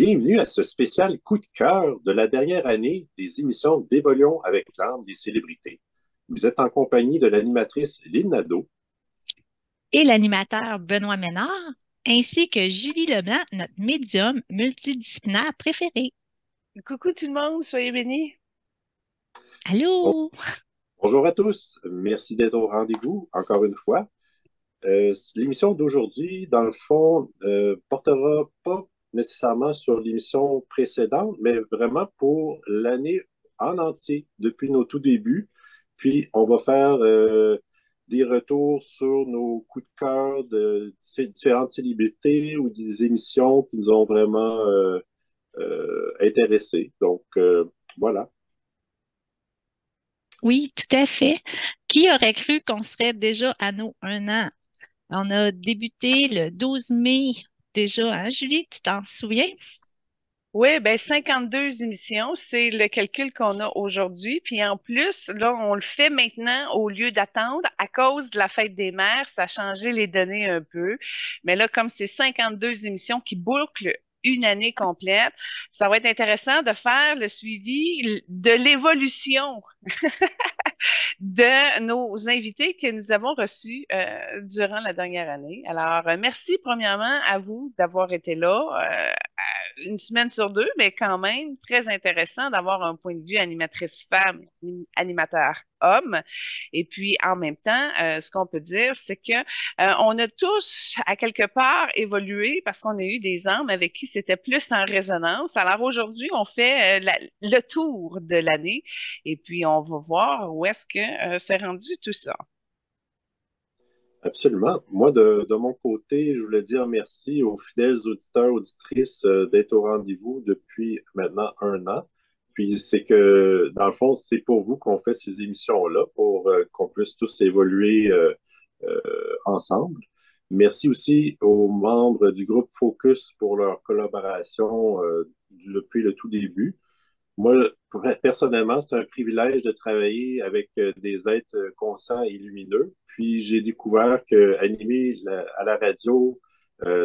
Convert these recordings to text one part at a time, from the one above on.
Bienvenue à ce spécial coup de cœur de la dernière année des émissions d'Évoluons avec l'âme des célébrités. Vous êtes en compagnie de l'animatrice Lynn Nadeau. Et l'animateur Benoît Ménard, ainsi que Julie Leblanc, notre médium multidisciplinaire préféré. Coucou tout le monde, soyez bénis. Bon- Allô? Bonjour à tous. Merci d'être au rendez-vous encore une fois. L'émission d'aujourd'hui, dans le fond, portera pas nécessairement sur l'émission précédente, mais vraiment pour l'année en entier, depuis nos tout débuts. Puis, on va faire des retours sur nos coups de cœur de ces différentes célébrités ou des émissions qui nous ont vraiment intéressés. Donc, voilà. Oui, tout à fait. Qui aurait cru qu'on serait déjà à nos 1 an? On a débuté le 12 mai déjà, hein, Julie, tu t'en souviens? Oui, ben 52 émissions, c'est le calcul qu'on a aujourd'hui. Puis en plus, là, on le fait maintenant au lieu d'attendre. À cause de la fête des mères, ça a changé les données un peu. Mais là, comme c'est 52 émissions qui bouclent une année complète, ça va être intéressant de faire le suivi de l'évolution de nos invités que nous avons reçus durant la dernière année. Alors, merci premièrement à vous d'avoir été là une semaine sur deux, mais quand même très intéressant d'avoir un point de vue animatrice femme, animateur homme. Et puis, en même temps, ce qu'on peut dire, c'est que on a tous, à quelque part, évolué parce qu'on a eu des âmes avec qui c'était plus en résonance. Alors aujourd'hui, on fait le tour de l'année et puis on va voir où est-ce que c'est rendu tout ça. Absolument. Moi, de mon côté, je voulais dire merci aux fidèles auditeurs, auditrices d'être au rendez-vous depuis maintenant 1 an. Puis c'est que, dans le fond, c'est pour vous qu'on fait ces émissions-là, pour qu'on puisse tous évoluer euh, ensemble. Merci aussi aux membres du groupe Focus pour leur collaboration depuis le tout début. Moi, personnellement, c'est un privilège de travailler avec des êtres conscients et lumineux. Puis j'ai découvert que animer à la radio,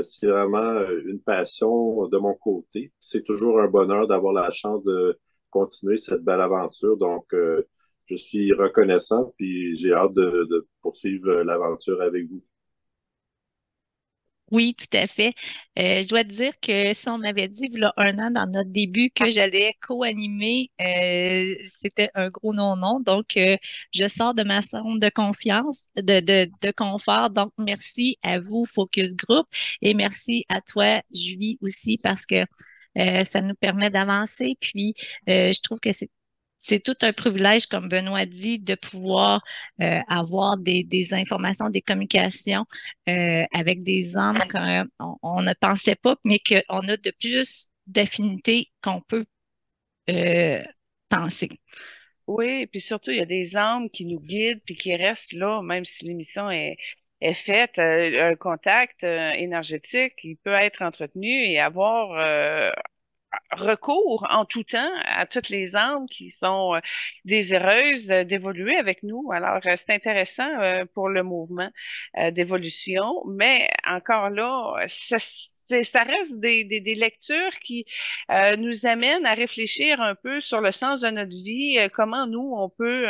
c'est vraiment une passion de mon côté. C'est toujours un bonheur d'avoir la chance de continuer cette belle aventure. Donc, je suis reconnaissant, puis j'ai hâte de poursuivre l'aventure avec vous. Oui, tout à fait. Je dois te dire que si on m'avait dit, il y a 1 an, dans notre début, que j'allais co-animer, c'était un gros non-non. Donc, je sors de ma zone de confiance, de confort. Donc, merci à vous, Focus Group, et merci à toi, Julie, aussi, parce que ça nous permet d'avancer. Puis, je trouve que c'est tout un privilège, comme Benoît dit, de pouvoir avoir des informations, des communications avec des âmes qu'on ne pensait pas, mais qu'on a de plus d'affinités qu'on peut euh, penser. Oui, et puis surtout, il y a des âmes qui nous guident puis qui restent là, même si l'émission est faite. Un contact énergétique, il peut être entretenu et avoir recours en tout temps à toutes les âmes qui sont désireuses d'évoluer avec nous. Alors, c'est intéressant pour le mouvement d'évolution, mais encore là, ça reste des lectures qui nous amènent à réfléchir un peu sur le sens de notre vie, comment nous, on peut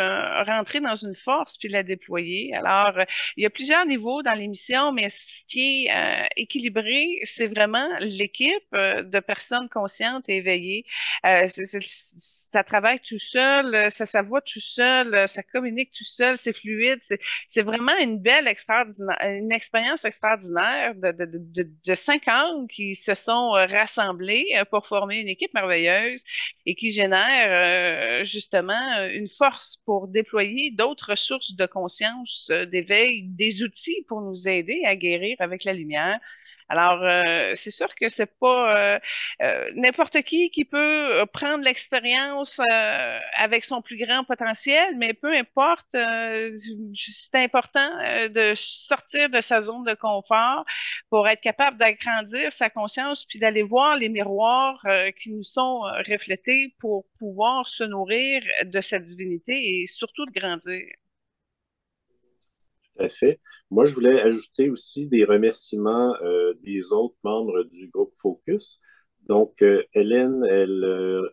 rentrer dans une force puis la déployer. Alors, il y a plusieurs niveaux dans l'émission, mais ce qui est équilibré, c'est vraiment l'équipe de personnes conscientes et éveillées. Ça travaille tout seul, ça voit tout seul, ça communique tout seul, c'est fluide. C'est vraiment une belle extraordinaire, une expérience extraordinaire de 5 ans qui se sont rassemblés pour former une équipe merveilleuse et qui génère justement une force pour déployer d'autres ressources de conscience, d'éveil, des outils pour nous aider à guérir avec la lumière. Alors, c'est sûr que c'est pas n'importe qui peut prendre l'expérience avec son plus grand potentiel, mais peu importe, c'est important de sortir de sa zone de confort pour être capable d'agrandir sa conscience puis d'aller voir les miroirs qui nous sont reflétés pour pouvoir se nourrir de cette divinité et surtout de grandir. Tout à fait. Moi, je voulais ajouter aussi des remerciements des autres membres du groupe Focus. Donc, Hélène, elle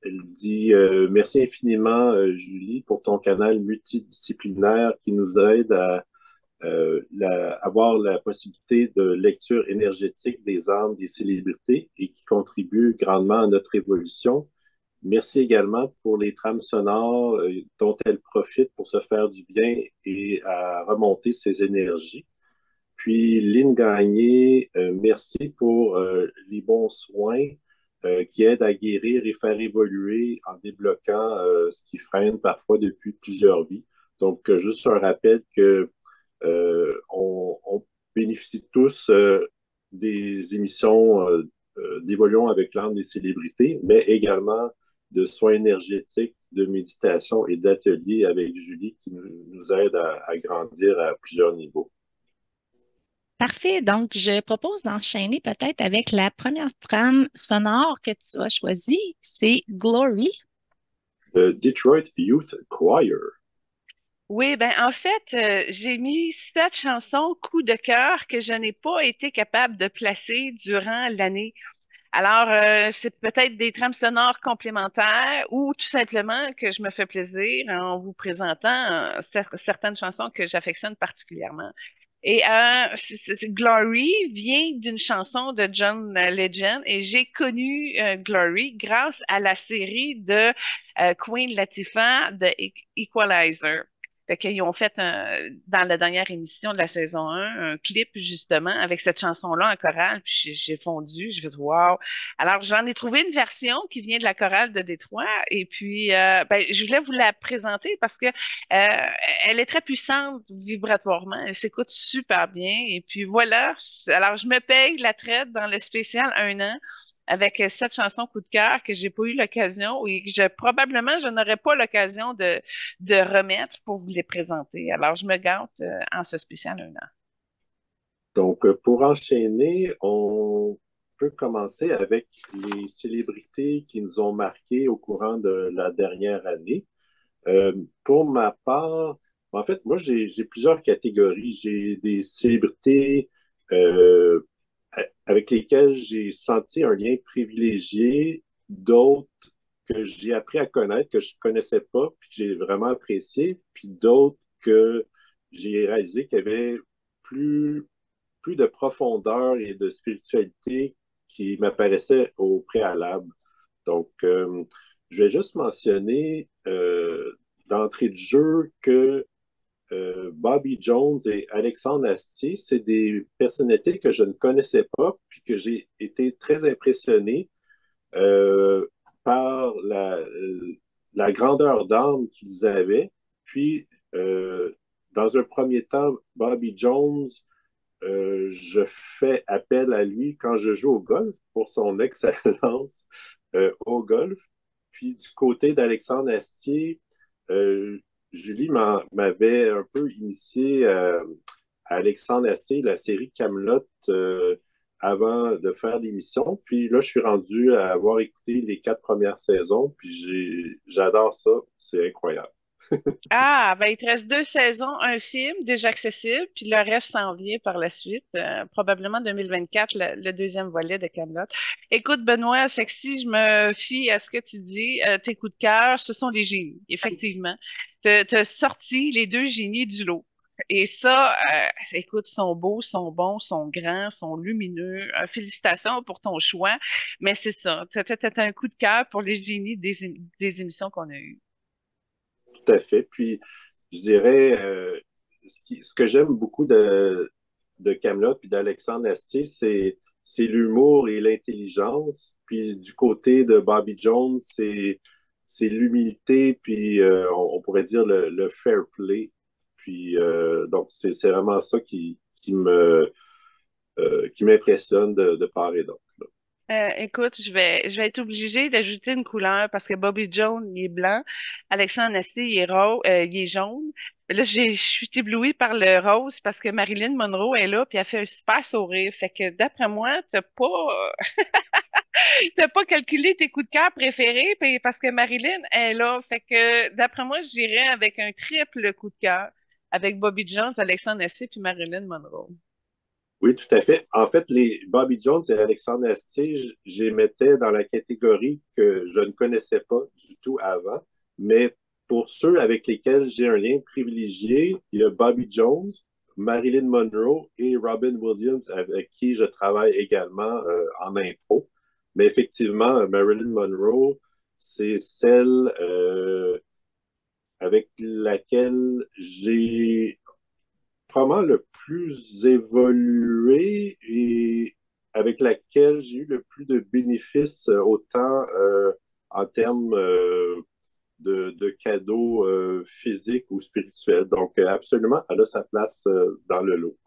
dit merci infiniment, Julie, pour ton canal multidisciplinaire qui nous aide à avoir la possibilité de lecture énergétique des âmes des célébrités et qui contribue grandement à notre évolution. Merci également pour les trames sonores dont elle profite pour se faire du bien et à remonter ses énergies. Puis Lynn Gagné, merci pour les bons soins qui aident à guérir et faire évoluer en débloquant ce qui freine parfois depuis plusieurs vies. Donc, juste un rappel que on bénéficie tous des émissions d'Évoluons avec l'âme des célébrités, mais également de soins énergétiques, de méditation et d'ateliers avec Julie qui nous aide à grandir à plusieurs niveaux. Parfait. Donc, je propose d'enchaîner peut-être avec la première trame sonore que tu as choisie. C'est Glory. The Detroit Youth Choir. Oui, ben en fait, j'ai mis 7 chansons coup de cœur que je n'ai pas été capable de placer durant l'année. Alors, c'est peut-être des trames sonores complémentaires ou tout simplement que je me fais plaisir en vous présentant certaines chansons que j'affectionne particulièrement. Et Glory vient d'une chanson de John Legend et j'ai connu Glory grâce à la série de Queen Latifah de Equalizer. Fait qu'ils ont fait dans la dernière émission de la saison 1 un clip justement avec cette chanson-là en chorale. Puis j'ai fondu, j'ai fait wow. Alors j'en ai trouvé une version qui vient de la chorale de Détroit et puis ben, je voulais vous la présenter parce que elle est très puissante vibratoirement. Elle s'écoute super bien. Et puis voilà. Alors, je me paye la traite dans le spécial 1 an avec 7 chansons coup de cœur que j'ai pas eu l'occasion et que probablement je n'aurais pas l'occasion de remettre pour vous les présenter. Alors, je me gâte en ce spécial 1 an. Donc, pour enchaîner, on peut commencer avec les célébrités qui nous ont marqués au courant de la dernière année. Pour ma part, en fait, moi, j'ai plusieurs catégories. J'ai des célébrités avec lesquelles j'ai senti un lien privilégié, d'autres que j'ai appris à connaître, que je ne connaissais pas, puis que j'ai vraiment apprécié, puis d'autres que j'ai réalisé qu'il y avait plus, plus de profondeur et de spiritualité qui m'apparaissait au préalable. Donc, je vais juste mentionner d'entrée de jeu que Bobby Jones et Alexandre Astier, c'est des personnalités que je ne connaissais pas, puis que j'ai été très impressionné euh, par la grandeur d'âme qu'ils avaient. Puis, dans un premier temps, Bobby Jones, je fais appel à lui quand je joue au golf pour son excellence au golf. Puis du côté d'Alexandre Astier, Julie m'avait un peu initié à Alexandre Astier, la série Camelot, avant de faire l'émission. Puis là, je suis rendu à avoir écouté les 4 premières saisons, puis j'adore ça, c'est incroyable. Ah, ben il te reste 2 saisons, un film déjà accessible, puis le reste s'en vient par la suite, probablement 2024, le deuxième volet de Camelot. Écoute, Benoît, fait que si je me fie à ce que tu dis, tes coups de cœur, ce sont les génies, effectivement. T'as sorti les 2 génies du lot. Et ça, écoute, sont beaux, sont bons, sont grands, sont lumineux. Félicitations pour ton choix. Mais c'est ça, t'as un coup de cœur pour les génies des émissions qu'on a eues. Tout à fait. Puis, je dirais, ce que j'aime beaucoup de Camelot et d'Alexandre Astier, c'est l'humour et l'intelligence. Puis, du côté de Bobby Jones, c'est l'humilité, puis on pourrait dire le fair play. Puis, donc, c'est vraiment ça qui m'impressionne de part et d'autre. Écoute, je vais être obligée d'ajouter une couleur parce que Bobby Jones, il est blanc. Alexandre Astier, il est jaune. Mais là, je suis éblouie par le rose parce que Marilyn Monroe est là puis elle fait un super sourire. Fait que d'après moi, t'as pas calculé tes coups de cœur préférés parce que Marilyn est là. Fait que d'après moi, j'irais avec un triple coup de cœur avec Bobby Jones, Alexandre Astier puis Marilyn Monroe. Oui, tout à fait. En fait, les Bobby Jones et Alexandre Astier, je les mettais dans la catégorie que je ne connaissais pas du tout avant. Mais pour ceux avec lesquels j'ai un lien privilégié, il y a Bobby Jones, Marilyn Monroe et Robin Williams, avec qui je travaille également en impro. Mais effectivement, Marilyn Monroe, c'est celle avec laquelle j'ai probablement le plus évolué et avec laquelle j'ai eu le plus de bénéfices, autant en termes de cadeaux physiques ou spirituels. Donc, absolument, elle a sa place dans le lot.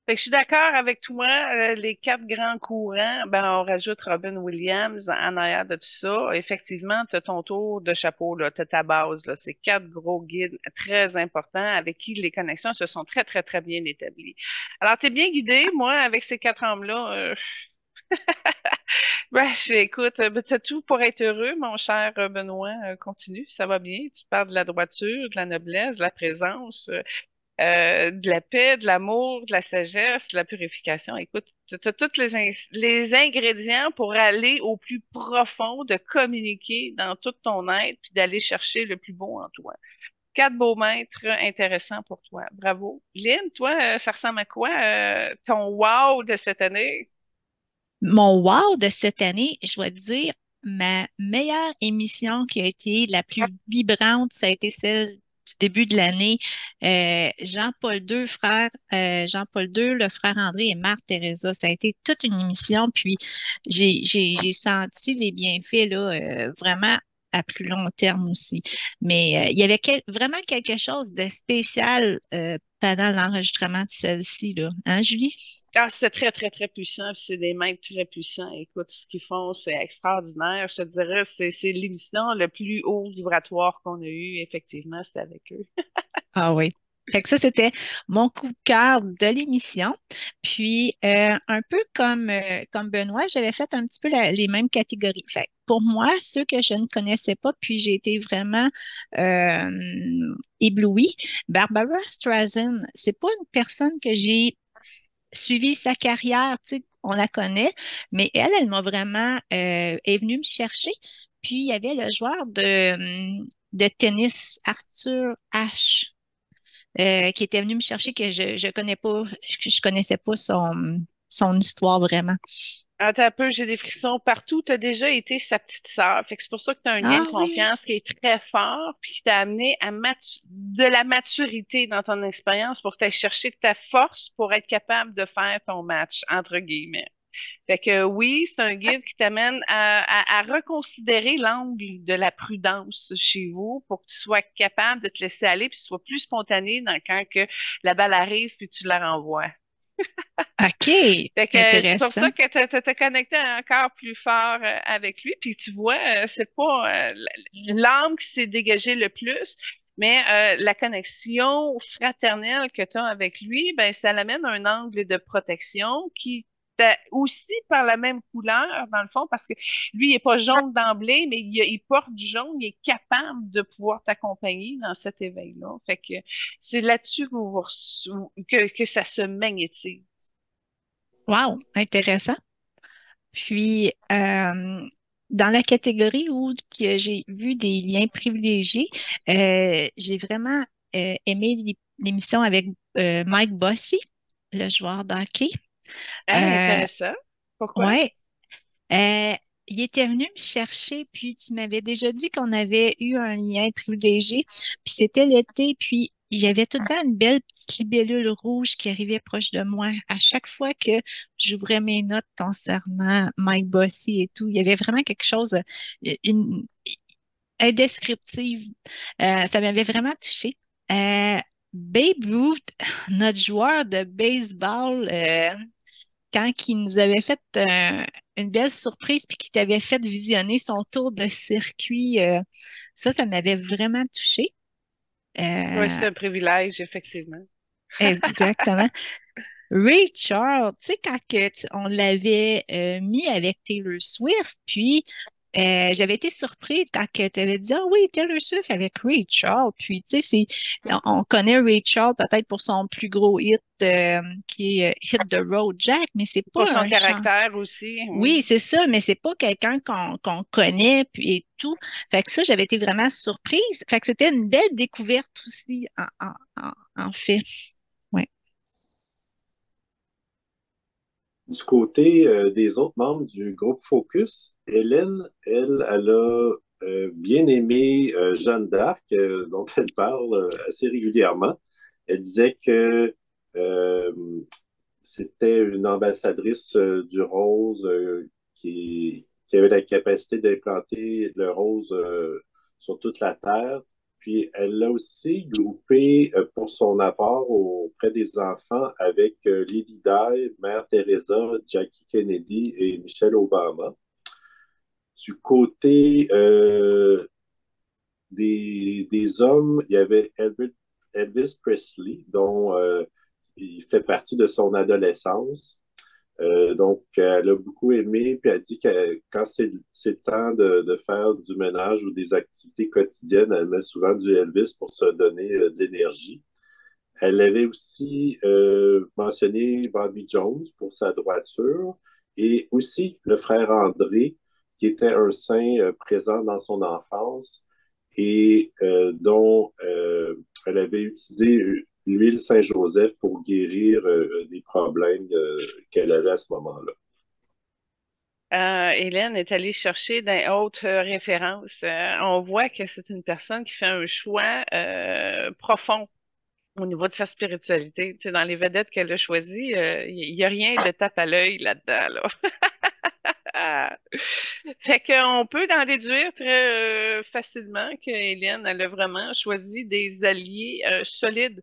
Fait que je suis d'accord avec toi. Les quatre grands courants, ben, on rajoute Robin Williams en arrière de tout ça. Effectivement, tu as ton tour de chapeau, là, tu as ta base. Là. C'est quatre gros guides très importants avec qui les connexions se sont très, très, très bien établies. Alors, tu es bien guidé. Moi, avec ces quatre hommes-là, ben, écoute, tu as tout pour être heureux, mon cher Benoît. Continue, ça va bien. Tu parles de la droiture, de la noblesse, de la présence. De la paix, de l'amour, de la sagesse, de la purification. Écoute, tu as tous les ingrédients pour aller au plus profond, de communiquer dans tout ton être, puis d'aller chercher le plus beau en toi. Quatre beaux maîtres intéressants pour toi. Bravo. Lynn, toi, ça ressemble à quoi ton wow de cette année? Mon wow de cette année, je dois te dire, ma meilleure émission qui a été la plus vibrante, ça a été celle du début de l'année. Jean-Paul II, Jean-Paul II, le frère André et Mère Teresa. Ça a été toute une émission, puis j'ai senti les bienfaits là, vraiment à plus long terme aussi. Mais il y avait vraiment quelque chose de spécial pendant l'enregistrement de celle-ci, là. Hein, Julie? Ah, c'était très, très, très puissant, puis c'est des maîtres très puissants. Écoute, ce qu'ils font, c'est extraordinaire. Je te dirais, c'est l'émission le plus haut vibratoire qu'on a eu, effectivement, c'est avec eux. Ah oui. Fait que ça, c'était mon coup de cœur de l'émission. Puis, un peu comme Benoît, j'avais fait un petit peu les mêmes catégories. Fait que pour moi, ceux que je ne connaissais pas, puis j'ai été vraiment éblouie. Barbara Streisand, c'est pas une personne que j'ai suivi sa carrière, tu sais, on la connaît, mais elle m'a vraiment, est venue me chercher. Puis, il y avait le joueur de tennis, Arthur Ashe, qui était venu me chercher que je connais pas, je connaissais pas son histoire vraiment. Attends un peu, j'ai des frissons partout. Tu as déjà été sa petite sœur. Fait que c'est pour ça que tu as un lien de Ah oui, confiance qui est très fort, puis qui t'a amené à de la maturité dans ton expérience pour t'aller chercher ta force pour être capable de faire ton match, entre guillemets. Fait que oui, c'est un guide qui t'amène à reconsidérer l'angle de la prudence chez vous pour que tu sois capable de te laisser aller puis que tu sois plus spontané dans quand que la balle arrive puis tu la renvoies. OK, Fait que c'est pour intéressant. ça que tu t'es connecté encore plus fort avec lui. Puis tu vois, c'est pas l'âme qui s'est dégagée le plus, mais la connexion fraternelle que tu as avec lui, ben ça l'amène à un angle de protection qui t'a aussi par la même couleur, dans le fond, parce que lui, il n'est pas jaune d'emblée, mais il porte du jaune, il est capable de pouvoir t'accompagner dans cet éveil-là. Fait que c'est là-dessus que, que ça se magnétise. Wow, intéressant. Puis, dans la catégorie où que j'ai vu des liens privilégiés, j'ai vraiment aimé l'émission avec Mike Bossy, le joueur de hockey. Hein, Euh, intéressant. Pourquoi? ouais, Euh, il était venu me chercher, puis tu m'avais déjà dit qu'on avait eu un lien privilégié, puis c'était l'été, puis j'avais tout le temps une belle petite libellule rouge qui arrivait proche de moi. À chaque fois que j'ouvrais mes notes concernant Mike Bossy et tout, il y avait vraiment quelque chose, une indescriptible. Ça m'avait vraiment touchée. Euh, Babe Ruth, notre joueur de baseball, quand il nous avait fait une belle surprise puis qu'il t'avait fait visionner son tour de circuit, ça m'avait vraiment touché. Oui, Euh, c'est un privilège, effectivement. exactement. Ray Charles, tu sais, quand on l'avait mis avec Taylor Swift, puis J'avais été surprise quand tu avais dit, ah oui, Taylor Swift avec Ray Charles. Puis, tu sais, on connaît Ray Charles peut-être pour son plus gros hit qui est Hit the Road Jack, mais c'est Pour pas son un chant. caractère aussi. Oui, c'est ça, mais c'est pas quelqu'un qu'on connaît puis et tout. Fait que ça, j'avais été vraiment surprise. Fait que c'était une belle découverte aussi, en fait. Ouais. Du côté des autres membres du groupe Focus, Hélène, elle a bien aimé Jeanne d'Arc, dont elle parle assez régulièrement. Elle disait que euh, c'était une ambassadrice du rose qui avait la capacité d'implanter le rose sur toute la Terre. Puis elle l'a aussi groupé pour son apport auprès des enfants avec Lady Di, Mère Teresa, Jackie Kennedy et Michelle Obama. Du côté des hommes, il y avait Elvis Presley, dont il fait partie de son adolescence. Donc, elle a beaucoup aimé, puis elle dit que quand c'est le temps de faire du ménage ou des activités quotidiennes, elle met souvent du Elvis pour se donner de l'énergie. Elle avait aussi mentionné Bobby Jones pour sa droiture et aussi le frère André, qui était un saint présent dans son enfance et dont elle avait utilisé l'huile Saint-Joseph pour guérir des problèmes qu'elle avait à ce moment-là. Hélène est allée chercher dans hautes références. On voit que c'est une personne qui fait un choix profond au niveau de sa spiritualité. Tu sais, dans les vedettes qu'elle a choisies, il n'y a rien de tape à l'œil là-dedans, là. Fait qu'on peut en déduire très facilement que Hélène, elle a vraiment choisi des alliés solides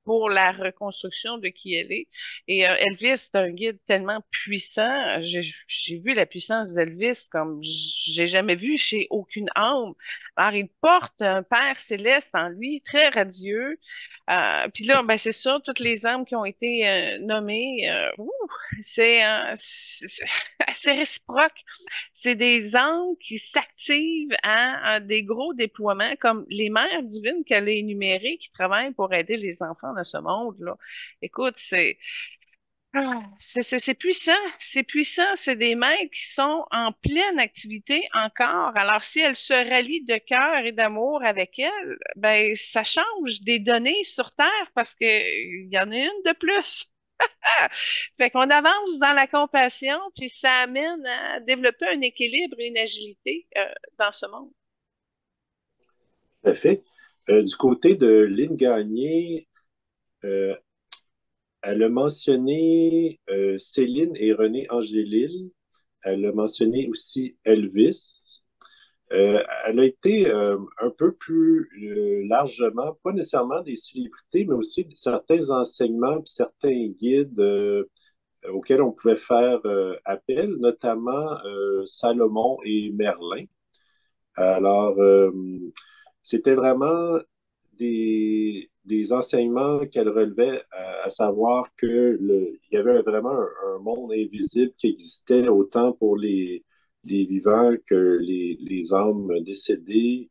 pour la reconstruction de qui elle est. Et Elvis, c'est un guide tellement puissant. J'ai vu la puissance d'Elvis comme j'ai jamais vu chez aucune âme. Alors, il porte un Père céleste en lui, très radieux. Puis là, ben c'est ça, toutes les âmes qui ont été nommées, c'est assez réciproque. C'est des âmes qui s'activent à des gros déploiements, comme les mères divines qu'elle a énumérées qui travaillent pour aider les enfants dans ce monde-là. Écoute, c'est puissant, c'est puissant. C'est des mères qui sont en pleine activité encore. Alors, si elles se rallient de cœur et d'amour avec elles, ben, ça change des données sur Terre parce que il y en a une de plus. Fait qu'on avance dans la compassion, puis ça amène à développer un équilibre et une agilité dans ce monde. Tout à fait. Du côté de Lynn Gagné, euh, elle a mentionné Céline et René Angélil. Elle a mentionné aussi Elvis. Elle a été un peu plus largement, pas nécessairement des célébrités, mais aussi certains enseignements et certains guides auxquels on pouvait faire appel, notamment Salomon et Merlin. Alors, c'était vraiment des enseignements qu'elle relevait, à savoir il y avait vraiment un monde invisible qui existait autant pour les vivants que les âmes décédées,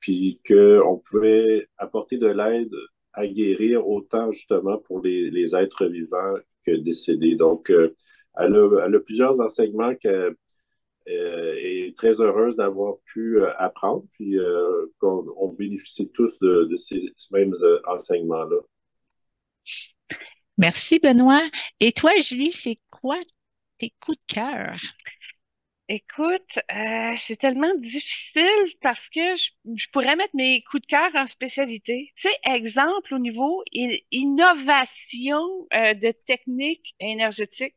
puis qu'on pouvait apporter de l'aide à guérir autant justement pour les êtres vivants que décédés. Donc, elle a plusieurs enseignements qu'elle est très heureuse d'avoir pu apprendre, puis qu'on on bénéficie tous de ces mêmes enseignements-là. Merci, Benoît. Et toi, Julie, c'est quoi tes coups de cœur? Écoute, c'est tellement difficile parce que je pourrais mettre mes coups de cœur en spécialité. Tu sais, exemple au niveau innovation de techniques énergétiques.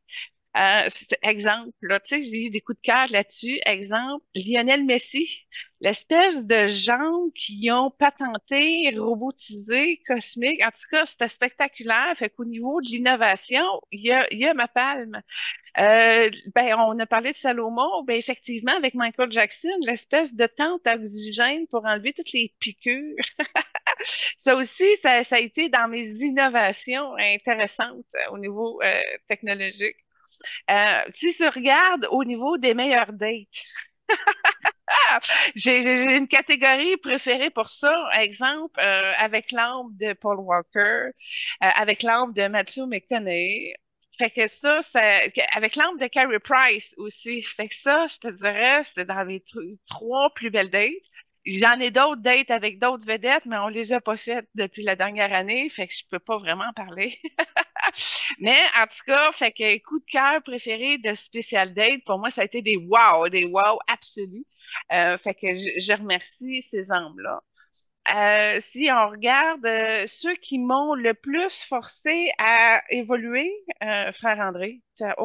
Exemple, là, tu sais, j'ai eu des coups de cœur là-dessus. Exemple, Lionel Messi, l'espèce de jambes qui ont patenté, robotisé, cosmique. En tout cas, c'était spectaculaire. Fait qu'au niveau de l'innovation, il y a ma palme. Ben, on a parlé de Salomon. Ben, effectivement, avec Michael Jackson, l'espèce de tente à oxygène pour enlever toutes les piqûres. Ça aussi, ça a été dans mes innovations intéressantes au niveau technologique. Si je regarde au niveau des meilleurs dates, J'ai une catégorie préférée pour ça. Exemple, avec l'âme de Paul Walker, avec l'âme de Matthew McConaughey. Fait que avec l'âme de Carrie Price aussi. Fait que ça, je te dirais, c'est dans les trois plus belles dates. J'en ai d'autres dates avec d'autres vedettes, mais on les a pas faites depuis la dernière année, fait que je peux pas vraiment parler. Mais en tout cas, fait que coup de cœur préféré de Special Date, pour moi, ça a été des wow absolus. Fait que je remercie ces âmes-là. Si on regarde ceux qui m'ont le plus forcé à évoluer, frère André, sa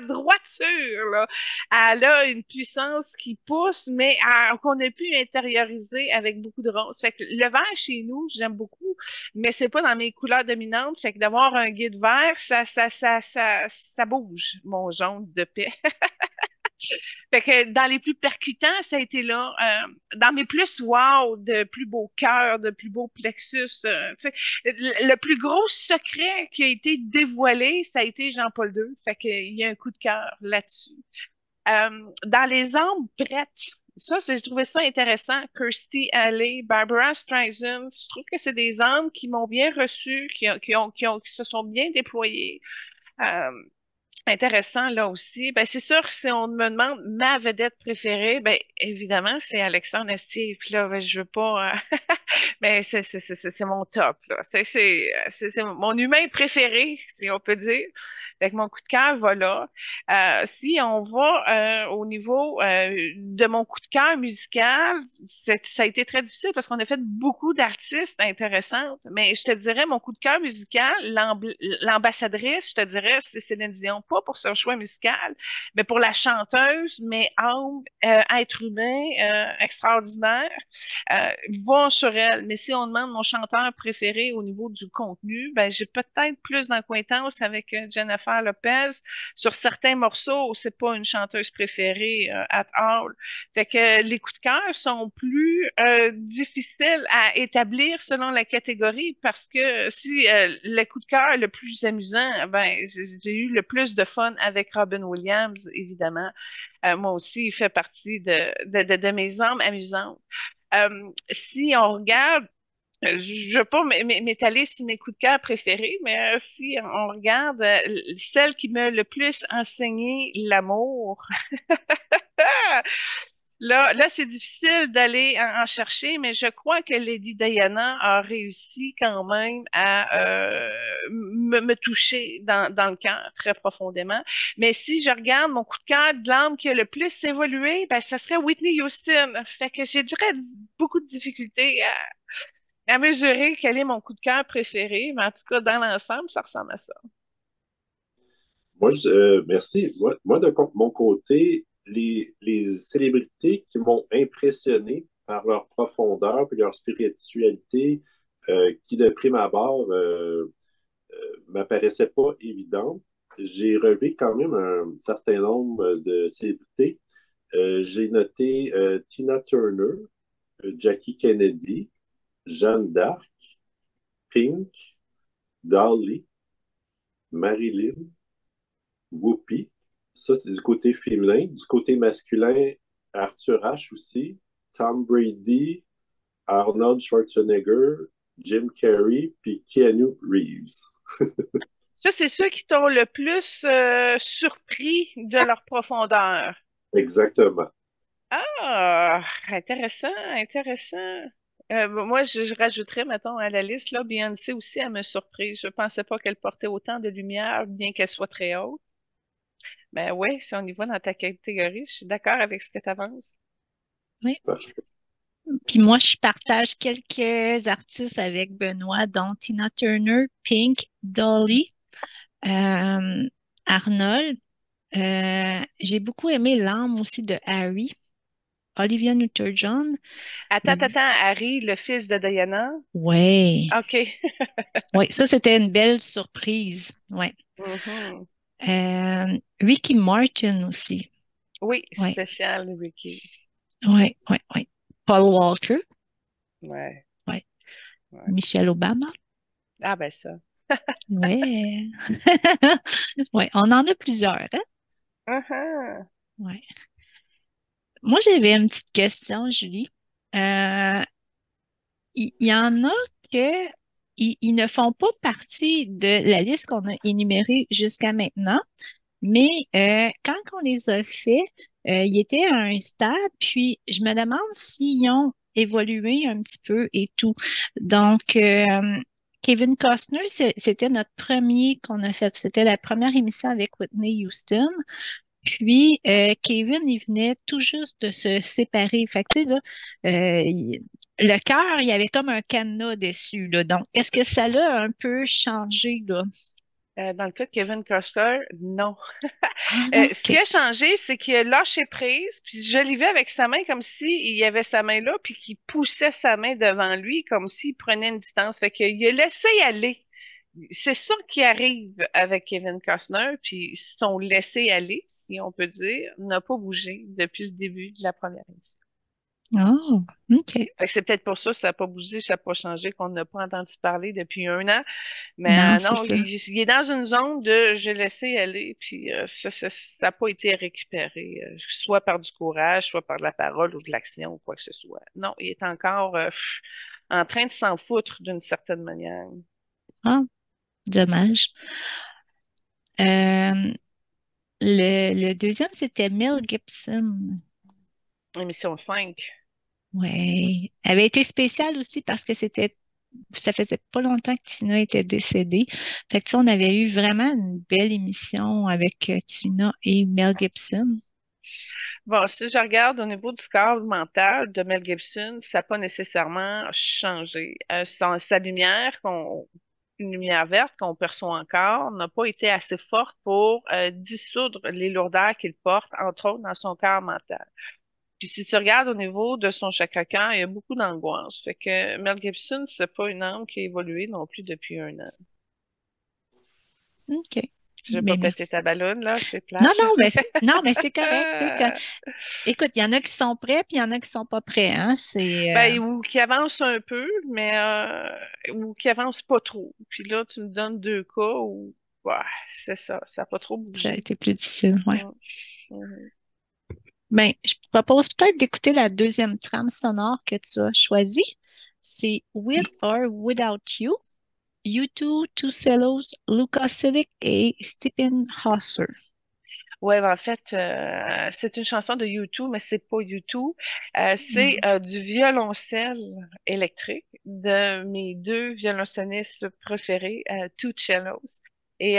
droiture, là, elle a une puissance qui pousse, mais qu'on a pu intérioriser avec beaucoup de rose. Fait que le vert chez nous, j'aime beaucoup, mais c'est pas dans mes couleurs dominantes. Fait que d'avoir un guide vert, ça bouge, mon jaune de paix. Fait que dans les plus percutants, ça a été là. Dans mes plus wow, de plus beaux cœurs, de plus beaux plexus, le plus gros secret qui a été dévoilé, ça a été Jean-Paul II. Fait qu'il y a un coup de cœur là-dessus. Dans les âmes prêtes, ça, j'ai trouvé ça intéressant. Kirstie Alley, Barbara Streisand, je trouve que c'est des âmes qui m'ont bien reçu, qui se sont bien déployées. Euh, Intéressant là aussi. Ben, c'est sûr que si on me demande ma vedette préférée, ben, évidemment, c'est Alexandre Astier. Puis là, ben, je veux pas. Mais c'est mon top, là. C'est mon humain préféré, si on peut dire. Fait que mon coup de cœur va là. Si on va au niveau de mon coup de cœur musical, ça a été très difficile parce qu'on a fait beaucoup d'artistes intéressantes. Mais je te dirais, mon coup de cœur musical, l'ambassadrice, je te dirais, c'est Céline Dion. Pas pour son choix musical, mais pour la chanteuse, mais âme, être humain, extraordinaire. Va sur elle. Mais si on demande mon chanteur préféré au niveau du contenu, ben, j'ai peut-être plus d'acquaintance avec Jennifer Lopez. Sur certains morceaux, c'est pas une chanteuse préférée at all. Fait que les coups de cœur sont plus difficiles à établir selon la catégorie parce que si le coup de cœur le plus amusant, ben, j'ai eu le plus de fun avec Robin Williams, évidemment. Moi aussi, il fait partie de mes âmes amusantes. Si on regarde, je ne veux pas m'étaler sur mes coups de cœur préférés, mais si on regarde celle qui m'a le plus enseigné l'amour, là, c'est difficile d'aller en chercher, mais je crois que Lady Diana a réussi quand même à me toucher dans le cœur très profondément. Mais si je regarde mon coup de cœur de l'âme qui a le plus évolué, ben, ça serait Whitney Houston. Fait que j'ai dirais beaucoup de difficultés à mesurer quel est mon coup de cœur préféré, mais en tout cas, dans l'ensemble, ça ressemble à ça. Moi, merci. Moi, de mon côté, les célébrités qui m'ont impressionné par leur profondeur et leur spiritualité, qui de prime abord m'apparaissaient pas évidentes, j'ai relevé quand même un certain nombre de célébrités. J'ai noté Tina Turner, Jackie Kennedy, Jeanne d'Arc, Pink, Dolly, Marilyn, Whoopi. Ça, c'est du côté féminin. Du côté masculin, Arthur Ashe aussi, Tom Brady, Arnold Schwarzenegger, Jim Carrey, puis Keanu Reeves. Ça, c'est ceux qui t'ont le plus surpris de leur profondeur. Exactement. Ah, intéressant, intéressant. Moi, je rajouterais, mettons, à la liste, là, Beyoncé aussi, elle me surpris. Je pensais pas qu'elle portait autant de lumière, bien qu'elle soit très haute. Ben oui, si on y va dans ta catégorie, je suis d'accord avec ce que tu avances. Oui. Puis moi, je partage quelques artistes avec Benoît, dont Tina Turner, Pink, Dolly, Arnold. J'ai beaucoup aimé l'âme aussi de Harry, Olivia Newton-John. Attends, Harry, le fils de Diana. Ouais, OK. ouais, ça c'était une belle surprise. Ouais. Mhm. Ricky Martin aussi. Oui, Ouais, spécial, Ricky. ouais, ouais, ouais. Paul Walker. Ouais, Ouais. ouais. Michelle Obama. Ah, ben ça. Ouais. Ouais, on en a plusieurs, hein? Uh-huh. Ouais. Moi, j'avais une petite question, Julie. Euh, il y en a que ils ne font pas partie de la liste qu'on a énumérée jusqu'à maintenant, mais quand on les a fait, ils étaient à un stade, puis je me demande s'ils ont évolué un petit peu et tout. Donc, Kevin Costner, c'était notre premier qu'on a fait. C'était la première émission avec Whitney Houston. Puis, Kevin, il venait tout juste de se séparer. Fait que, tu sais, là, le cœur, il y avait comme un cadenas dessus, là. Donc, est-ce que ça l'a un peu changé, là? Dans le cas de Kevin Costner, non. Ah non, Ce qui OK. a changé, c'est qu'il a lâché prise, puis je l'ai vu avec sa main comme s'il y avait sa main là, puis qu'il poussait sa main devant lui comme s'il prenait une distance. Fait qu'il a laissé aller. C'est ça qui arrive avec Kevin Costner, puis son laisser aller, si on peut dire, n'a pas bougé depuis le début de la première émission. Oh, OK. Fait que c'est peut-être pour ça que ça n'a pas bougé, ça n'a pas changé, qu'on n'a pas entendu parler depuis un an. Non, Mais c'est non, ça. il est dans une zone de j'ai laissé aller, puis ça n'a pas été récupéré, soit par du courage, soit par de la parole ou de l'action ou quoi que ce soit. Non, il est encore en train de s'en foutre d'une certaine manière. Ah, dommage. Euh, le deuxième, c'était Mel Gibson. Émission 5. Ouais. Elle avait été spéciale aussi parce que ça faisait pas longtemps que Tina était décédée. Fait que, tu sais, on avait eu vraiment une belle émission avec Tina et Mel Gibson. Bon, si je regarde au niveau du corps mental de Mel Gibson, ça n'a pas nécessairement changé. Sa lumière, une lumière verte qu'on perçoit encore, n'a pas été assez forte pour dissoudre les lourdeurs qu'il porte, entre autres dans son corps mental. Puis si tu regardes au niveau de son chakra, il y a beaucoup d'angoisse. Fait que Mel Gibson, c'est pas une âme qui a évolué non plus depuis un an. OK. Je vais pas Mais péter merci. ta ballonne, là, c'est Non, plate, là, non, mais non, mais c'est correct. Tu sais, écoute, il y en a qui sont prêts, puis il y en a qui sont pas prêts, hein. ben, ou qui avance un peu, mais ou qui avance pas trop. Puis là, tu me donnes deux cas où ouais, c'est ça, ça n'a pas trop Ça a bougé. été plus difficile, ouais. Mm, mhm. Ben, je propose peut-être d'écouter la deuxième trame sonore que tu as choisie. C'est With or Without You, U2, Two Cellos, Luca Silic et Stephen Hauser. Ouais, ben, en fait, c'est une chanson de U2, mais c'est pas U2. C'est Mhm. du violoncelle électrique de mes deux violoncellistes préférés, Two Cellos. Et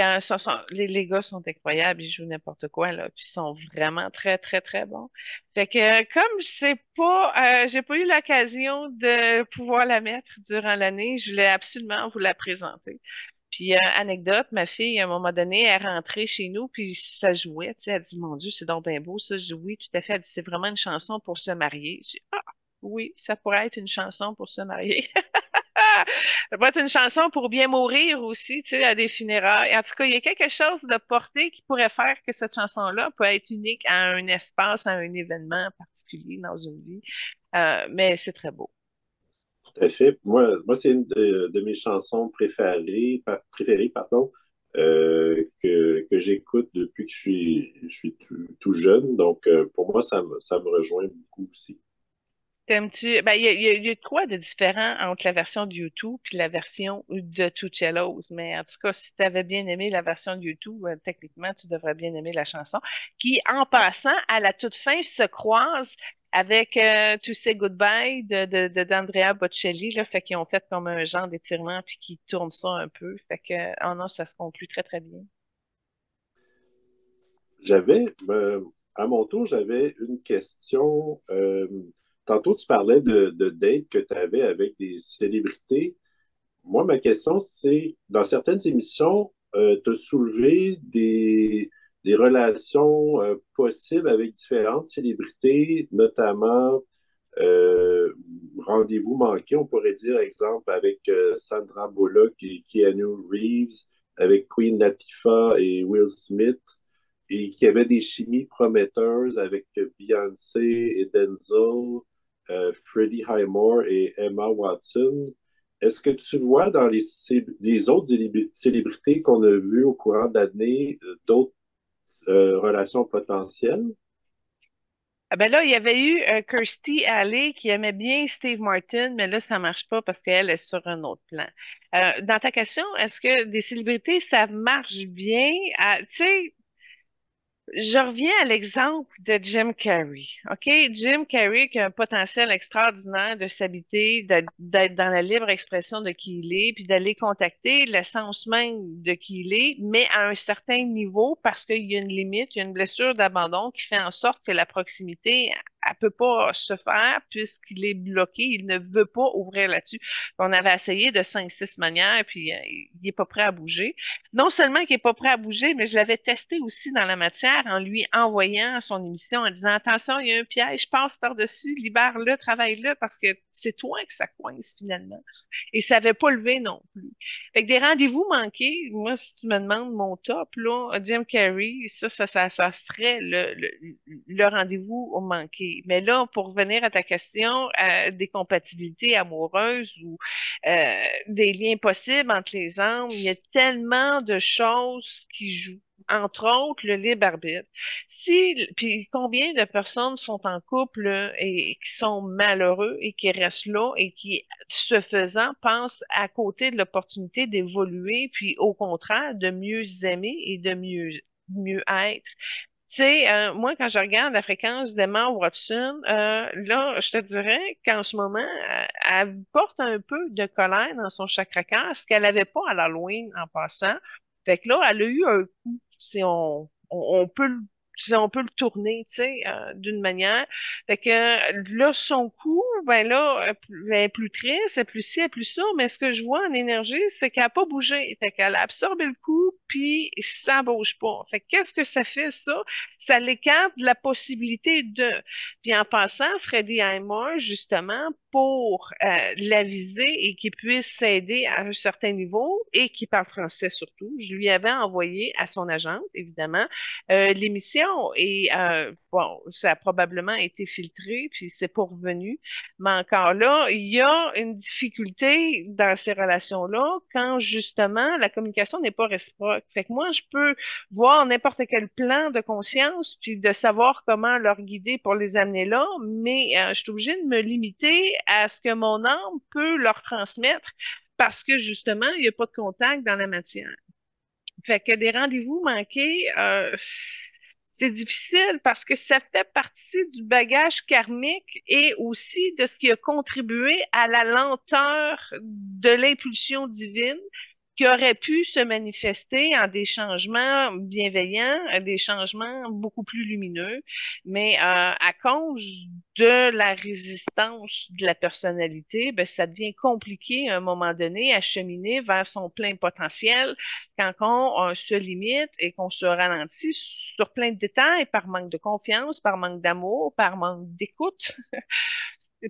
les gars sont incroyables, ils jouent n'importe quoi, là, puis ils sont vraiment très, très, très bons. Fait que comme j'ai pas eu l'occasion de pouvoir la mettre durant l'année, je voulais absolument vous la présenter. Puis, anecdote, ma fille, à un moment donné, elle est rentrée chez nous, puis ça jouait, tu sais, elle dit, mon Dieu, c'est donc bien beau, ça. Je dis, oui, tout à fait. Elle dit, c'est vraiment une chanson pour se marier. Je dis, ah, oui, ça pourrait être une chanson pour se marier. Ça pourrait être une chanson pour bien mourir aussi, tu sais, à des funérailles. En tout cas, il y a quelque chose de porté qui pourrait faire que cette chanson-là peut être unique à un espace, à un événement particulier dans une vie. Mais c'est très beau. Tout à fait. Moi c'est une de mes chansons préférées, pardon, que j'écoute depuis que je suis tout jeune. Donc, pour moi, ça me rejoint beaucoup aussi. T'aimes-tu? Ben, il y a de quoi de différent entre la version de YouTube puis la version de Tuchellos. Mais en tout cas, si tu avais bien aimé la version de YouTube, techniquement, tu devrais bien aimer la chanson, qui, en passant, à la toute fin, se croise avec To Say Goodbye d'Andrea Bocelli, là, fait qu'ils ont fait comme un genre d'étirement puis qui tournent ça un peu. Fait que, oh non, ça se conclut très, très bien. J'avais, à mon tour, j'avais une question. Tantôt, tu parlais de dates que tu avais avec des célébrités. Moi, ma question, c'est, dans certaines émissions, tu as soulevé des relations possibles avec différentes célébrités, notamment rendez-vous manqué, on pourrait dire, exemple, avec Sandra Bullock et Keanu Reeves, avec Queen Latifah et Will Smith, et qu'il y avait des chimies prometteuses avec Beyoncé et Denzel, Freddie Highmore et Emma Watson. Est-ce que tu vois dans les autres célébrités qu'on a vues au courant de l'année d'autres relations potentielles? Ah ben là, il y avait eu Kirstie Alley qui aimait bien Steve Martin, mais là, ça marche pas parce qu'elle est sur un autre plan. Dans ta question, est-ce que des célébrités, ça marche bien? Tu sais, je reviens à l'exemple de Jim Carrey. OK? Jim Carrey qui a un potentiel extraordinaire de s'habiter, d'être dans la libre expression de qui il est, puis d'aller contacter l'essence même de qui il est, mais à un certain niveau parce qu'il y a une limite, il y a une blessure d'abandon qui fait en sorte que la proximité, elle peut pas se faire puisqu'il est bloqué, il ne veut pas ouvrir là-dessus. On avait essayé de 5, 6 manières, puis il est pas prêt à bouger. Non seulement qu'il n'est pas prêt à bouger, mais je l'avais testé aussi dans la matière en lui envoyant son émission en disant attention, il y a un piège, passe par-dessus, libère-le, travaille-le, parce que c'est toi que ça coince finalement. Et ça n'avait pas levé non plus. Fait que des rendez-vous manqués, moi, si tu me demandes mon top, là, Jim Carrey, ça serait le rendez-vous au manqué. Mais là, pour revenir à ta question, des compatibilités amoureuses ou des liens possibles entre les âmes. Il y a tellement de choses qui jouent. Entre autres, le libre arbitre. Puis combien de personnes sont en couple et qui sont malheureux et qui restent là et qui, ce faisant, pensent à côté de l'opportunité d'évoluer, puis au contraire, de mieux aimer et de mieux être. Tu sais, moi, quand je regarde la fréquence d'Emma Watson, là, je te dirais qu'en ce moment, elle porte un peu de colère dans son chakra cœur, ce qu'elle n'avait pas à l'Halloween en passant. Fait que là, elle a eu un coup, si on peut si on peut le tourner, tu sais, d'une manière. Fait que là, son coup, ben là, elle est plus triste, elle est plus ci, elle est plus ça, mais ce que je vois en énergie, c'est qu'elle n'a pas bougé. Fait qu'elle a absorbé le coup, puis ça bouge pas. Fait que qu'est-ce que ça fait, ça? Ça l'écarte de la possibilité de. Puis en passant, Freddie Highmore, justement, pour l'aviser et qu'il puisse s'aider à un certain niveau et qui parle français surtout, je lui avais envoyé à son agente, évidemment, l'émission et bon, ça a probablement été filtré, puis c'est pas revenu. Mais encore là, il y a une difficulté dans ces relations-là quand justement la communication n'est pas réciproque. Fait que moi, je peux voir n'importe quel plan de conscience, puis de savoir comment leur guider pour les amener là, mais je suis obligée de me limiter à ce que mon âme peut leur transmettre parce que justement, il n'y a pas de contact dans la matière. Fait que des rendez-vous manqués, c'est difficile parce que ça fait partie du bagage karmique et aussi de ce qui a contribué à la lenteur de l'impulsion divine qui aurait pu se manifester en des changements bienveillants, des changements beaucoup plus lumineux, mais à cause de la résistance de la personnalité, ben, ça devient compliqué à un moment donné à cheminer vers son plein potentiel quand on se limite et qu'on se ralentit sur plein de détails par manque de confiance, par manque d'amour, par manque d'écoute,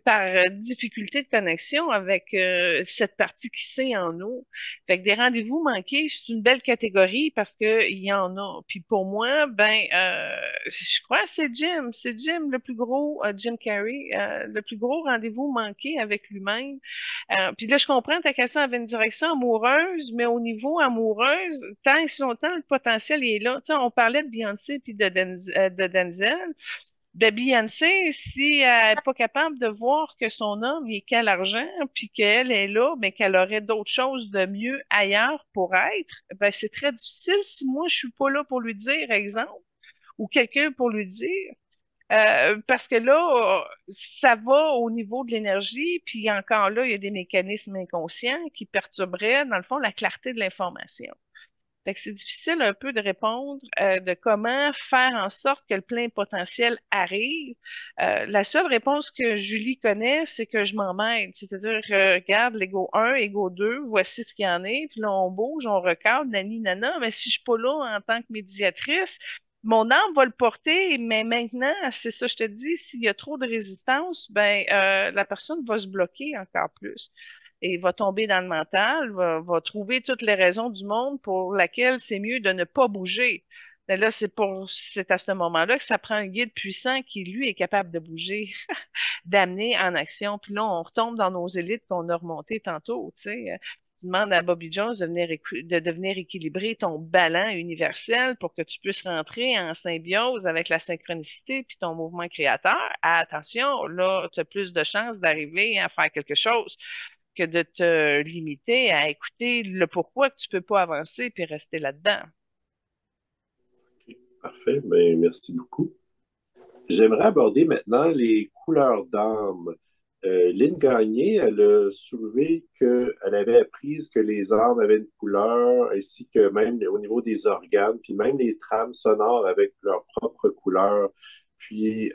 par difficulté de connexion avec cette partie qui sait en nous. Fait que des rendez-vous manqués, c'est une belle catégorie parce que il y en a. Puis pour moi, ben, je crois que c'est Jim le plus gros, Jim Carrey, le plus gros rendez-vous manqué avec lui-même. Puis là, je comprends ta question avait une direction amoureuse, mais au niveau amoureuse, tant et si longtemps le potentiel est là. Tu sais, on parlait de Beyoncé puis de Denzel. Ben, Beyoncé, si elle n'est pas capable de voir que son homme il est qu'à l'argent, puis qu'elle est là, mais qu'elle aurait d'autres choses de mieux ailleurs pour être, ben c'est très difficile si moi je suis pas là pour lui dire, exemple, ou quelqu'un pour lui dire. Parce que là, ça va au niveau de l'énergie, puis encore là, il y a des mécanismes inconscients qui perturberaient, dans le fond, la clarté de l'information. Fait que c'est difficile un peu de répondre de comment faire en sorte que le plein potentiel arrive. La seule réponse que Julie connaît, c'est que je m'en m'emmène. C'est-à-dire, regarde, l'ego 1, ego 2, voici ce qu'il y en est, puis là, on bouge, on recadre, nani, nana, mais si je suis pas là en tant que médiatrice, mon âme va le porter, mais maintenant, c'est ça, je te dis, s'il y a trop de résistance, ben, la personne va se bloquer encore plus et va tomber dans le mental, va trouver toutes les raisons du monde pour lesquelles c'est mieux de ne pas bouger. Mais là, c'est à ce moment-là que ça prend un guide puissant qui, lui, est capable de bouger, d'amener en action. Puis là, on retombe dans nos élites qu'on a remontées tantôt, tu sais. tu demandes à Bobby Jones de venir équilibrer ton ballon universel pour que tu puisses rentrer en symbiose avec la synchronicité puis ton mouvement créateur. Attention, là, tu as plus de chances d'arriver à faire quelque chose que de te limiter à écouter le pourquoi que tu peux pas avancer puis rester là-dedans. Parfait, ben, merci beaucoup. J'aimerais aborder maintenant les couleurs d'âme. Lynn Gagné, elle a soulevé qu'elle avait appris que les âmes avaient une couleur, ainsi que même au niveau des organes, puis même les trames sonores avec leur propre couleur. Puis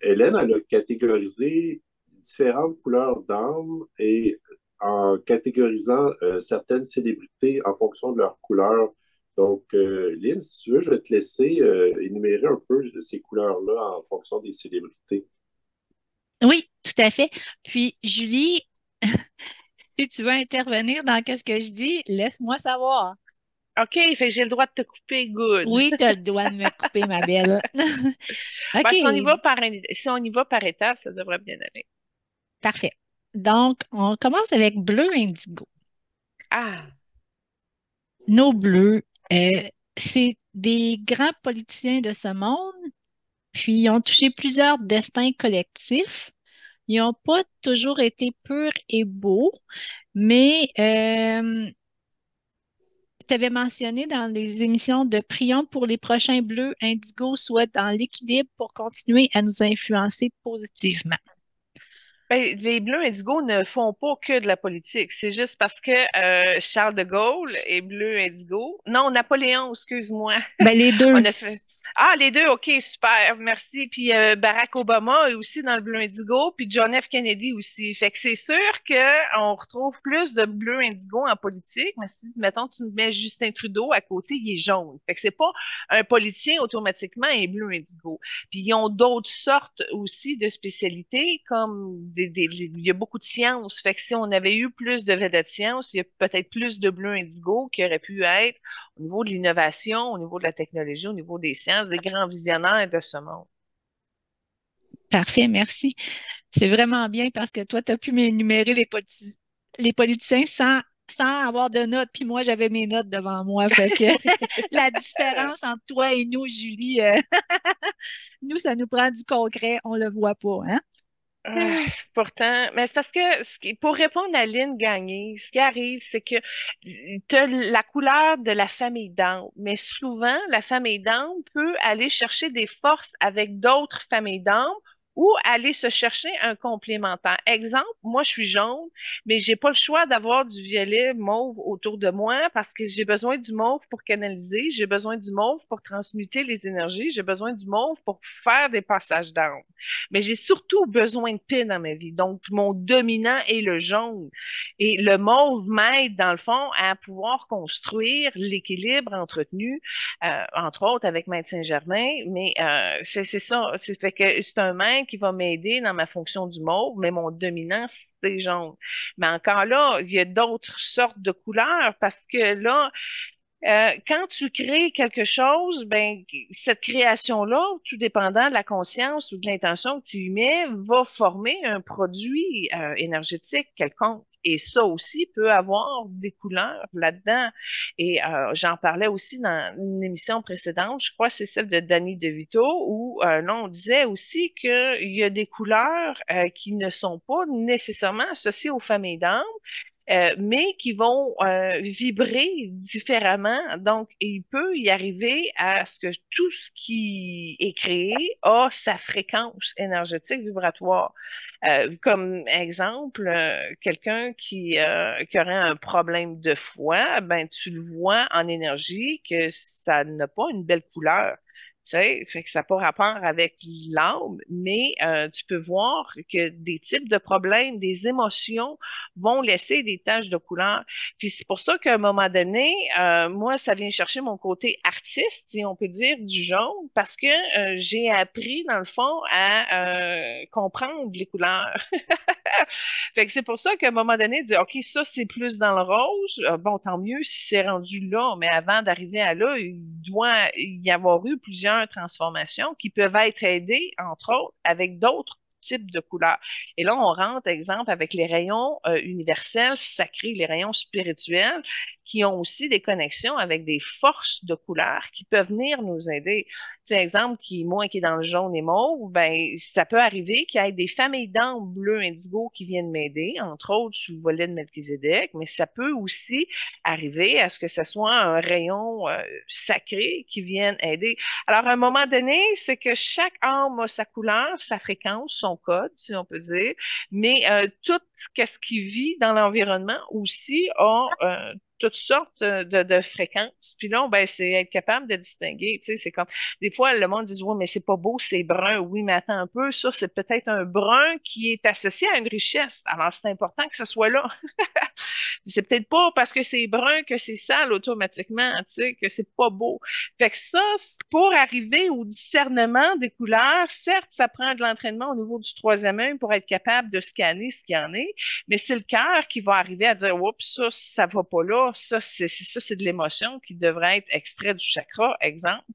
Hélène, elle a catégorisé différentes couleurs d'âme et en catégorisant certaines célébrités en fonction de leur couleur. Donc, Lynn, si tu veux, je vais te laisser énumérer un peu ces couleurs-là en fonction des célébrités. Oui, tout à fait. Puis, Julie, si tu veux intervenir dans ce que je dis, laisse-moi savoir. OK, fait que j'ai le droit de te couper, good. Oui, tu as le droit de me couper, ma belle. Ben, si on y OK, va si on y va par étapes, ça devrait bien aller. parfait. Donc, on commence avec bleu indigo. Ah, Nos bleus, euh, c'est des grands politiciens de ce monde, puis ils ont touché plusieurs destins collectifs. Ils n'ont pas toujours été purs et beaux, mais tu avais mentionné dans les émissions de Prions pour les prochains bleus, indigo soit dans l'équilibre pour continuer à nous influencer positivement. ben, les Bleus indigos ne font pas que de la politique. C'est juste parce que Charles de Gaulle est bleu indigo. Non, Napoléon, excuse-moi. Ben, les deux. On a fait. Ah, les deux, OK, super, merci. Puis Barack Obama est aussi dans le bleu indigo, puis John F. Kennedy aussi. Fait que c'est sûr qu'on retrouve plus de bleu indigo en politique, mais si, mettons, tu me mets Justin Trudeau à côté, il est jaune. Fait que c'est pas un politicien automatiquement est bleu indigo. Puis ils ont d'autres sortes aussi de spécialités, comme il y a beaucoup de sciences. Fait que si on avait eu plus de vedettes de sciences, il y a peut-être plus de bleu indigo qui aurait pu être au niveau de l'innovation, au niveau de la technologie, au niveau des sciences, des grands visionnaires de ce monde. Parfait, merci. C'est vraiment bien parce que toi, tu as pu m'énumérer les politiciens sans avoir de notes, puis moi, j'avais mes notes devant moi. Fait que la différence entre toi et nous, Julie, nous, ça nous prend du concret, on le voit pas, hein? Ah, pourtant, mais c'est parce que pour répondre à Lynn Gagné, ce qui arrive, c'est que tu as la couleur de la famille d'âme, mais souvent, la famille d'âme peut aller chercher des forces avec d'autres familles d'âme ou aller se chercher un complémentaire. Exemple, moi, je suis jaune, mais j'ai pas le choix d'avoir du violet mauve autour de moi parce que j'ai besoin du mauve pour canaliser, j'ai besoin du mauve pour transmuter les énergies, j'ai besoin du mauve pour faire des passages d'âme. Mais j'ai surtout besoin de paix dans ma vie. Donc, mon dominant est le jaune. Et le mauve m'aide, dans le fond, à pouvoir construire l'équilibre entretenu, entre autres avec Maître Saint-Germain. Mais c'est ça. C'est fait que c'est un maître qui va m'aider dans ma fonction du mauve, mais mon dominant, c'est jaune. Mais encore là, il y a d'autres sortes de couleurs parce que là, quand tu crées quelque chose, ben cette création-là, tout dépendant de la conscience ou de l'intention que tu y mets, va former un produit énergétique quelconque. Et ça aussi peut avoir des couleurs là-dedans. Et j'en parlais aussi dans une émission précédente, je crois que c'est celle de Danny DeVito, où là, on disait aussi qu'il y a des couleurs qui ne sont pas nécessairement associées aux familles d'âme, mais qui vont vibrer différemment. Donc, il peut y arriver à ce que tout ce qui est créé a sa fréquence énergétique vibratoire. Comme exemple, quelqu'un qui aurait un problème de foie, ben tu le vois en énergie que ça n'a pas une belle couleur. Tu sais, fait que ça n'a pas rapport avec l'âme, mais tu peux voir que des types de problèmes, des émotions vont laisser des taches de couleur. Puis c'est pour ça qu'à un moment donné, moi, ça vient chercher mon côté artiste, si on peut dire, du jaune, parce que j'ai appris, dans le fond, à comprendre les couleurs. Fait que c'est pour ça qu'à un moment donné, dire, OK, ça, c'est plus dans le rose. Bon, tant mieux si c'est rendu là, mais avant d'arriver à là, il doit y avoir eu plusieurs transformations qui peuvent être aidées, entre autres, avec d'autres type de couleur. Et là, on rentre, exemple, avec les rayons universels, sacrés, les rayons spirituels, qui ont aussi des connexions avec des forces de couleur qui peuvent venir nous aider. Tu sais, exemple, moi qui est dans le jaune et mauve, ben, ça peut arriver qu'il y ait des familles d'âmes bleu indigo qui viennent m'aider, entre autres sous le volet de Melchizedek, mais ça peut aussi arriver à ce que ce soit un rayon sacré qui vienne aider. Alors, à un moment donné, c'est que chaque âme a sa couleur, sa fréquence, son code, si on peut dire, mais tout ce qui vit dans l'environnement aussi a toutes sortes de fréquences. Puis là, ben, c'est être capable de distinguer. Tu sais, c'est comme, des fois, le monde dit, ouais, mais c'est pas beau, c'est brun. Oui, mais attends un peu, ça, c'est peut-être un brun qui est associé à une richesse. Alors, c'est important que ce soit là. C'est peut-être pas parce que c'est brun que c'est sale automatiquement, tu sais, que c'est pas beau. Fait que ça, pour arriver au discernement des couleurs, certes, ça prend de l'entraînement au niveau du troisième œil pour être capable de scanner ce qu'il y en est, mais c'est le cœur qui va arriver à dire, oups, ça va pas là, ça, c'est de l'émotion qui devrait être extrait du chakra, exemple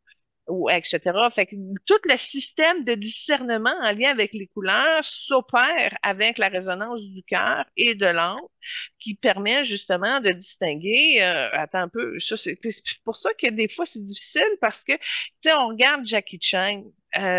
ou etc. Fait que tout le système de discernement en lien avec les couleurs s'opère avec la résonance du cœur et de l'âme qui permet justement de distinguer, attends un peu, c'est pour ça que des fois c'est difficile parce que, tu sais, on regarde Jackie Chan,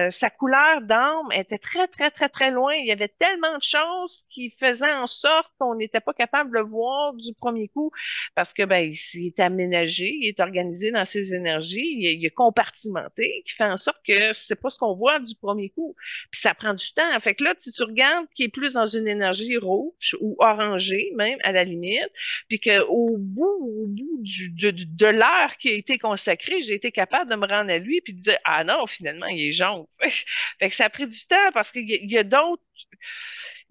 sa couleur d'âme était très, très, très, très loin. Il y avait tellement de choses qui faisaient en sorte qu'on n'était pas capable de le voir du premier coup parce que, ben, il est aménagé, il est organisé dans ses énergies, il est compartimenté, qui fait en sorte que c'est pas ce qu'on voit du premier coup. Puis ça prend du temps. Fait que là, si tu regardes qui est plus dans une énergie rouge ou orangée, même à la limite, puis qu'au bout de l'heure qui a été consacrée, j'ai été capable de me rendre à lui puis de dire, ah non, finalement, il est jaune. Fait que ça a pris du temps parce qu'il y a d'autres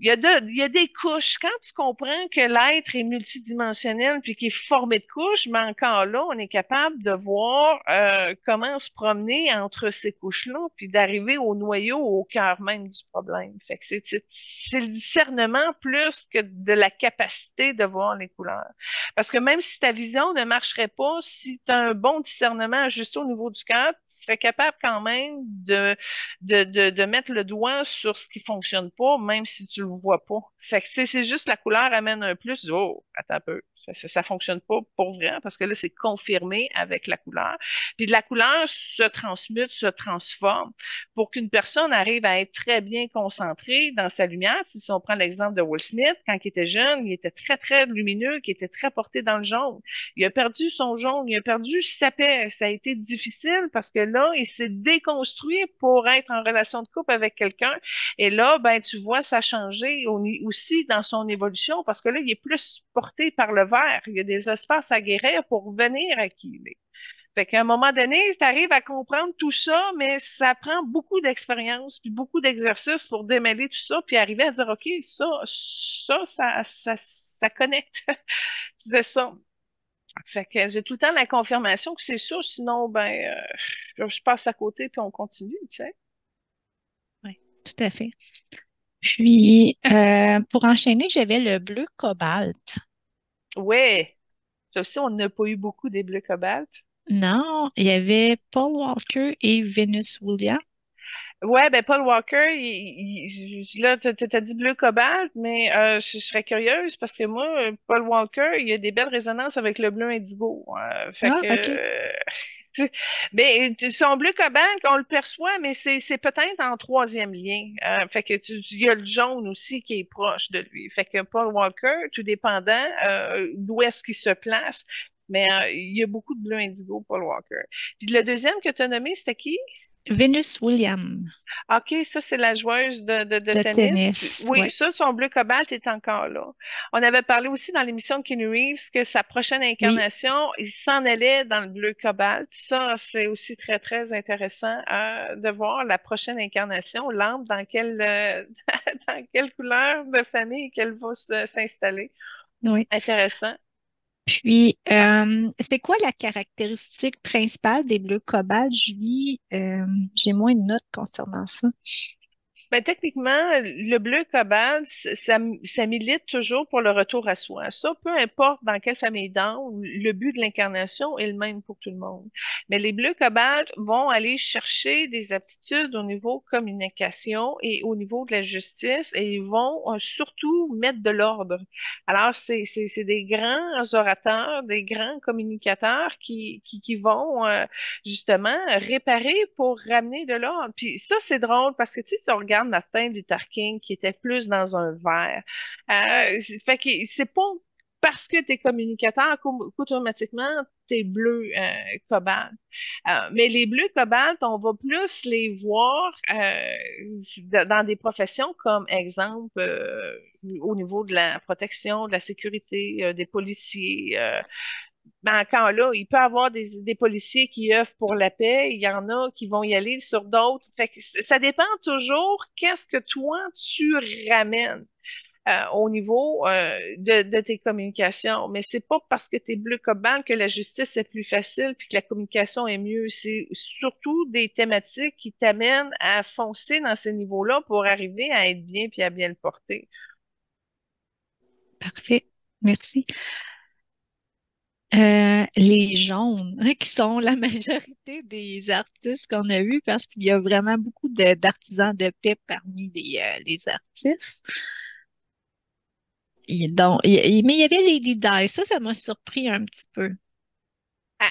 il y a des couches. Quand tu comprends que l'être est multidimensionnel puis qu'il est formé de couches, mais encore là, on est capable de voir comment se promener entre ces couches-là puis d'arriver au noyau, au cœur même du problème. Fait que c'est le discernement plus que de la capacité de voir les couleurs. Parce que même si ta vision ne marcherait pas, si tu as un bon discernement juste au niveau du cœur, tu serais capable quand même de mettre le doigt sur ce qui fonctionne pas, même si tu le vois pas. Fait que, tu sais, c'est juste la couleur amène un plus. Oh, attends un peu. Ça fonctionne pas pour vrai parce que là, c'est confirmé avec la couleur. Puis la couleur se transmute, se transforme pour qu'une personne arrive à être très bien concentrée dans sa lumière. Si on prend l'exemple de Will Smith, quand il était jeune, il était très, très lumineux, il était très porté dans le jaune. Il a perdu son jaune, il a perdu sa paix. Ça a été difficile parce que là, il s'est déconstruit pour être en relation de couple avec quelqu'un. Et là, ben, tu vois, ça a changé aussi dans son évolution parce que là, il est plus porté par le vert. Il y a des espaces à guérir pour venir à qui il est. Fait qu'à un moment donné, tu arrives à comprendre tout ça, mais ça prend beaucoup d'expérience puis beaucoup d'exercice pour démêler tout ça puis arriver à dire, OK, ça connecte. C'est ça. Fait que j'ai tout le temps la confirmation que c'est ça, sinon, ben, je passe à côté puis on continue, tu sais. Oui, tout à fait. Puis, pour enchaîner, j'avais le bleu cobalt. Ouais, ça aussi, on n'a pas eu beaucoup des bleus cobalt. Non, il y avait Paul Walker et Venus Williams. Ouais, ben Paul Walker, là, t'as dit bleu cobalt, mais je serais curieuse parce que moi, Paul Walker, il y a des belles résonances avec le bleu indigo. Fait Ah, que, OK. ben, son bleu cobalt, on le perçoit, mais c'est peut-être en troisième lien. Fait que il y a le jaune aussi qui est proche de lui. Fait que Paul Walker, tout dépendant d'où est-ce qu'il se place, mais il y a beaucoup de bleu indigo, Paul Walker. Puis le deuxième que tu as nommé, c'était qui? Venus Williams OK, ça, c'est la joueuse de de tennis. tennis. Oui, Oui, ça, son bleu cobalt est encore là. On avait parlé aussi dans l'émission de Keanu Reeves que sa prochaine oui, incarnation, il s'en allait dans le bleu cobalt. Ça, c'est aussi très, très intéressant de voir la prochaine incarnation, l'âme, dans quelle, dans quelle couleur de famille qu'elle va s'installer. oui. Intéressant. Puis, c'est quoi la caractéristique principale des bleus cobalt, Julie? J'ai moins de notes concernant ça. Ben, techniquement, le bleu cobalt, ça milite toujours pour le retour à soi. Ça, peu importe dans quelle famille d'âme, le but de l'incarnation est le même pour tout le monde. Mais les bleus cobalt vont aller chercher des aptitudes au niveau communication et au niveau de la justice et ils vont surtout mettre de l'ordre. Alors, c'est des grands orateurs, des grands communicateurs qui vont justement réparer pour ramener de l'ordre. Puis ça, c'est drôle parce que tu sais, si on regarde Martin Luther King qui était plus dans un verre, fait que c'est pas parce que tu es communicateur qu'automatiquement tu es bleu cobalt. Mais les bleus cobalt, on va plus les voir dans des professions comme exemple au niveau de la protection, de la sécurité, des policiers. Ben, encore là, il peut y avoir des policiers qui œuvrent pour la paix, il y en a qui vont y aller sur d'autres. Fait que ça dépend toujours qu'est-ce que toi tu ramènes au niveau de tes communications. Mais c'est pas parce que tu es bleu cobalt que la justice est plus facile puis que la communication est mieux. C'est surtout des thématiques qui t'amènent à foncer dans ces niveaux-là pour arriver à être bien puis à bien le porter. Parfait. Merci. Les jaunes, qui sont la majorité des artistes qu'on a eus, parce qu'il y a vraiment beaucoup d'artisans de paix parmi les artistes. Mais il y avait Lady Di, ça m'a surpris un petit peu.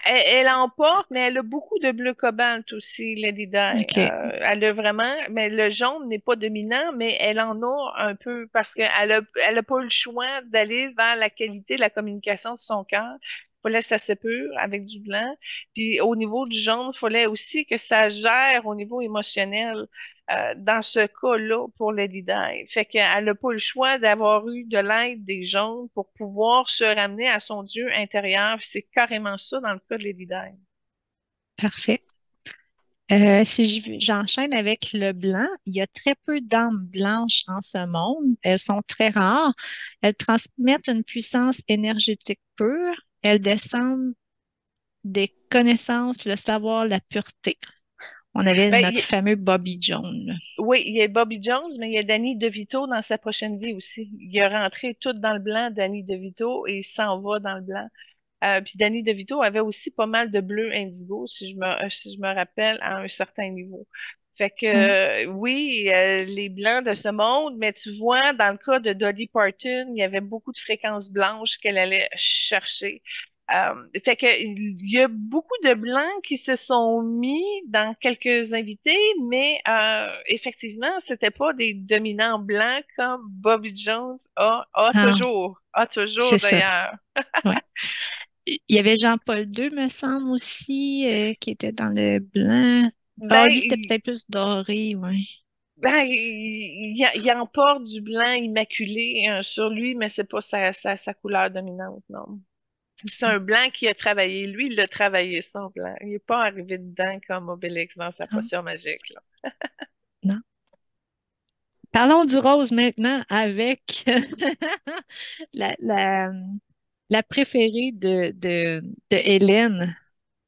Elle emporte, mais elle a beaucoup de bleu cobalt aussi, Lady Di. OK. Elle a vraiment, mais le jaune n'est pas dominant, mais elle en a un peu parce elle a pas eu le choix d'aller vers la qualité de la communication de son cœur. Il fallait que ça s'épure avec du blanc. Puis au niveau du jaune, il fallait aussi que ça gère au niveau émotionnel. Dans ce cas-là, pour Lady Di. Fait qu'elle n'a pas le choix d'avoir eu de l'aide des jaunes pour pouvoir se ramener à son Dieu intérieur. C'est carrément ça dans le cas de Lady Di. Parfait. Si j'enchaîne avec le blanc, il y a très peu d'âmes blanches en ce monde. Elles sont très rares. Elles transmettent une puissance énergétique pure. Elles descendent des connaissances, le savoir, la pureté. On avait Ben, notre fameux Bobby Jones. oui, il y a Bobby Jones, mais il y a Danny DeVito dans sa prochaine vie aussi. Il a rentré tout dans le blanc, Danny DeVito, et il s'en va dans le blanc. Puis Danny DeVito avait aussi pas mal de bleu indigo, si je me rappelle, à un certain niveau. Fait que Mm. oui, les blancs de ce monde, mais tu vois, dans le cas de Dolly Parton, il y avait beaucoup de fréquences blanches qu'elle allait chercher. Fait que il y a beaucoup de blancs qui se sont mis dans quelques invités, mais effectivement, c'était pas des dominants blancs comme Bobby Jones Ah, a toujours c'est ça. d'ailleurs. Ouais. Il y avait Jean-Paul II, me semble aussi, qui était dans le blanc. Ah, Ben, lui, c'était peut-être plus doré, ouais. il emporte du blanc immaculé sur lui, mais c'est pas sa couleur dominante, non. C'est C'est ça. un blanc qui a travaillé. Lui, il a travaillé son blanc. Il n'est pas arrivé dedans comme Obélix dans sa Non, potion magique, là. non. Parlons du rose maintenant avec la, la, la préférée de Hélène,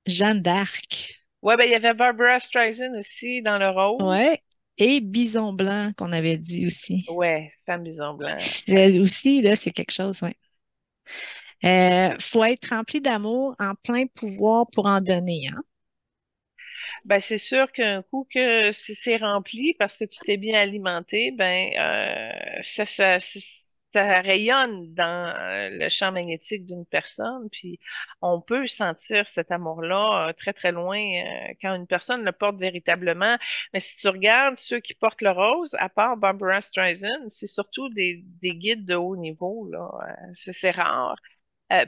Jeanne d'Arc. Ouais, ben, il y avait Barbara Streisand aussi dans le rose. Ouais. Et Bison Blanc, qu'on avait dit aussi. Ouais, femme bison blanc. Elle aussi, là, c'est quelque chose, ouais. Faut être rempli d'amour en plein pouvoir pour en donner, hein? Ben, c'est sûr qu'un coup que c'est rempli parce que tu t'es bien alimenté, ben, ça rayonne dans le champ magnétique d'une personne, puis on peut sentir cet amour-là très, très loin quand une personne le porte véritablement. Mais si tu regardes ceux qui portent le rose, à part Barbara Streisand, c'est surtout des guides de haut niveau, là. C'est rare.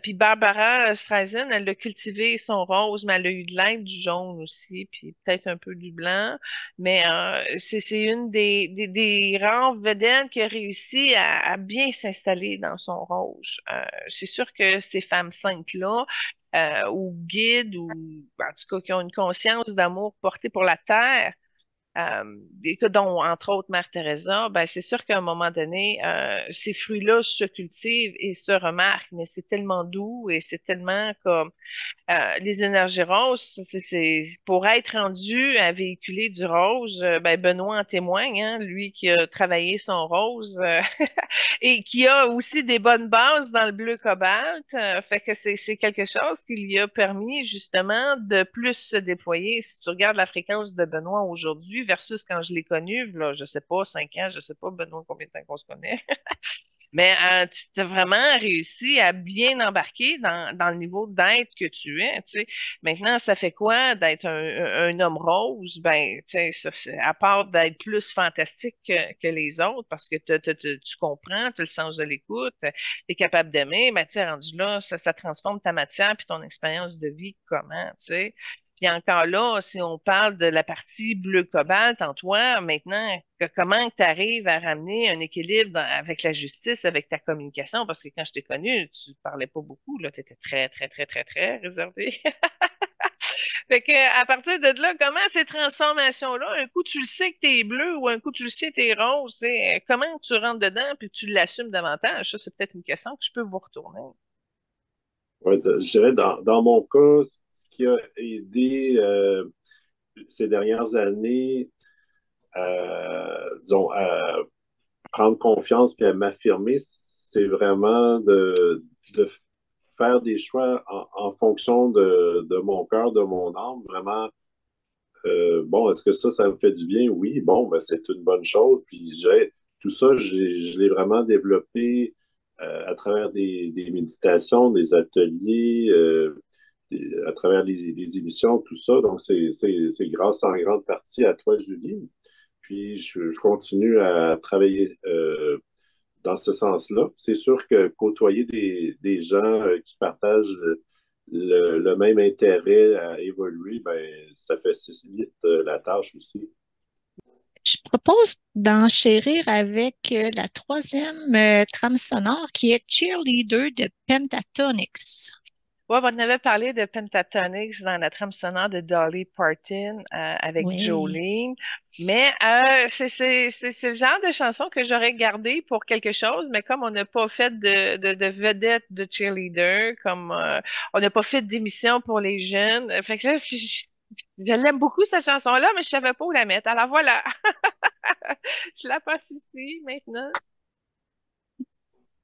Puis Barbara Streisand, elle a cultivé son rose, mais elle a eu de l'aide du jaune aussi, puis peut-être un peu du blanc. Mais c'est une des rares vedettes qui a réussi à bien s'installer dans son rose. C'est sûr que ces femmes saintes-là, ou guides, ou en tout cas qui ont une conscience d'amour portée pour la terre, dont entre autres Mère Teresa, ben c'est sûr qu'à un moment donné, ces fruits-là se cultivent et se remarquent, mais c'est tellement doux et c'est tellement comme les énergies roses, pour être rendu à véhiculer du rose, ben Benoît en témoigne, hein, lui qui a travaillé son rose et qui a aussi des bonnes bases dans le bleu cobalt. Fait que c'est quelque chose qui lui a permis justement de plus se déployer. Si tu regardes la fréquence de Benoît aujourd'hui versus quand je l'ai connu, là, je sais pas, 5 ans, je sais pas, Benoît, combien de temps qu'on se connaît. Mais tu as vraiment réussi à bien embarquer dans le niveau d'être que tu es, tu sais. Maintenant, ça fait quoi d'être un homme rose? Ben, tu sais, ça, à part d'être plus fantastique que les autres, parce que tu comprends, tu as le sens de l'écoute, tu es capable d'aimer, ben, tu sais, rendu là, ça transforme ta matière puis ton expérience de vie comment, tu sais. Puis encore là, si on parle de la partie bleu cobalt en toi, maintenant, comment tu arrives à ramener un équilibre avec la justice, avec ta communication? Parce que quand je t'ai connu, tu parlais pas beaucoup, là, tu étais très, très, très, très, très réservé. Fait que à partir de là, comment ces transformations-là, un coup tu le sais que t'es bleu ou un coup tu le sais que t'es rose, comment tu rentres dedans puis tu l'assumes davantage? Ça, c'est peut-être une question que je peux vous retourner. Ouais, je dirais dans mon cas, ce qui a aidé ces dernières années, disons, à prendre confiance puis à m'affirmer, c'est vraiment de faire des choix en fonction de mon cœur, de mon âme. Vraiment, bon, est-ce que ça me fait du bien? Oui, bon, ben, c'est une bonne chose. Puis tout ça, je l'ai vraiment développé à travers des méditations, des ateliers, à travers les émissions, tout ça. Donc, c'est grâce en grande partie à toi, Julie. Puis, je continue à travailler dans ce sens-là. C'est sûr que côtoyer des gens qui partagent le même intérêt à évoluer, ben, ça facilite la tâche aussi. Je propose d'enchérir avec la troisième trame sonore qui est Cheerleader de Pentatonix. Ouais, on avait parlé de Pentatonix dans la trame sonore de Dolly Parton avec Oui. Jolene, mais c'est le genre de chanson que j'aurais gardé pour quelque chose, mais comme on n'a pas fait de vedette de cheerleader, comme on n'a pas fait d'émission pour les jeunes, fait que je l'aime beaucoup cette chanson-là, mais je savais pas où la mettre. Alors voilà, je la passe ici maintenant.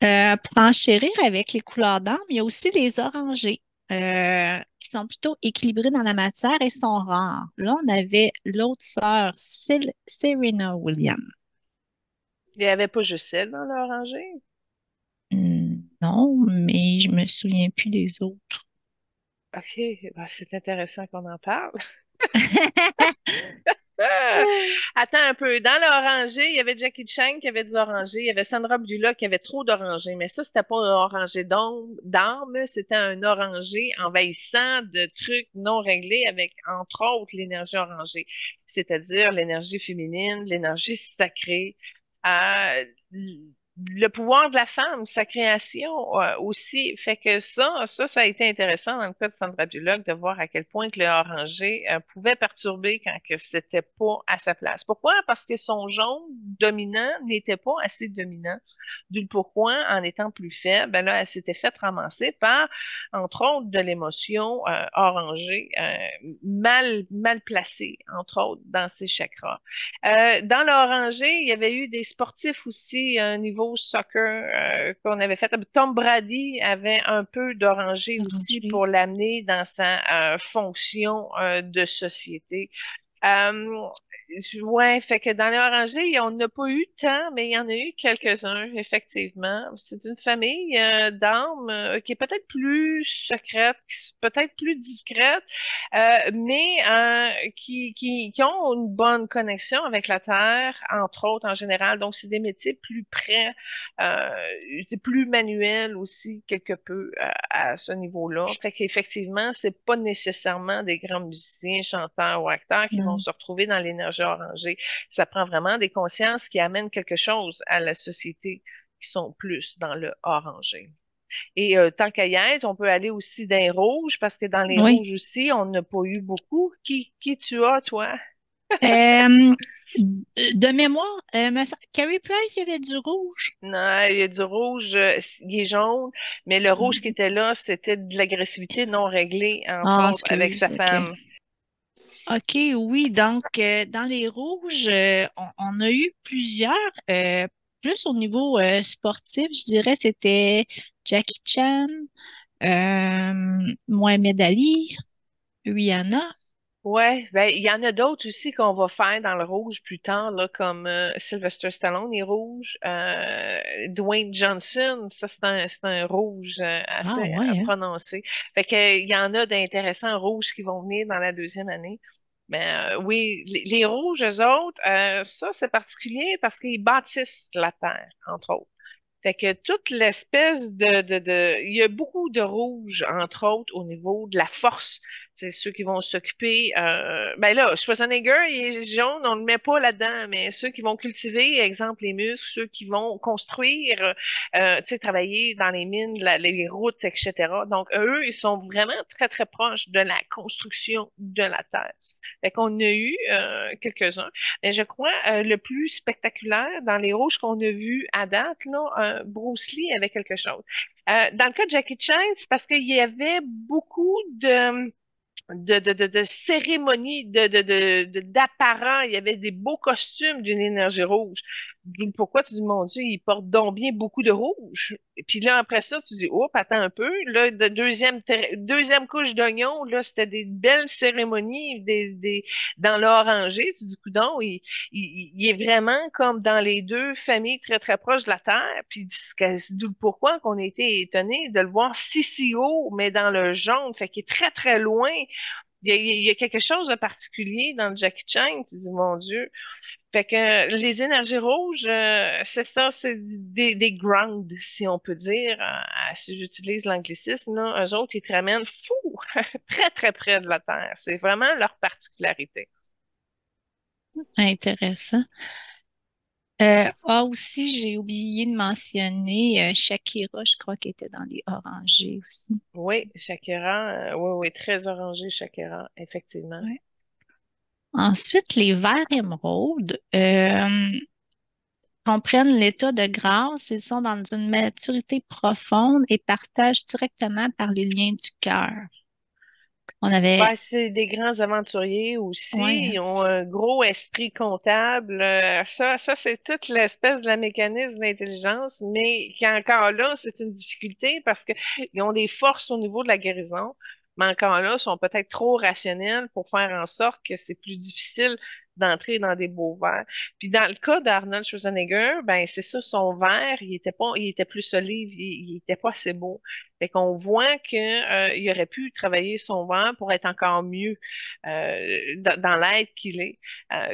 Pour enchérir avec les couleurs d'âme, il y a aussi les orangés qui sont plutôt équilibrés dans la matière et sont rares. Là, on avait l'autre sœur, Serena Williams. Il n'y avait pas juste celle dans l'oranger. Non, mais je me souviens plus des autres. OK, ben, c'est intéressant qu'on en parle. Ah! Attends un peu. Dans l'oranger, il y avait Jackie Chan qui avait de l'oranger. Il y avait Sandra Bullock qui avait trop d'oranger. Mais ça, c'était pas un oranger d'âme, c'était un oranger envahissant de trucs non réglés avec, entre autres, l'énergie orangée. C'est-à-dire l'énergie féminine, l'énergie sacrée. Euh, le pouvoir de la femme, sa création aussi, fait que ça a été intéressant dans le cas de Sandra Bullock de voir à quel point que le orangé pouvait perturber quand que c'était pas à sa place. Pourquoi? Parce que son jaune dominant n'était pas assez dominant. Du pourquoi, en étant plus faible, ben là, elle s'était fait ramasser par, entre autres, de l'émotion orangée, mal placée, entre autres, dans ses chakras. Dans l'orangé, il y avait eu des sportifs aussi, un niveau soccer qu'on avait fait. Tom Brady avait un peu d'orangé aussi Orangés. pour l'amener dans sa fonction de société. Euh, ouais, fait que dans les orangers, on n'a pas eu tant, mais il y en a eu quelques-uns, effectivement. C'est une famille d'âmes qui est peut-être plus secrète, peut-être plus discrète, mais qui ont une bonne connexion avec la Terre, entre autres, en général. Donc, c'est des métiers plus près, plus manuels aussi, quelque peu, à ce niveau-là. Fait qu'effectivement, c'est pas nécessairement des grands musiciens, chanteurs ou acteurs qui vont Non. se retrouver dans l'énergie orangée. Ça prend vraiment des consciences qui amènent quelque chose à la société qui sont plus dans le orangé. Et tant qu'à y être, on peut aller aussi dans les rouges, parce que dans les Oui. rouges aussi, on n'a pas eu beaucoup. Qui tu as, toi? Euh, de mémoire, Carrie Price, il y avait du rouge. Non, il y a du rouge, il est jaune, mais le rouge qui était là, c'était de l'agressivité non réglée, entre Ah, autres, avec sa excuse, OK. femme. OK, oui, donc dans les rouges, on a eu plusieurs, plus au niveau sportif, je dirais, c'était Jackie Chan, Mohamed Ali, Rihanna. Ouais, ben il y en a d'autres aussi qu'on va faire dans le rouge plus tard, là, comme Sylvester Stallone est rouge, Dwayne Johnson, ça c'est un rouge Ah assez ouais, hein? prononcé. Fait que il y en a d'intéressants rouges qui vont venir dans la deuxième année. Mais oui, les rouges, eux autres, ça c'est particulier parce qu'ils bâtissent la terre, entre autres. Fait que toute l'espèce il y a beaucoup de rouge, entre autres, au niveau de la force. C'est ceux qui vont s'occuper. Ben là, Schwarzenegger, il est jaune, on le met pas là-dedans, mais ceux qui vont cultiver, exemple, les muscles, ceux qui vont construire, tu sais, travailler dans les mines, les routes, etc. Donc, eux, ils sont vraiment très, très proches de la construction de la terre. Fait qu'on a eu quelques-uns. Mais je crois le plus spectaculaire dans les rouges qu'on a vus à date, là, Bruce Lee avait quelque chose. Dans le cas de Jackie Chan, c'est parce qu'il y avait beaucoup de cérémonies, d'apparents. Il y avait des beaux costumes d'une énergie rouge. D'où pourquoi tu dis, mon Dieu, il porte donc bien beaucoup de rouge. Et puis là, après ça, tu dis, oh, attends un peu. Là, deuxième couche d'oignon, là, c'était des belles cérémonies dans l'oranger. Tu dis, coudonc, il est vraiment comme dans les deux familles très, très proches de la Terre. Puis d'où pourquoi qu'on a été étonnés de le voir si haut, mais dans le jaune. Fait qu'il est très, très loin. Il y a quelque chose de particulier dans le Jackie Chan, tu dis, mon Dieu. Fait que les énergies rouges, c'est ça, c'est des ground, si on peut dire, si j'utilise l'anglicisme, là, eux autres, ils te ramènent fou, très, très près de la Terre. C'est vraiment leur particularité. Intéressant. Aussi, j'ai oublié de mentionner Shakira, je crois qu'elle était dans les orangés aussi. Oui, Shakira, oui, oui, très orangé, Shakira, effectivement. Ouais. Ensuite, les verts émeraudes comprennent l'état de grâce. Ils sont dans une maturité profonde et partagent directement par les liens du cœur. On avait, Ben, c'est des grands aventuriers aussi. ouais, hein. Ils ont un gros esprit comptable. Ça c'est toute l'espèce de la mécanisme d'intelligence, mais qui encore là, c'est une difficulté parce que ils ont des forces au niveau de la guérison, mais encore là, sont peut-être trop rationnels pour faire en sorte que c'est plus difficile d'entrer dans des beaux verres. Puis dans le cas d'Arnold Schwarzenegger, ben c'est ça, son verre, il était plus solide, il était pas assez beau. Fait qu'on voit que, il aurait pu travailler son vent pour être encore mieux dans l'être qu'il est.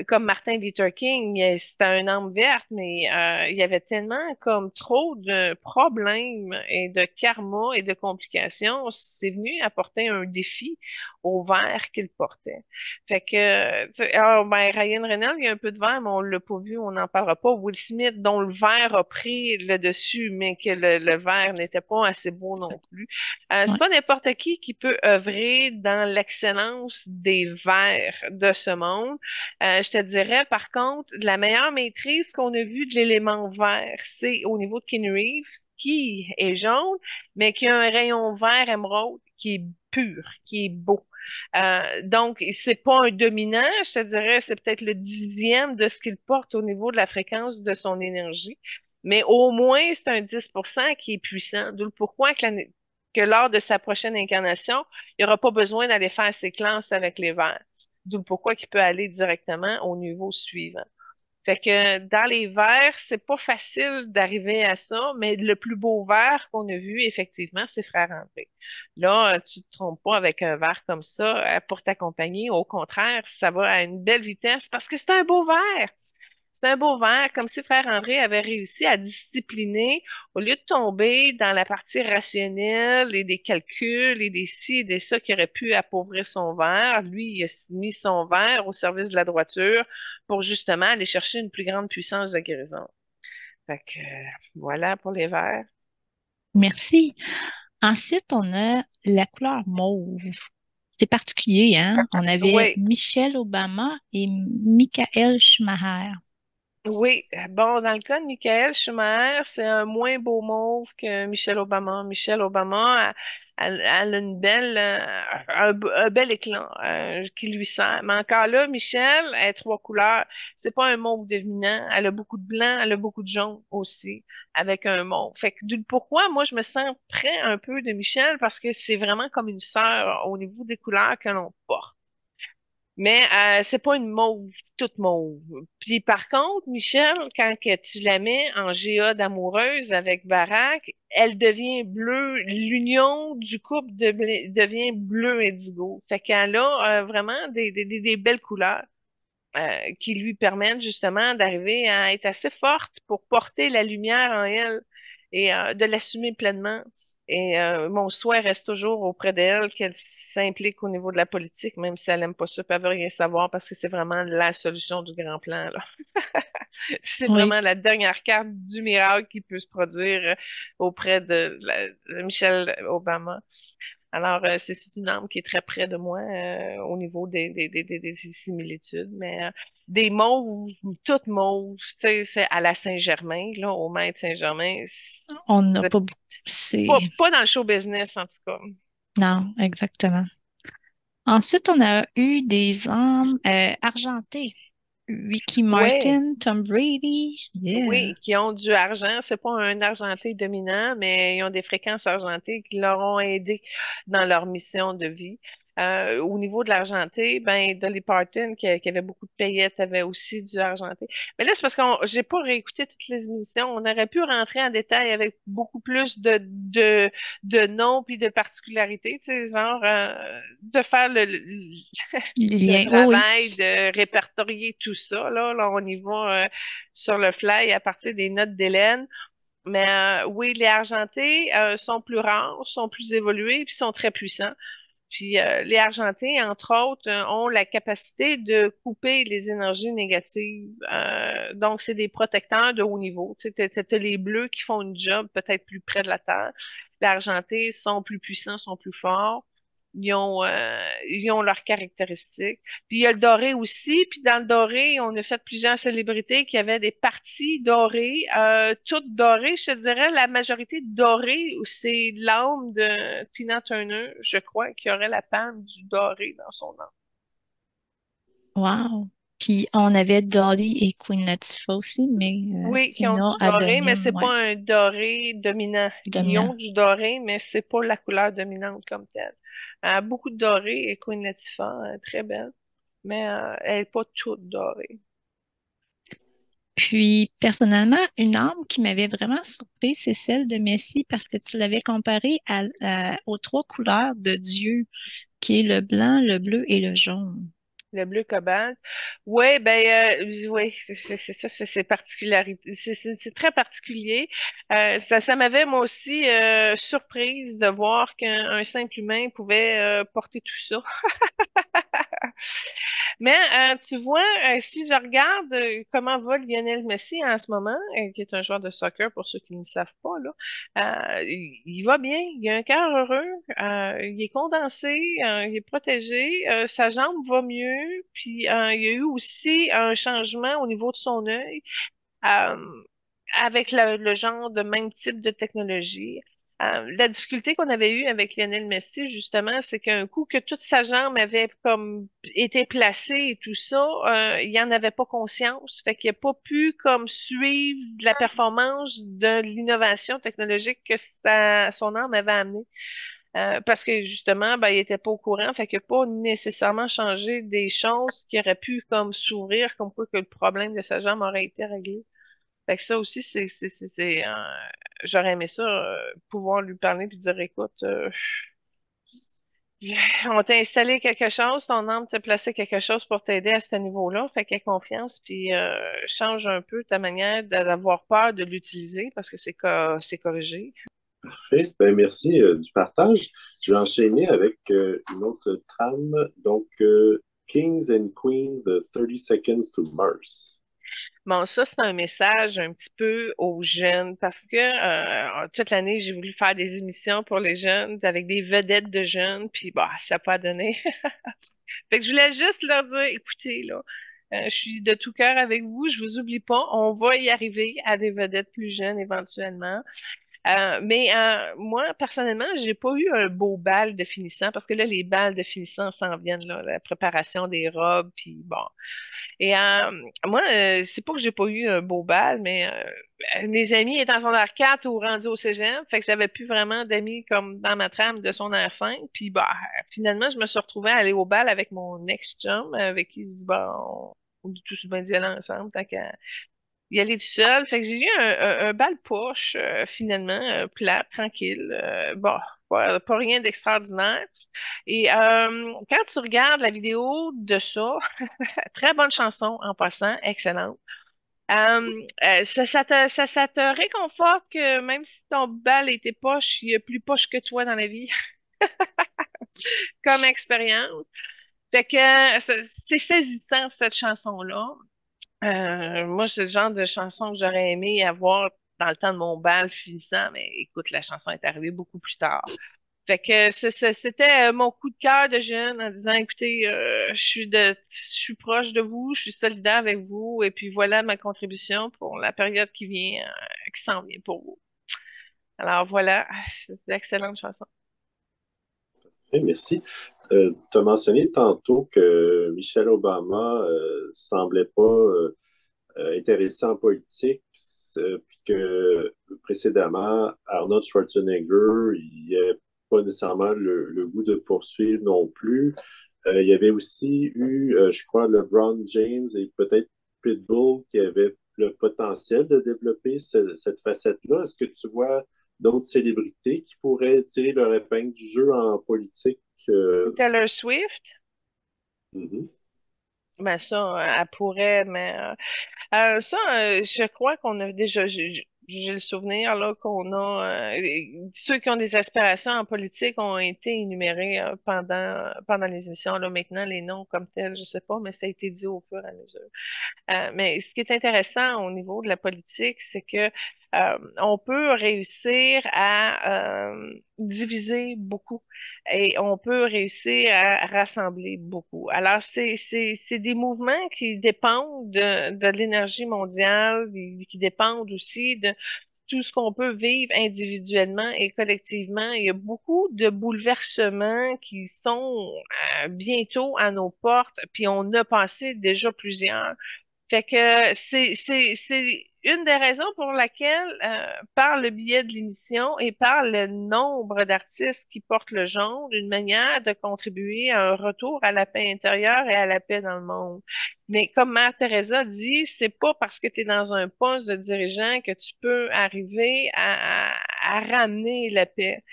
Comme Martin Luther King, c'était un homme verte, mais il y avait tellement comme trop de problèmes et de karma et de complications. C'est venu apporter un défi au vert qu'il portait. Fait que, tu sais, ben, Ryan Reynolds, il y a un peu de vert, mais on l'a pas vu, on n'en parlera pas. Will Smith, dont le vert a pris le dessus, mais que le vert n'était pas assez beau non plus. C'est Ouais. pas n'importe qui peut œuvrer dans l'excellence des verts de ce monde. Je te dirais, par contre, la meilleure maîtrise qu'on a vue de l'élément vert, c'est au niveau de Keanu Reeves, qui est jaune, mais qui a un rayon vert émeraude qui est pur, qui est beau. Donc, c'est pas un dominant, je te dirais, c'est peut-être le 10e de ce qu'il porte au niveau de la fréquence de son énergie. Mais au moins, c'est un 10% qui est puissant. D'où le pourquoi que lors de sa prochaine incarnation, il n'y aura pas besoin d'aller faire ses classes avec les verts. D'où le pourquoi qu'il peut aller directement au niveau suivant. Fait que dans les verts, c'est pas facile d'arriver à ça, mais le plus beau vert qu'on a vu, effectivement, c'est Frère André. Là, tu te trompes pas avec un vert comme ça pour t'accompagner. Au contraire, ça va à une belle vitesse parce que c'est un beau vert. C'est un beau verre, comme si Frère André avait réussi à discipliner, au lieu de tomber dans la partie rationnelle et des calculs et des ci et des ça qui auraient pu appauvrir son verre. Lui, il a mis son verre au service de la droiture pour justement aller chercher une plus grande puissance de guérison. Fait que voilà pour les verres. Merci. Ensuite, on a la couleur mauve. C'est particulier, hein? On avait Oui, Michelle Obama et Michael Schumacher. oui. Bon, dans le cas de Michael Schumacher, c'est un moins beau mauve que Michelle Obama. Michelle Obama, elle a une belle, un bel éclat qui lui sert. Mais encore là, Michelle, elle est trois couleurs. C'est pas un mauve dominant. Elle a beaucoup de blanc, elle a beaucoup de jaune aussi, avec un mauve. Fait que pourquoi moi je me sens près un peu de Michelle parce que c'est vraiment comme une sœur au niveau des couleurs que l'on porte. Mais c'est pas une mauve, toute mauve. Puis par contre, Michelle, quand que tu la mets en GA d'amoureuse avec Barack, elle devient bleue. L'union du couple devient bleu indigo. Fait qu'elle a vraiment des belles couleurs qui lui permettent justement d'arriver à être assez forte pour porter la lumière en elle et de l'assumer pleinement. Et mon souhait reste toujours auprès d'elle qu'elle s'implique au niveau de la politique, même si elle n'aime pas ça, puis elle veut rien savoir parce que c'est vraiment la solution du grand plan, là. C'est Oui. vraiment la dernière carte du miracle qui peut se produire auprès de Michelle Obama. Alors, c'est une âme qui est très près de moi au niveau des similitudes, mais des mauves, toutes mauves, tu sais, c'est à la Saint-Germain, là, au Maître Saint-Germain, On n'a c'est pas beaucoup. C'est. pas dans le show business, en tout cas. Non, exactement. Ensuite, on a eu des âmes argentées. Ricky Ouais, Martin, Tom Brady. Yeah. oui, qui ont du argent. C'est pas un argenté dominant, mais ils ont des fréquences argentées qui leur ont aidé dans leur mission de vie. Au niveau de l'argenté, ben Dolly Parton, qui avait beaucoup de paillettes, avait aussi du argenté. Mais là, c'est parce que j'ai pas réécouté toutes les émissions. On aurait pu rentrer en détail avec beaucoup plus de noms puis de particularités, tu sais, genre de faire le Lien. Oui, oui. travail de répertorier tout ça. Là, on y va sur le fly à partir des notes d'Hélène. Mais oui, les argentés sont plus rares, sont plus évolués, puis sont très puissants. Puis les argentés, entre autres, ont la capacité de couper les énergies négatives. Donc, c'est des protecteurs de haut niveau. Tu sais, t'as les bleus qui font une job peut-être plus près de la Terre. Les argentés sont plus puissants, sont plus forts. Ils ont leurs caractéristiques. Puis il y a le doré aussi. Puis dans le doré, on a fait plusieurs célébrités qui avaient des parties dorées, toutes dorées. Je te dirais, la majorité dorées, c'est l'âme de Tina Turner, je crois, qui aurait la palme du doré dans son âme. Wow. Puis on avait Dolly et Queen Latifah aussi, mais Oui, qui ont Tina, du elle doré, mais domine, c'est pas ouais, un doré dominant. Ils dominant. ont du doré, mais c'est pas la couleur dominante comme telle. Beaucoup de doré et Queen Latifah, très belle, mais elle n'est pas toute dorée. Puis, personnellement, une arme qui m'avait vraiment surpris, c'est celle de Messi parce que tu l'avais comparée aux trois couleurs de Dieu, qui est le blanc, le bleu et le jaune. Le bleu cobalt. Oui, ben oui, c'est ça, c'est particularité. C'est très particulier. Ça m'avait moi aussi surprise de voir qu'un simple humain pouvait porter tout ça. Mais tu vois, si je regarde comment va Lionel Messi en ce moment, qui est un joueur de soccer pour ceux qui ne savent pas, là, il va bien, il a un cœur heureux, il est condensé, il est protégé, sa jambe va mieux, puis il y a eu aussi un changement au niveau de son œil. Euh, avec le genre de même type de technologie. La difficulté qu'on avait eue avec Lionel Messi, justement, c'est qu'un coup que toute sa jambe avait comme été placée et tout ça, il en avait pas conscience. Fait qu'il n'a pas pu comme suivre de la performance de l'innovation technologique que son âme avait amené. Parce que justement, ben, il était pas au courant, fait qu'il n'a pas nécessairement changé des choses qui auraient pu comme s'ouvrir, comme quoi que le problème de sa jambe aurait été réglé. Fait que ça aussi, j'aurais aimé ça, pouvoir lui parler puis dire, écoute, on t'a installé quelque chose, ton âme t'a placé quelque chose pour t'aider à ce niveau-là, fait qu'aie confiance puis change un peu ta manière d'avoir peur de l'utiliser parce que c'est corrigé. Parfait. Ben, merci du partage. Je vais enchaîner avec une autre trame. Donc, Kings and Queens de 30 Seconds to Mars. Bon, ça, c'est un message un petit peu aux jeunes parce que toute l'année, j'ai voulu faire des émissions pour les jeunes avec des vedettes de jeunes, puis bah, ça n'a pas donné. Fait que je voulais juste leur dire, écoutez, là, je suis de tout cœur avec vous, je vous oublie pas, on va y arriver à des vedettes plus jeunes éventuellement. Mais moi, personnellement, j'ai pas eu un beau bal de finissant parce que là, les balles de finissant s'en viennent, là, la préparation des robes, puis bon. Et moi, c'est pas que j'ai pas eu un beau bal, mais mes amis étant en secondaire 4 ou rendus au cégep, fait que j'avais plus vraiment d'amis comme dans ma trame de secondaire 5. Puis bah, finalement, je me suis retrouvée à aller au bal avec mon ex-chum, avec qui je dis, bon, on est tous bien d'y aller ensemble, tant qu'à y aller tout seul. Fait que j'ai eu un bal poche, finalement, plat, tranquille. Bon, pas rien d'extraordinaire. Et quand tu regardes la vidéo de ça, très bonne chanson en passant, excellente. Ça te réconforte que même si ton bal était poche, il y a plus poche que toi dans la vie, comme expérience. Fait que c'est saisissant, cette chanson-là. Moi, c'est le genre de chanson que j'aurais aimé avoir dans le temps de mon bal finissant, mais écoute, la chanson est arrivée beaucoup plus tard. Fait que c'était mon coup de cœur de jeune en disant, écoutez, je suis proche de vous, je suis solidaire avec vous, et puis voilà ma contribution pour la période qui vient, qui s'en vient pour vous. Alors voilà, c'est une excellente chanson. Oui, merci. Tu as mentionné tantôt que Michelle Obama semblait pas intéressé en politique, puis que précédemment, Arnold Schwarzenegger, il n'avait pas nécessairement le goût de poursuivre non plus. Il y avait aussi eu, je crois, LeBron James et peut-être Pitbull qui avaient le potentiel de développer cette facette-là. Est-ce que tu vois d'autres célébrités qui pourraient tirer leur épingle du jeu en politique? Taylor Swift, Mhm. ben ça, elle pourrait, mais ça, je crois qu'on a déjà, j'ai le souvenir là qu'on a, ceux qui ont des aspirations en politique ont été énumérés pendant les émissions. Là, maintenant, les noms comme tels, je sais pas, mais ça a été dit au fur et à mesure. Mais ce qui est intéressant au niveau de la politique, c'est que on peut réussir à diviser beaucoup et on peut réussir à rassembler beaucoup. Alors, c'est des mouvements qui dépendent de l'énergie mondiale, qui dépendent aussi de tout ce qu'on peut vivre individuellement et collectivement. Il y a beaucoup de bouleversements qui sont bientôt à nos portes, puis on a passé déjà plusieurs. Fait que c'est une des raisons pour laquelle, par le biais de l'émission et par le nombre d'artistes qui portent le jaune, une manière de contribuer à un retour à la paix intérieure et à la paix dans le monde. Mais comme Mère Teresa dit, c'est pas parce que tu es dans un poste de dirigeant que tu peux arriver à ramener la paix.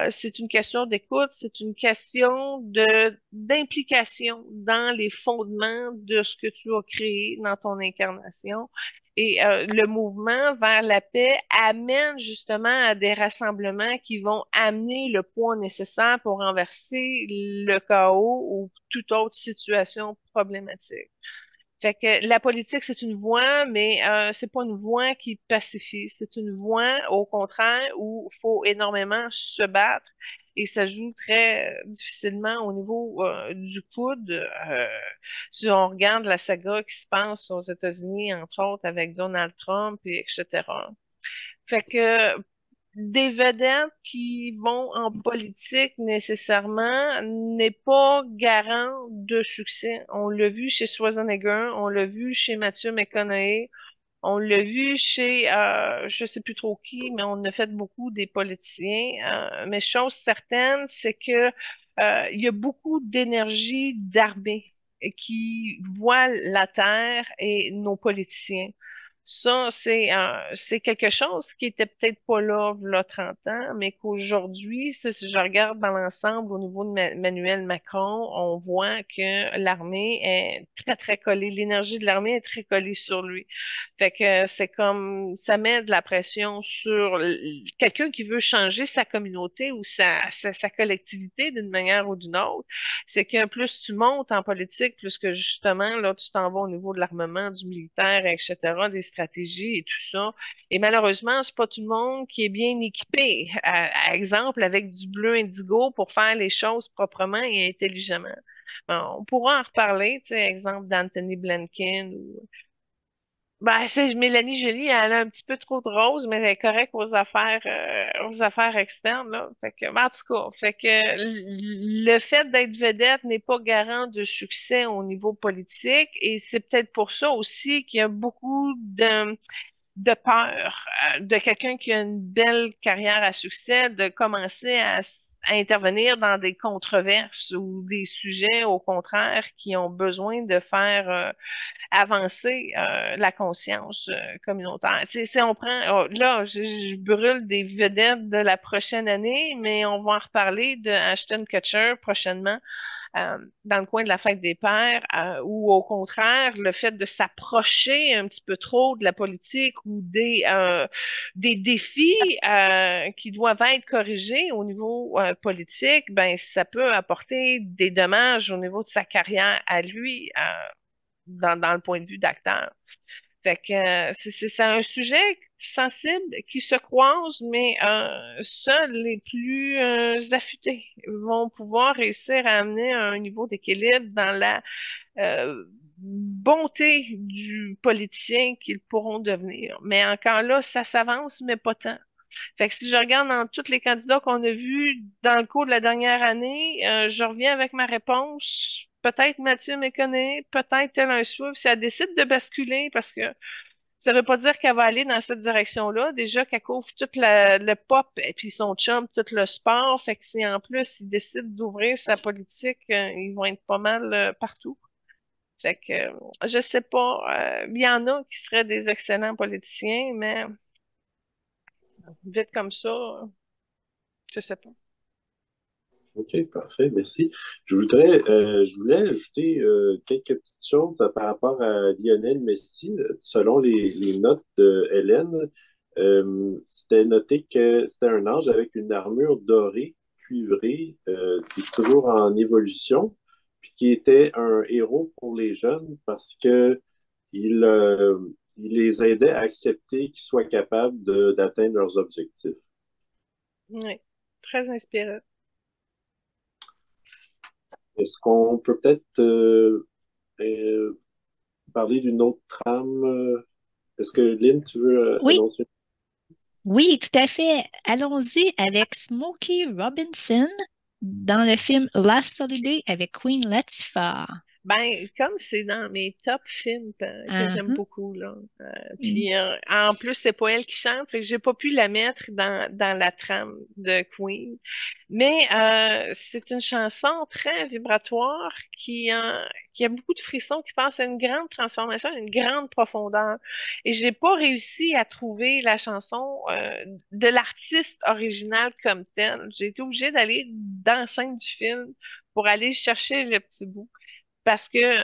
C'est une question d'écoute, c'est une question d'implication dans les fondements de ce que tu as créé dans ton incarnation. Et le mouvement vers la paix amène justement à des rassemblements qui vont amener le poids nécessaire pour renverser le chaos ou toute autre situation problématique. Fait que la politique, c'est une voie, mais c'est pas une voie qui pacifie. C'est une voie, au contraire, où il faut énormément se battre et ça joue très difficilement au niveau du coude. Si on regarde la saga qui se passe aux États-Unis, entre autres, avec Donald Trump, et etc. Fait que des vedettes qui vont en politique nécessairement n'est pas garant de succès. On l'a vu chez Schwarzenegger, on l'a vu chez Matthew McConaughey, on l'a vu chez je sais plus trop qui, mais on a fait beaucoup des politiciens. Mais chose certaine, c'est que il y a beaucoup d'énergie d'armée qui voile la terre et nos politiciens. Ça, c'est quelque chose qui était peut-être pas là, il y a 30 ans, mais qu'aujourd'hui, si je regarde dans l'ensemble au niveau de Emmanuel Macron, on voit que l'armée est très, très collée. L'énergie de l'armée est très collée sur lui. Fait que c'est comme, ça met de la pression sur quelqu'un qui veut changer sa communauté ou sa collectivité d'une manière ou d'une autre. C'est que plus tu montes en politique, plus que justement, là, tu t'en vas au niveau de l'armement, du militaire, etc., des stratégies et tout ça. Et malheureusement, c'est pas tout le monde qui est bien équipé, à exemple, avec du bleu indigo pour faire les choses proprement et intelligemment. Bon, on pourra en reparler, tu sais, exemple d'Anthony Blinken ou ben, c'est Mélanie Joly, elle a un petit peu trop de rose, mais elle est correcte aux affaires externes, là. Fait que, ben, en tout cas, fait que le fait d'être vedette n'est pas garant de succès au niveau politique, et c'est peut-être pour ça aussi qu'il y a beaucoup de peur de quelqu'un qui a une belle carrière à succès, de commencer à intervenir dans des controverses ou des sujets, au contraire, qui ont besoin de faire avancer la conscience communautaire. Tu sais, si on prend, oh, là, je brûle des vedettes de la prochaine année, mais on va en reparler de Ashton Kutcher prochainement dans le coin de la fête des pères, ou au contraire, le fait de s'approcher un petit peu trop de la politique ou des défis qui doivent être corrigés au niveau politique, ben ça peut apporter des dommages au niveau de sa carrière à lui, dans le point de vue d'acteur. Fait que c'est un sujet sensible qui se croise, mais seuls les plus affûtés vont pouvoir réussir à amener un niveau d'équilibre dans la bonté du politicien qu'ils pourront devenir. Mais encore là, ça s'avance, mais pas tant. Fait que si je regarde dans tous les candidats qu'on a vus dans le cours de la dernière année, je reviens avec ma réponse. Peut-être Mathieu McConaughey, peut-être tel un Swift. Si elle décide de basculer, parce que ça veut pas dire qu'elle va aller dans cette direction-là. Déjà qu'elle couvre toute le pop et puis son chum, tout le sport. Fait que si en plus il décide d'ouvrir sa politique, ils vont être pas mal partout. Fait que je sais pas. Il y en a qui seraient des excellents politiciens, mais vite comme ça, je sais pas. OK, parfait, merci. Je voulais ajouter quelques petites choses par rapport à Lionel Messi. Selon les notes de Hélène, c'était noté que c'était un ange avec une armure dorée, cuivrée, qui est toujours en évolution, puis qui était un héros pour les jeunes parce que il les aidait à accepter qu'ils soient capables d'atteindre leurs objectifs. Oui, très inspirant. Est-ce qu'on peut peut-être parler d'une autre trame? Est-ce que Lynn, tu veux Oui, annoncer? oui, tout à fait. Allons-y avec Smokey Robinson dans le film Last Holiday avec Queen Latifah. Ben, comme c'est dans mes top films que j'aime Uh-huh. beaucoup, là. Puis, en plus, c'est pas elle qui chante, fait que j'ai pas pu la mettre dans la trame de Queen. Mais c'est une chanson très vibratoire qui a beaucoup de frissons, qui passe à une grande transformation, une grande profondeur. Et j'ai pas réussi à trouver la chanson de l'artiste original comme tel. J'ai été obligée d'aller dans la scène du film pour aller chercher le petit bout parce que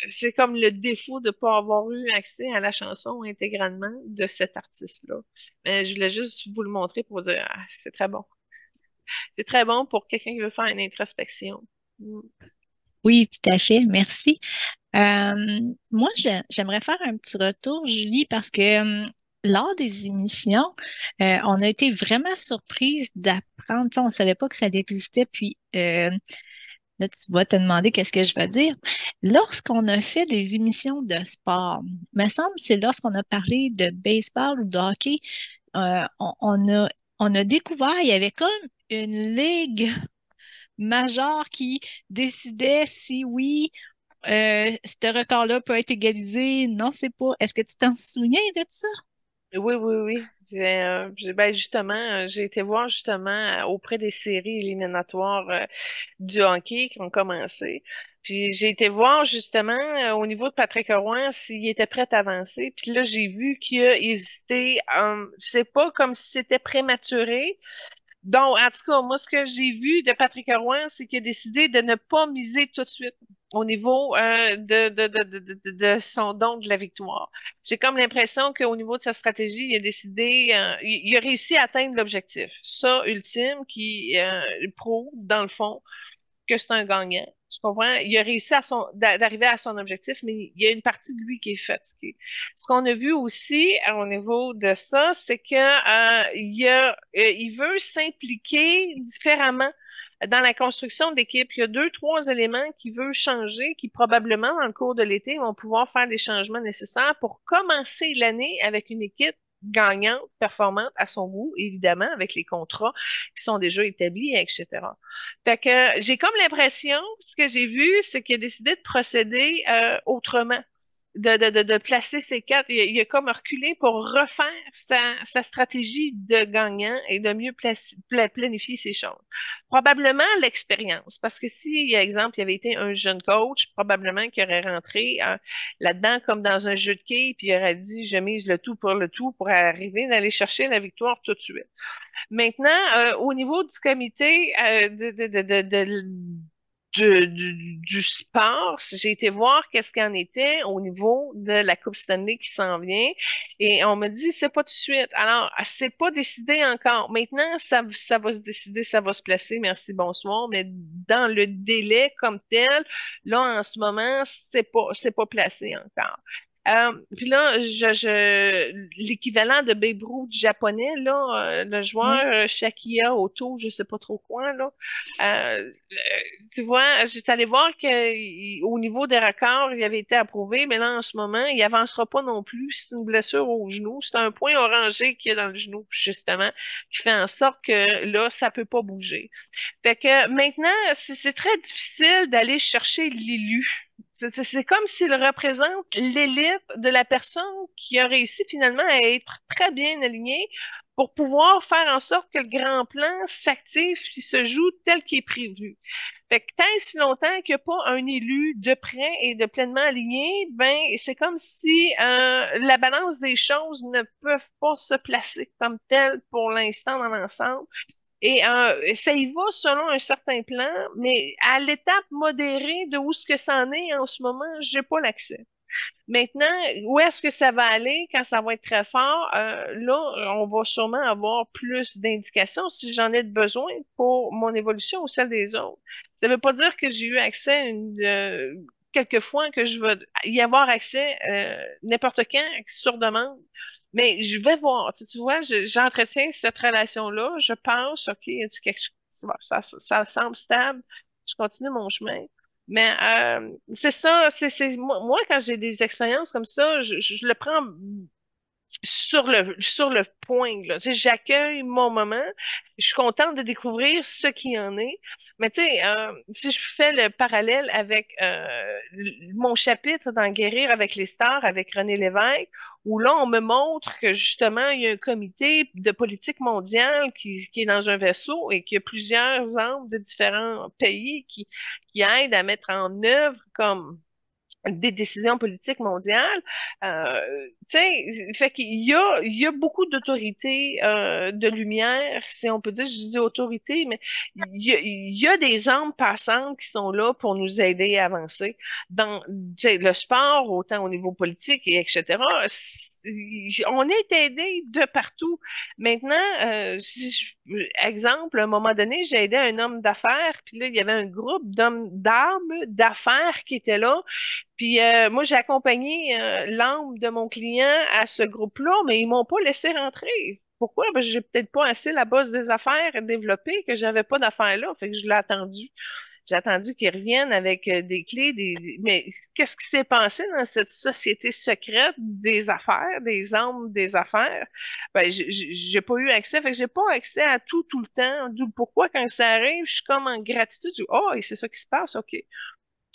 c'est comme le défaut de ne pas avoir eu accès à la chanson intégralement de cet artiste-là. Mais je voulais juste vous le montrer pour vous dire, ah, c'est très bon. C'est très bon pour quelqu'un qui veut faire une introspection. Mm. Oui, tout à fait. Merci. Moi, j'aimerais faire un petit retour, Julie, parce que lors des émissions, on a été vraiment surprise d'apprendre, tu sais, on ne savait pas que ça existait, puis là, tu vas te demander qu'est-ce que je veux dire. Lorsqu'on a fait des émissions de sport, me semble que c'est lorsqu'on a parlé de baseball ou de hockey, on a découvert, il y avait comme une ligue majeure qui décidait si oui, ce record-là peut être égalisé. Non, c'est pas. Est-ce que tu t'en souviens de ça? Oui, oui, oui. Ben justement, j'ai été voir justement auprès des séries éliminatoires du hockey qui ont commencé. Puis j'ai été voir justement au niveau de Patrick Roy s'il était prêt à avancer. Puis là, j'ai vu qu'il a hésité. C'est pas comme si c'était prématuré. Donc, en tout cas, moi, ce que j'ai vu de Patrick Roy, c'est qu'il a décidé de ne pas miser tout de suite au niveau de son don de la victoire. J'ai comme l'impression qu'au niveau de sa stratégie, il a décidé, il a réussi à atteindre l'objectif. Ça, ultime, qui prouve, dans le fond, que c'est un gagnant. Tu comprends? Il a réussi d'arriver à son objectif, mais il y a une partie de lui qui est fatiguée. Ce qu'on a vu aussi au niveau de ça, c'est que il veut s'impliquer différemment dans la construction d'équipe. Il y a deux, trois éléments qu'il veut changer, qui probablement dans le cours de l'été vont pouvoir faire les changements nécessaires pour commencer l'année avec une équipe gagnante, performante à son goût, évidemment, avec les contrats qui sont déjà établis, etc. Fait que j'ai comme l'impression, ce que j'ai vu, c'est qu'il a décidé de procéder autrement, de placer ses cartes. Il a comme reculé pour refaire sa stratégie de gagnant et de mieux planifier ses choses. Probablement l'expérience, parce que si, par exemple, il avait été un jeune coach, probablement qu'il aurait rentré là-dedans comme dans un jeu de quilles, puis il aurait dit, je mise le tout pour arriver d'aller chercher la victoire tout de suite. Maintenant, au niveau du comité du sport, j'ai été voir qu'est-ce qu'il en était au niveau de la Coupe Stanley qui s'en vient et on me dit c'est pas tout de suite. Alors, c'est pas décidé encore. Maintenant, ça va se décider, ça va se placer, merci, bonsoir, mais dans le délai comme tel, là, en ce moment, c'est pas placé encore. Puis là, l'équivalent de Babe Ruth japonais, là, le joueur Oui. Shakia Oto, je sais pas trop quoi, là. Tu vois, j'étais allé voir qu'au niveau des records, il avait été approuvé, mais là, en ce moment, il avancera pas non plus. C'est une blessure au genou. C'est un point orangé qu'il y a dans le genou, justement, qui fait en sorte que là, ça peut pas bouger. Fait que maintenant, c'est très difficile d'aller chercher l'élu. C'est comme s'il représente l'élite de la personne qui a réussi finalement à être très bien alignée pour pouvoir faire en sorte que le grand plan s'active et se joue tel qu'il est prévu. Fait que tant et si longtemps qu'il n'y a pas un élu de près et de pleinement aligné, ben c'est comme si la balance des choses ne peuvent pas se placer comme telle pour l'instant dans l'ensemble. Et ça y va selon un certain plan, mais à l'étape modérée de où ce que ça en est en ce moment, j'ai pas l'accès. Maintenant, où est-ce que ça va aller quand ça va être très fort? Là, on va sûrement avoir plus d'indications si j'en ai besoin pour mon évolution ou celle des autres. Ça ne veut pas dire que j'ai eu accès quelquefois que je vais y avoir accès n'importe quand sur demande. Mais je vais voir. Tu vois, j'entretiens cette relation-là. Je pense, OK, y a-tu quelque chose? Ça semble stable. Je continue mon chemin. Mais c'est ça, moi, quand j'ai des expériences comme ça, je le prends sur le point, là. Tu sais, j'accueille mon moment. Je suis contente de découvrir ce qui en est. Mais tu sais, si je fais le parallèle avec mon chapitre dans Guérir avec les stars, avec René Lévesque, où là, on me montre que justement, il y a un comité de politique mondiale qui est dans un vaisseau et qu'il y a plusieurs âmes de différents pays qui aident à mettre en œuvre comme des décisions politiques mondiales. Tu sais, fait qu'il y a beaucoup d'autorités de lumière, si on peut dire, je dis autorité, mais il y a des âmes passantes qui sont là pour nous aider à avancer dans tu sais, le sport, autant au niveau politique et etc. On est aidé de partout. Maintenant, exemple, à un moment donné, j'ai aidé un homme d'affaires, puis là, il y avait un groupe d'âmes d'affaires qui était là. Puis moi, j'ai accompagné l'âme de mon client à ce groupe-là, mais ils m'ont pas laissé rentrer. Pourquoi? Parce que j'ai peut-être pas assez la base des affaires développée, que j'avais pas d'affaires là. Fait que je l'ai attendu. J'ai attendu qu'ils reviennent avec des clés, mais qu'est-ce qui s'est passé dans cette société secrète des affaires, des âmes des affaires? Ben, j'ai pas eu accès. Fait que j'ai pas accès à tout le temps. D'où pourquoi, quand ça arrive, je suis comme en gratitude. Je dis, oh, et c'est ça qui se passe, OK.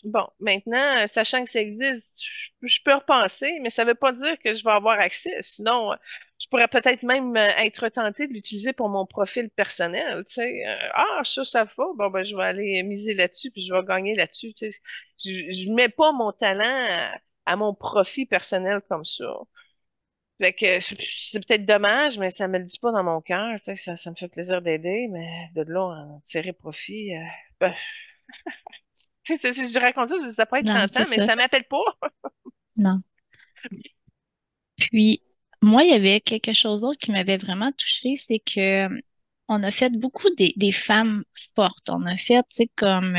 Bon, maintenant, sachant que ça existe, je peux repenser, mais ça ne veut pas dire que je vais avoir accès. Sinon, Je pourrais peut-être même être tentée de l'utiliser pour mon profil personnel, tu sais. Ça va. Bon, ben, je vais aller miser là-dessus, puis je vais gagner là-dessus, tu sais. Je mets pas mon talent à mon profit personnel comme ça. Fait que c'est peut-être dommage, mais ça me le dit pas dans mon cœur, tu sais. Ça me fait plaisir d'aider, mais de là, en tirer profit, ben, tu sais, si je raconte ça, ça peut être Non, c'est tentant, mais ça. ça m'appelle pas. Non. Puis, moi, il y avait quelque chose d'autre qui m'avait vraiment touchée, c'est que on a fait beaucoup des femmes fortes. On a fait, tu sais, comme,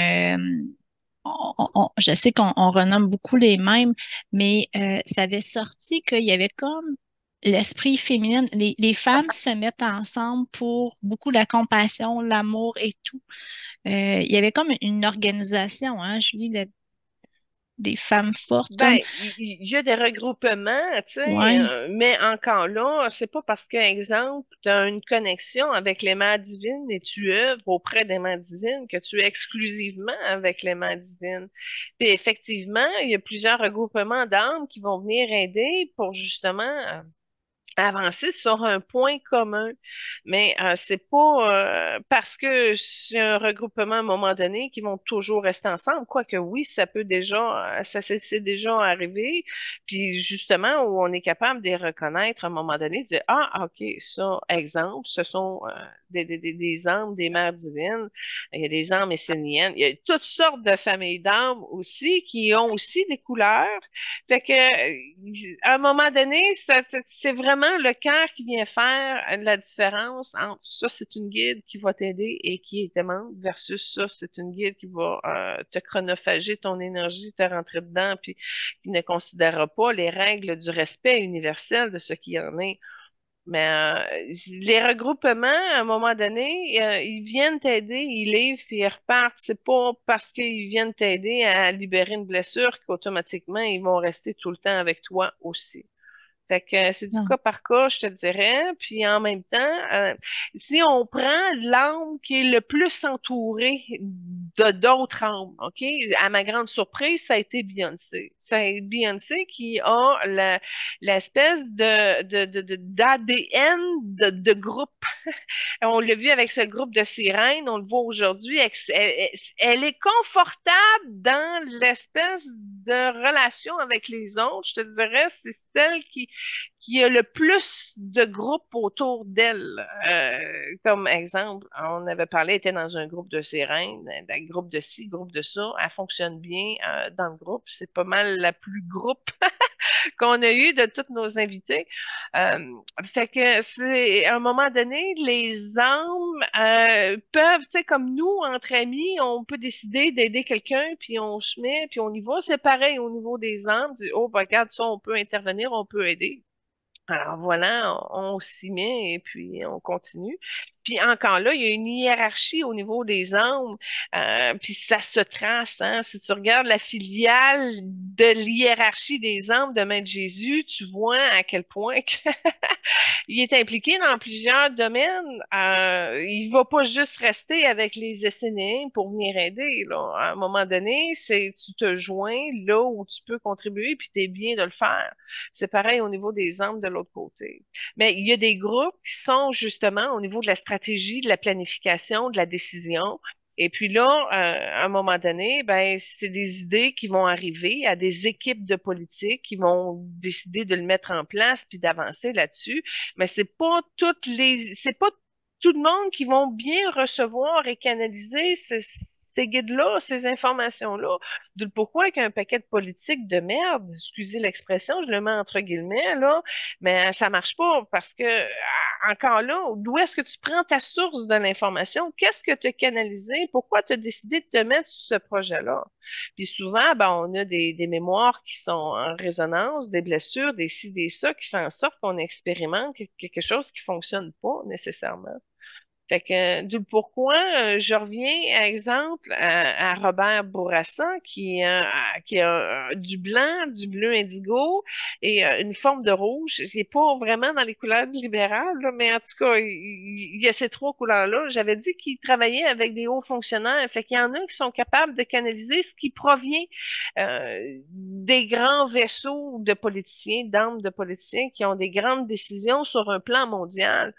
je sais qu'on renomme beaucoup les mêmes, mais ça avait sorti qu'il y avait comme l'esprit féminin. Les femmes se mettent ensemble pour beaucoup la compassion, l'amour et tout. Il y avait comme une organisation, hein, Julie, des femmes fortes, comme, Ben, il y a des regroupements, tu sais, ouais. mais encore là, c'est pas parce que, exemple, tu as une connexion avec les mères divines et tu œuvres auprès des mères divines que tu es exclusivement avec les mères divines. Puis effectivement, il y a plusieurs regroupements d'âmes qui vont venir aider pour justement avancer sur un point commun. Mais c'est pas parce que c'est un regroupement à un moment donné qu'ils vont toujours rester ensemble. Quoique oui, ça peut déjà, c'est déjà arrivé. Puis justement, où on est capable de les reconnaître à un moment donné, de dire, ah, OK, ça, exemple, ce sont des âmes, des mères divines. Il y a des âmes esséniennes. Il y a toutes sortes de familles d'âmes aussi qui ont aussi des couleurs. Fait que, à un moment donné, c'est vraiment le cœur qui vient faire la différence entre ça, c'est une guide qui va t'aider et qui est aimante, versus ça, c'est une guide qui va te chronophager ton énergie, te rentrer dedans, puis qui ne considérera pas les règles du respect universel de ce qu'il y en est. Mais les regroupements, à un moment donné, ils viennent t'aider, ils livrent, puis ils repartent. C'est pas parce qu'ils viennent t'aider à libérer une blessure qu'automatiquement, ils vont rester tout le temps avec toi aussi. Fait que c'est du Non. cas par cas, je te dirais. Puis en même temps, si on prend l'âme qui est le plus entourée de d'autres âmes, OK? À ma grande surprise, ça a été Beyoncé. C'est Beyoncé qui a l'espèce d'ADN de groupe. On l'a vu avec ce groupe de sirènes, on le voit aujourd'hui. Elle est confortable dans l'espèce de relation avec les autres. Je te dirais, c'est celle qui a le plus de groupes autour d'elle. Comme exemple, on avait parlé, elle était dans un groupe de sirènes, un groupe de ci, groupe de ça. Elle fonctionne bien dans le groupe. C'est pas mal la plus groupe qu'on a eu de tous nos invités. Fait que c'est à un moment donné, les âmes peuvent, tu sais, comme nous, entre amis, on peut décider d'aider quelqu'un, puis on se met, puis on y va. C'est pareil au niveau des âmes. Oh, ben, regarde ça, on peut intervenir, on peut aider. Alors voilà, on s'y met et puis on continue. Puis encore là, il y a une hiérarchie au niveau des âmes, puis ça se trace. Hein. Si tu regardes la filiale de l'hiérarchie des âmes de Maître Jésus, tu vois à quel point il est impliqué dans plusieurs domaines. Il va pas juste rester avec les Essénéens pour venir aider. Là. À un moment donné, c'est tu te joins là où tu peux contribuer, puis tu es bien de le faire. C'est pareil au niveau des âmes de l'autre côté. Mais il y a des groupes qui sont justement au niveau de la stratégie, de la planification, de la décision. Et puis là, à un moment donné, ben, c'est des idées qui vont arriver à des équipes de politique qui vont décider de le mettre en place puis d'avancer là-dessus. Mais c'est pas tout le monde qui vont bien recevoir et canaliser ces guides-là, ces informations-là. D'où pourquoi qu'un paquet de politique de merde, excusez l'expression, je le mets entre guillemets, là, mais ça marche pas parce que, encore là, d'où est-ce que tu prends ta source de l'information? Qu'est-ce que tu as canalisé? Pourquoi tu as décidé de te mettre sur ce projet-là? Puis souvent, ben, on a des mémoires qui sont en résonance, des blessures, des ci, des ça, qui fait en sorte qu'on expérimente quelque chose qui fonctionne pas nécessairement. Fait que, d'où le pourquoi je reviens, par exemple, à Robert Bourassa, qui a du blanc, du bleu indigo et une forme de rouge. C'est pas vraiment dans les couleurs libérales, là, mais en tout cas, il y a ces trois couleurs-là. J'avais dit qu'il travaillait avec des hauts fonctionnaires. Fait qu'il y en a qui sont capables de canaliser ce qui provient des grands vaisseaux de politiciens, d'âmes de politiciens qui ont des grandes décisions sur un plan mondial.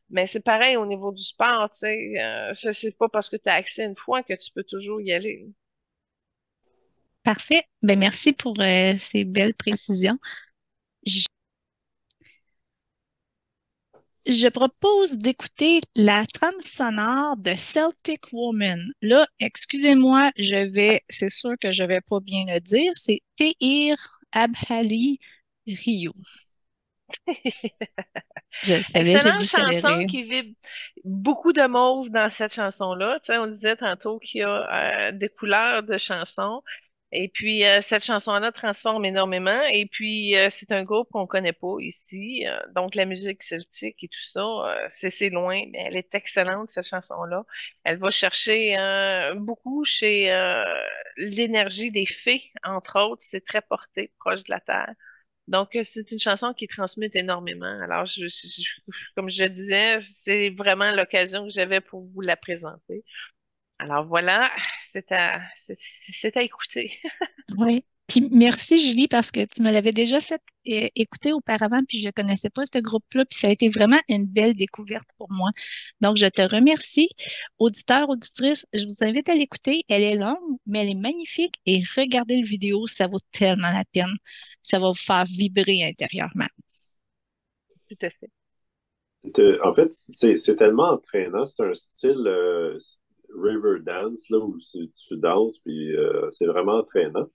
Mais c'est pareil au niveau du sport, tu sais. Ça, c'est pas parce que tu as accès une fois que tu peux toujours y aller. Parfait. Ben, merci pour ces belles précisions. Je, je propose d'écouter la trame sonore de Celtic Woman. Là, excusez-moi, c'est sûr que je vais pas bien le dire, c'est Tehir Abhali Rio. Je le savais, j'ai Excellente dû te le chanson rire. qui vibre beaucoup de mauve dans cette chanson-là. Tu sais, on disait tantôt qu'il y a des couleurs de chansons. Et puis, cette chanson-là transforme énormément. Et puis, c'est un groupe qu'on connaît pas ici. Donc, la musique celtique et tout ça, c'est loin. Mais elle est excellente, cette chanson-là. Elle va chercher beaucoup chez l'énergie des fées, entre autres. C'est très porté, proche de la terre. Donc, c'est une chanson qui transmute énormément. Alors, comme je disais, c'est vraiment l'occasion que j'avais pour vous la présenter. Alors voilà, c'est à écouter. Oui. Puis merci Julie parce que tu me l'avais déjà fait écouter auparavant puis je connaissais pas ce groupe-là puis ça a été vraiment une belle découverte pour moi. Donc je te remercie. Auditeurs, auditrices, je vous invite à l'écouter. Elle est longue mais elle est magnifique et regardez le vidéo, ça vaut tellement la peine. Ça va vous faire vibrer intérieurement. Tout à fait. En fait, c'est tellement entraînant. C'est un style river dance, là, où tu danses, puis c'est vraiment entraînant.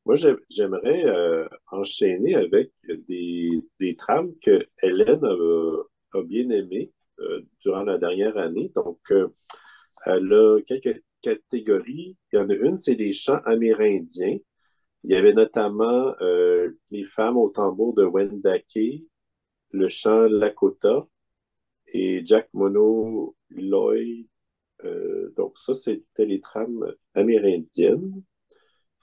Moi, j'aimerais enchaîner avec des trames que Hélène a bien aimées durant la dernière année. Donc, elle a quelques catégories. Il y en a une, c'est les chants amérindiens. Il y avait notamment les femmes au tambour de Wendake, le chant Lakota et Jack Mono Lloyd. Donc, ça, c'était les trames amérindiennes.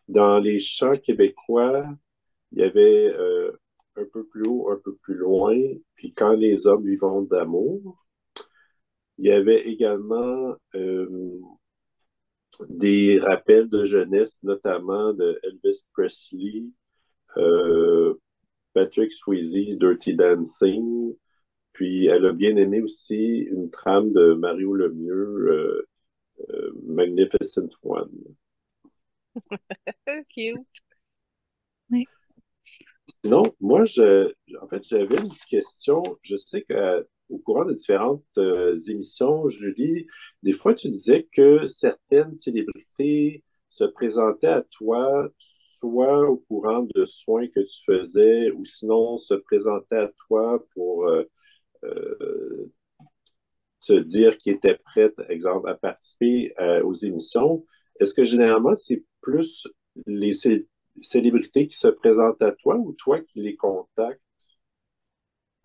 Dans les chants québécois, il y avait un peu plus haut, un peu plus loin, puis quand les hommes lui vont d'amour. Il y avait également des rappels de jeunesse, notamment de Elvis Presley, euh, Patrick Swayze, Dirty Dancing. Puis elle a bien aimé aussi une trame de Mario Lemieux, Magnificent One. Cute. Oui. Sinon, moi, en fait, j'avais une question. Je sais qu'au courant de différentes émissions, Julie, des fois, tu disais que certaines célébrités se présentaient à toi, soit au courant de soins que tu faisais, ou sinon se présentaient à toi pour euh, te dire qu'ils étaient prêtes, exemple, à participer aux émissions. Est-ce que généralement, c'est plus les célébrités qui se présentent à toi ou toi qui les contactes?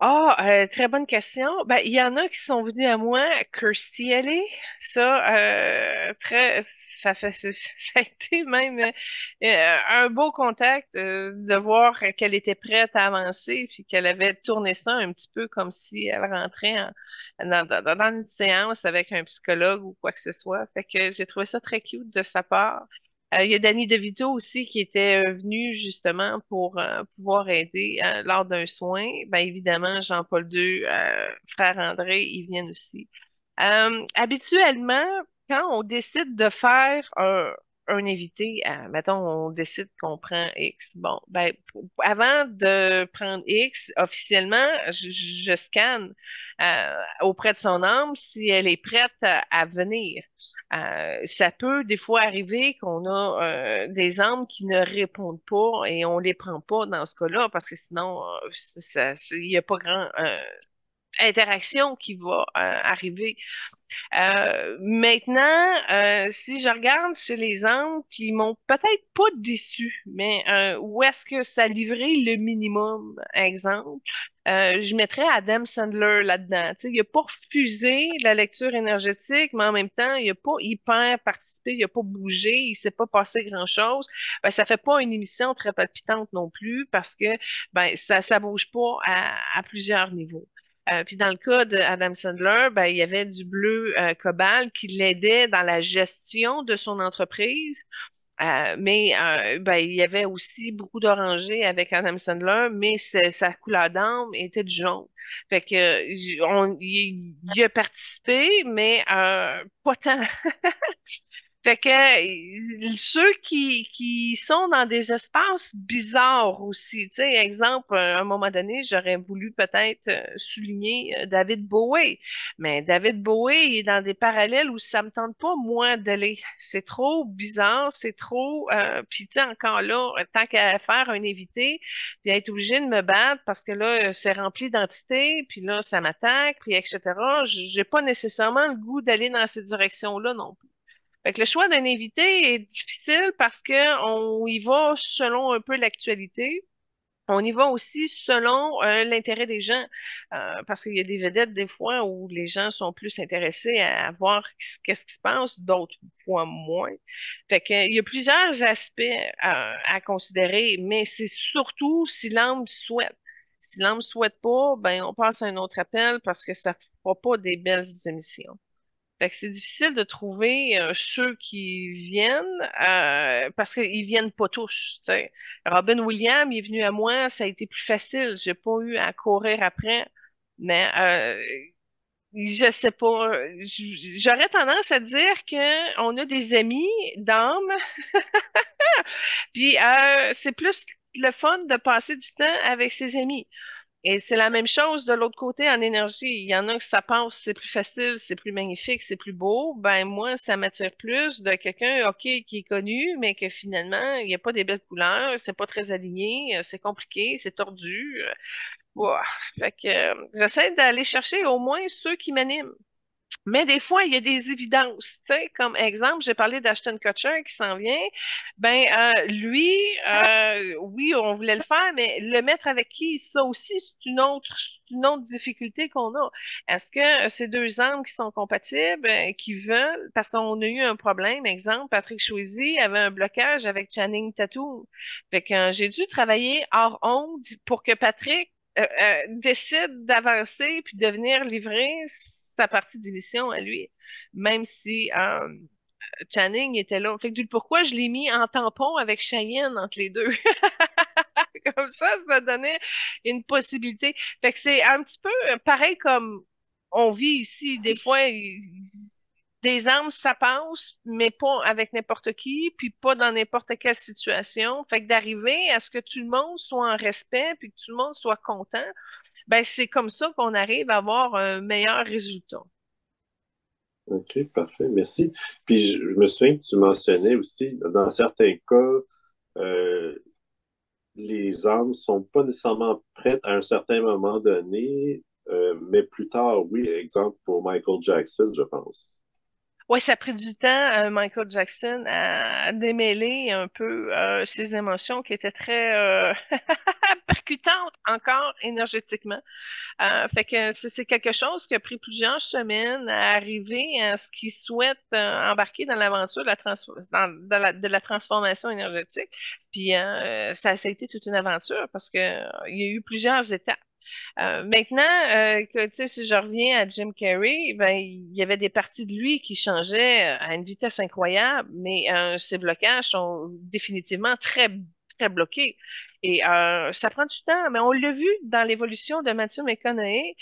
Ah, très bonne question. Ben, il y en a qui sont venus à moi, Kirstie Alley. Ça, ça fait, ça a été même un beau contact de voir qu'elle était prête à avancer, puis qu'elle avait tourné ça un petit peu comme si elle rentrait dans une séance avec un psychologue ou quoi que ce soit. Fait que j'ai trouvé ça très cute de sa part. Il y a Danny DeVito aussi qui était venu justement pour pouvoir aider lors d'un soin. Ben, évidemment, Jean-Paul II, frère André, ils viennent aussi. Habituellement, quand on décide de faire un invité, mettons, on décide qu'on prend X. Bon, ben, avant de prendre X, officiellement, je scanne auprès de son âme si elle est prête à venir. Ça peut des fois arriver qu'on a des âmes qui ne répondent pas et on les prend pas dans ce cas-là parce que sinon, il n'y a pas grand interaction qui va arriver. Maintenant, si je regarde chez les âmes qui m'ont peut-être pas déçu, mais où est-ce que ça a livré le minimum, exemple, je mettrais Adam Sandler là-dedans. Tu sais, il n'a pas refusé la lecture énergétique, mais en même temps, il n'a pas hyper participé, il n'a pas bougé, il s'est pas passé grand-chose. Ben, ça fait pas une émission très palpitante non plus parce que ben, ça bouge pas à plusieurs niveaux. Puis dans le cas d'Adam Sandler, ben, il y avait du bleu cobalt qui l'aidait dans la gestion de son entreprise. Mais ben, il y avait aussi beaucoup d'orangés avec Adam Sandler, mais sa couleur d'âme était du jaune. Fait que il a participé, mais pas tant. Fait que ceux qui sont dans des espaces bizarres aussi, tu sais, exemple, à un moment donné, j'aurais voulu peut-être souligner David Bowie, mais David Bowie il est dans des parallèles où ça me tente pas, moi, d'aller. C'est trop bizarre, c'est trop... puis tu sais, encore là, tant qu'à faire un évité, puis être obligé de me battre parce que là, c'est rempli d'entités, puis là, ça m'attaque, puis etc. J'ai pas nécessairement le goût d'aller dans cette direction-là non plus. Fait que le choix d'un invité est difficile parce que on y va selon un peu l'actualité. On y va aussi selon l'intérêt des gens, parce qu'il y a des vedettes des fois où les gens sont plus intéressés à voir qu'est-ce qui se passe, d'autres fois moins. Fait que, il y a plusieurs aspects à considérer, mais c'est surtout si l'âme souhaite. Si l'âme souhaite pas, ben on passe à un autre appel parce que ça fera pas des belles émissions. Fait que c'est difficile de trouver ceux qui viennent parce qu'ils viennent pas tous. Tu sais. Robin Williams il est venu à moi, ça a été plus facile. J'ai pas eu à courir après. Mais je sais pas. J'aurais tendance à dire que on a des amis d'âme, puis c'est plus le fun de passer du temps avec ses amis. Et c'est la même chose de l'autre côté en énergie. Il y en a que ça passe, c'est plus facile, c'est plus magnifique, c'est plus beau. Ben moi, ça m'attire plus de quelqu'un, OK, qui est connu, mais que finalement, il n'y a pas des belles couleurs, c'est pas très aligné, c'est compliqué, c'est tordu. Ouah. Fait que j'essaie d'aller chercher au moins ceux qui m'animent. Mais des fois, il y a des évidences. Tu sais, comme exemple, j'ai parlé d'Ashton Kutcher qui s'en vient. Ben, lui, oui, on voulait le faire, mais le mettre avec qui, ça aussi, c'est une autre difficulté qu'on a. Est-ce que ces deux âmes qui sont compatibles, qui veulent, parce qu'on a eu un problème, exemple, Patrick Swayze avait un blocage avec Channing Tatum. Fait que j'ai dû travailler hors honte pour que Patrick décide d'avancer puis de venir livrer sa partie d'émission à lui, même si Channing était là. Fait que du pourquoi je l'ai mis en tampon avec Cheyenne entre les deux. Comme ça donnait une possibilité. Fait que c'est un petit peu pareil comme on vit ici. Des fois, des armes, ça passe, mais pas avec n'importe qui, puis pas dans n'importe quelle situation. Fait que d'arriver à ce que tout le monde soit en respect, puis que tout le monde soit content, ben c'est comme ça qu'on arrive à avoir un meilleur résultat. OK, parfait, merci. Puis je me souviens que tu mentionnais aussi, dans certains cas, euh, les âmes sont pas nécessairement prêtes à un certain moment donné, mais plus tard, oui, exemple pour Michael Jackson, je pense. Oui, ça a pris du temps, Michael Jackson, à démêler un peu ses émotions qui étaient très percutantes encore énergétiquement. Fait que c'est quelque chose qui a pris plusieurs semaines à arriver à ce qu'il souhaite embarquer dans l'aventure de de la transformation énergétique. Puis ça a été toute une aventure parce que il y a eu plusieurs étapes. Maintenant, tu sais, si je reviens à Jim Carrey, ben, il y avait des parties de lui qui changeaient à une vitesse incroyable, mais ses blocages sont définitivement très, très bloqués. Et ça prend du temps, mais on l'a vu dans l'évolution de Matthew McConaughey.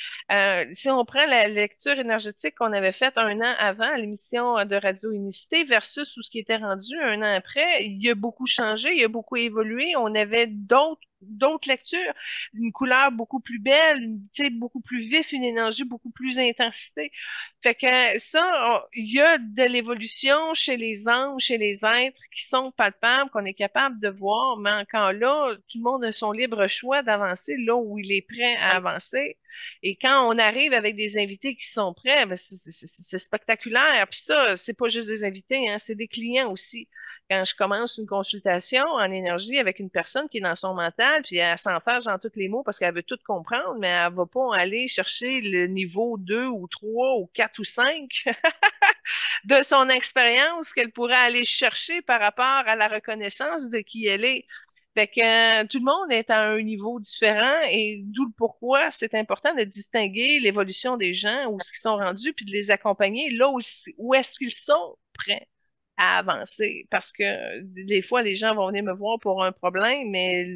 Si on prend la lecture énergétique qu'on avait faite un an avant à l'émission de Radio Unicité versus où ce qui était rendu un an après, il a beaucoup changé, il a beaucoup évolué. On avait d'autres lectures, une couleur beaucoup plus belle, tu sais, beaucoup plus vif, une énergie beaucoup plus intensité. Fait que ça, il y a de l'évolution chez les anges, chez les êtres qui sont palpables, qu'on est capable de voir, mais encore là, tout le monde a son libre choix d'avancer là où il est prêt à avancer. Et quand on arrive avec des invités qui sont prêts, ben, c'est spectaculaire. Puis ça, c'est pas juste des invités, hein, c'est des clients aussi. Quand je commence une consultation en énergie avec une personne qui est dans son mental, puis elle s'enferme dans tous les mots parce qu'elle veut tout comprendre, mais elle va pas aller chercher le niveau 2 ou 3 ou 4 ou 5 de son expérience qu'elle pourrait aller chercher par rapport à la reconnaissance de qui elle est. Fait que tout le monde est à un niveau différent et d'où le pourquoi c'est important de distinguer l'évolution des gens, où ce qu'ils sont rendus, puis de les accompagner là où est-ce qu'ils sont prêts à avancer. Parce que des fois, les gens vont venir me voir pour un problème, mais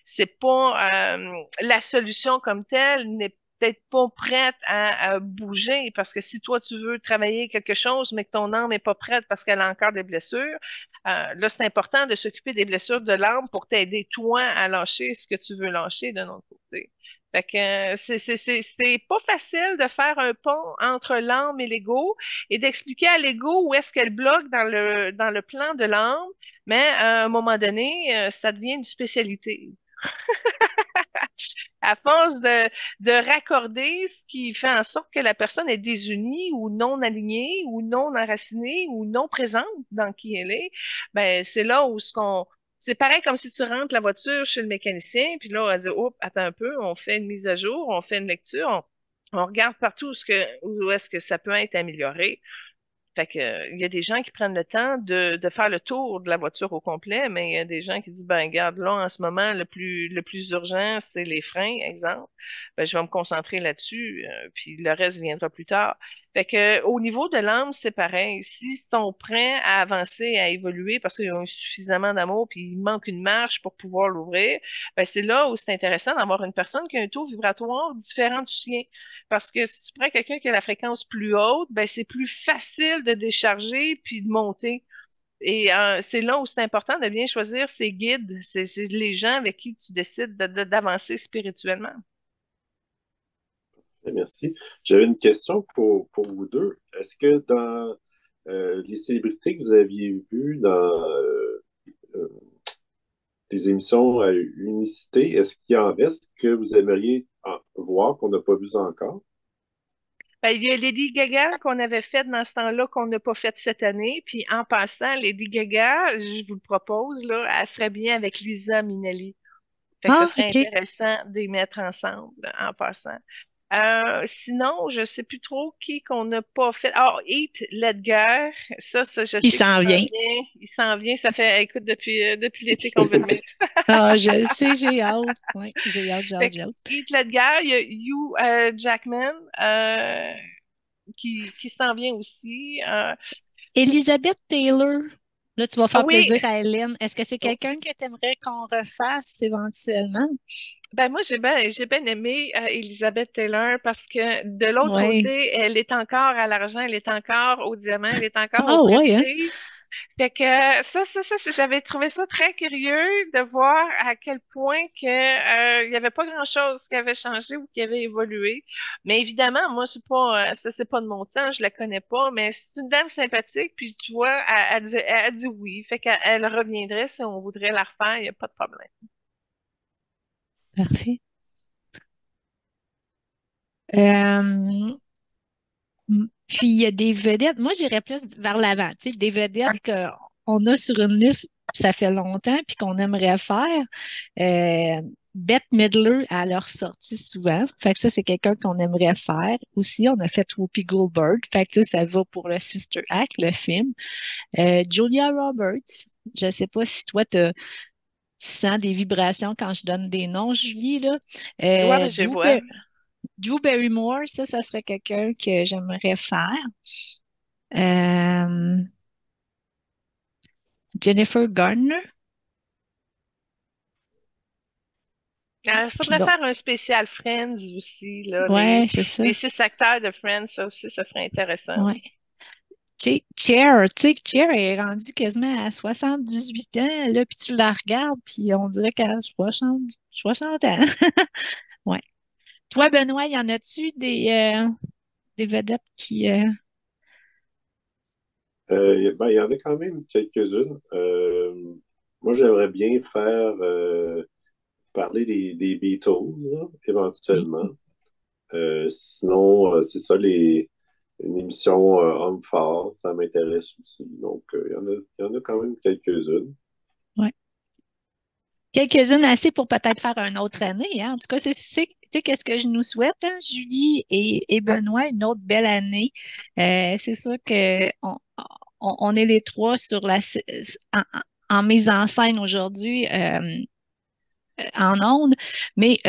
c'est pas la solution comme telle n'est peut-être pas prête à bouger parce que si toi tu veux travailler quelque chose mais que ton âme n'est pas prête parce qu'elle a encore des blessures, là c'est important de s'occuper des blessures de l'âme pour t'aider toi à lâcher ce que tu veux lâcher de notre côté. Fait que c'est pas facile de faire un pont entre l'âme et l'ego et d'expliquer à l'ego où est-ce qu'elle bloque dans le plan de l'âme, mais à un moment donné, ça devient une spécialité. À force de raccorder ce qui fait en sorte que la personne est désunie ou non alignée ou non enracinée ou non présente dans qui elle est, ben c'est là où ce qu'on c'est pareil comme si tu rentres la voiture chez le mécanicien, puis là, on va dire, oh, attends un peu, on fait une mise à jour, on fait une lecture, on regarde partout où est-ce que ça peut être amélioré. Fait que, il y a des gens qui prennent le temps de faire le tour de la voiture au complet, mais il y a des gens qui disent, ben, regarde, là, en ce moment, le plus urgent, c'est les freins, exemple. Ben, je vais me concentrer là-dessus, puis le reste viendra plus tard. Fait que, au niveau de l'âme, c'est pareil. S'ils sont prêts à avancer, à évoluer parce qu'ils ont eu suffisamment d'amour, puis il manque une marche pour pouvoir l'ouvrir, ben, c'est là où c'est intéressant d'avoir une personne qui a un taux vibratoire différent du sien. Parce que si tu prends quelqu'un qui a la fréquence plus haute, ben c'est plus facile de décharger puis de monter. Et c'est là où c'est important de bien choisir ses guides. C'est les gens avec qui tu décides d'avancer spirituellement. Merci. J'avais une question pour vous deux. Est-ce que dans les célébrités que vous aviez vues dans euh, les émissions à Unicité, est-ce qu'il y en reste que vous aimeriez voir qu'on n'a pas vu encore? Ben, il y a Lady Gaga qu'on avait fait dans ce temps-là qu'on n'a pas fait cette année. Puis en passant, Lady Gaga, je vous le propose, là, elle serait bien avec Lisa Minnelli. Fait que ce Ah, serait OK. intéressant de les mettre ensemble en passant. Sinon, je sais plus trop qui qu'on n'a pas fait. Ah, Heath Ledger, ça, je Il sais qu'il s'en s'en vient. vient. Il s'en vient. Ça fait, écoute, depuis l'été qu'on veut le mettre. Ah, je le sais, j'ai hâte. Oui, j'ai hâte, j'ai Fait hâte, que j'ai hâte. Heath Ledger, il y a Hugh Jackman qui s'en vient aussi. Elizabeth Taylor. Là, tu vas faire Oui, plaisir à Hélène. Est-ce que c'est quelqu'un que tu aimerais qu'on refasse éventuellement? ben moi j'ai bien aimé Elizabeth Taylor parce que de l'autre Oui. côté, elle est encore à l'argent, elle est encore au diamant, elle est encore au Ah, ouais, hein? prestige. Fait que j'avais trouvé ça très curieux de voir à quel point que il y avait pas grand-chose qui avait changé ou qui avait évolué. Mais évidemment, moi c'est pas de mon temps, je la connais pas, mais c'est une dame sympathique. Puis tu vois, elle dit oui, fait qu'elle reviendrait si on voudrait la refaire, il y a pas de problème. Parfait. Euh, Puis il y a des vedettes. Moi, j'irais plus vers l'avant. Tu sais, des vedettes qu'on a sur une liste, ça fait longtemps, puis qu'on aimerait faire. Euh, Bette Midler, à leur sortie souvent. Fait que ça, c'est quelqu'un qu'on aimerait faire. Aussi, on a fait Whoopi Goldberg. Fait que ça va pour le Sister Act, le film. Julia Roberts. Je sais pas si toi, tu sens des vibrations quand je donne des noms, Julie, là. Ouais, ben, je vois. Drew Barrymore, ça serait quelqu'un que j'aimerais faire. Euh, Jennifer Garner. Il Puis faudrait donc, faire un spécial Friends aussi, là, ouais, c'est ça. les 6 acteurs de Friends, ça aussi, ça serait intéressant. Ouais. Cher, tu sais, Cher est rendue quasiment à 78 ans, là, puis tu la regardes, puis on dirait qu'elle a 60 ans. Ouais. Toi, Benoît, y en a-tu des vedettes qui... Ben, il y en a quand même quelques-unes. Moi, j'aimerais bien faire parler des Beatles, là, éventuellement. Sinon, c'est ça, une émission homme fort, ça m'intéresse aussi. Donc, il y en a quand même quelques-unes. Ouais. Quelques-unes assez pour peut-être faire une autre année, hein. En tout cas, c'est qu'est-ce que je nous souhaite, hein, Julie et Benoît, une autre belle année. C'est sûr que on est les trois sur en mise en scène aujourd'hui. En ondes, mais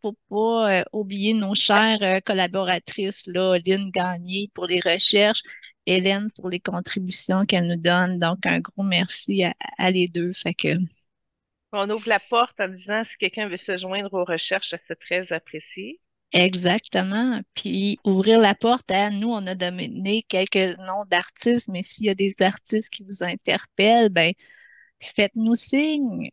faut pas oublier nos chères collaboratrices, là, Lynn Gagné pour les recherches, Hélène pour les contributions qu'elle nous donne. Donc, un gros merci à les deux. Fait que, On ouvre la porte en disant si quelqu'un veut se joindre aux recherches, c'est très apprécié. exactement. Puis, ouvrir la porte à nous, on a donné quelques noms d'artistes, mais s'il y a des artistes qui vous interpellent, ben, faites-nous signe.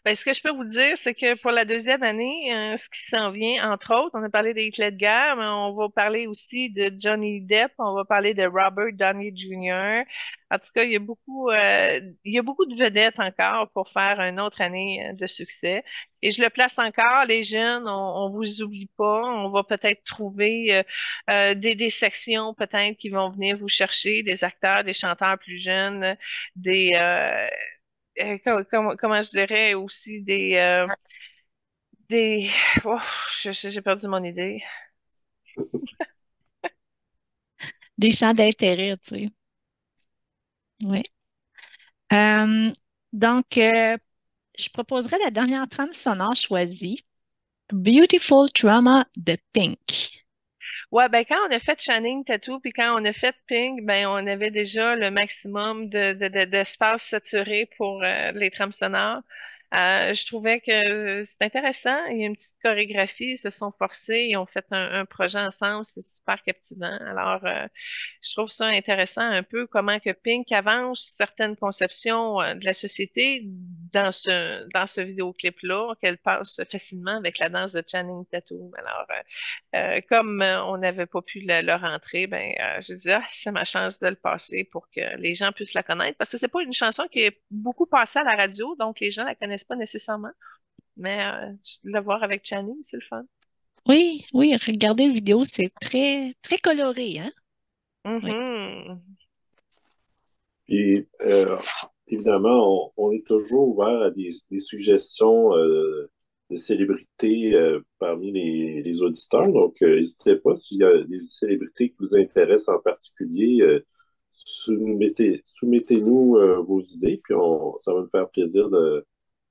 Ben, ce que je peux vous dire, c'est que pour la deuxième année, ce qui s'en vient, entre autres, on a parlé des Ledger, mais on va parler aussi de Johnny Depp, on va parler de Robert Downey Jr. En tout cas, il y a beaucoup de vedettes encore pour faire une autre année de succès. Et je le place encore, les jeunes, on vous oublie pas. On va peut-être trouver des sections peut-être qui vont venir vous chercher, des acteurs, des chanteurs plus jeunes, des comment je dirais aussi des oh, j'ai perdu mon idée. Des champs d'intérêt, tu sais. Oui. Euh, donc, je proposerai la dernière trame sonore choisie, Beautiful Trauma de Pink. Ouais, ben quand on a fait Channing Tattoo, puis quand on a fait Pink, ben on avait déjà le maximum d'espace saturé pour les trames sonores. Je trouvais que c'est intéressant. Il y a une petite chorégraphie, ils se sont forcés, ils ont fait un projet ensemble, c'est super captivant. Alors, je trouve ça intéressant un peu comment que Pink avance certaines conceptions de la société dans ce vidéoclip-là, qu'elle passe facilement avec la danse de Channing Tattoo. Alors, comme on n'avait pas pu le rentrer, ben je dis ah, c'est ma chance de le passer pour que les gens puissent la connaître parce que c'est pas une chanson qui est beaucoup passée à la radio, donc les gens la connaissent pas nécessairement. Mais le voir avec Channing, c'est le fun. Oui, oui, regardez la vidéo, c'est très, très coloré, hein? Oui. Mhm. Puis, évidemment, on est toujours ouvert à des suggestions de célébrités parmi les auditeurs. Donc, n'hésitez pas s'il y a des célébrités qui vous intéressent en particulier, soumettez-nous vos idées, puis ça va nous faire plaisir de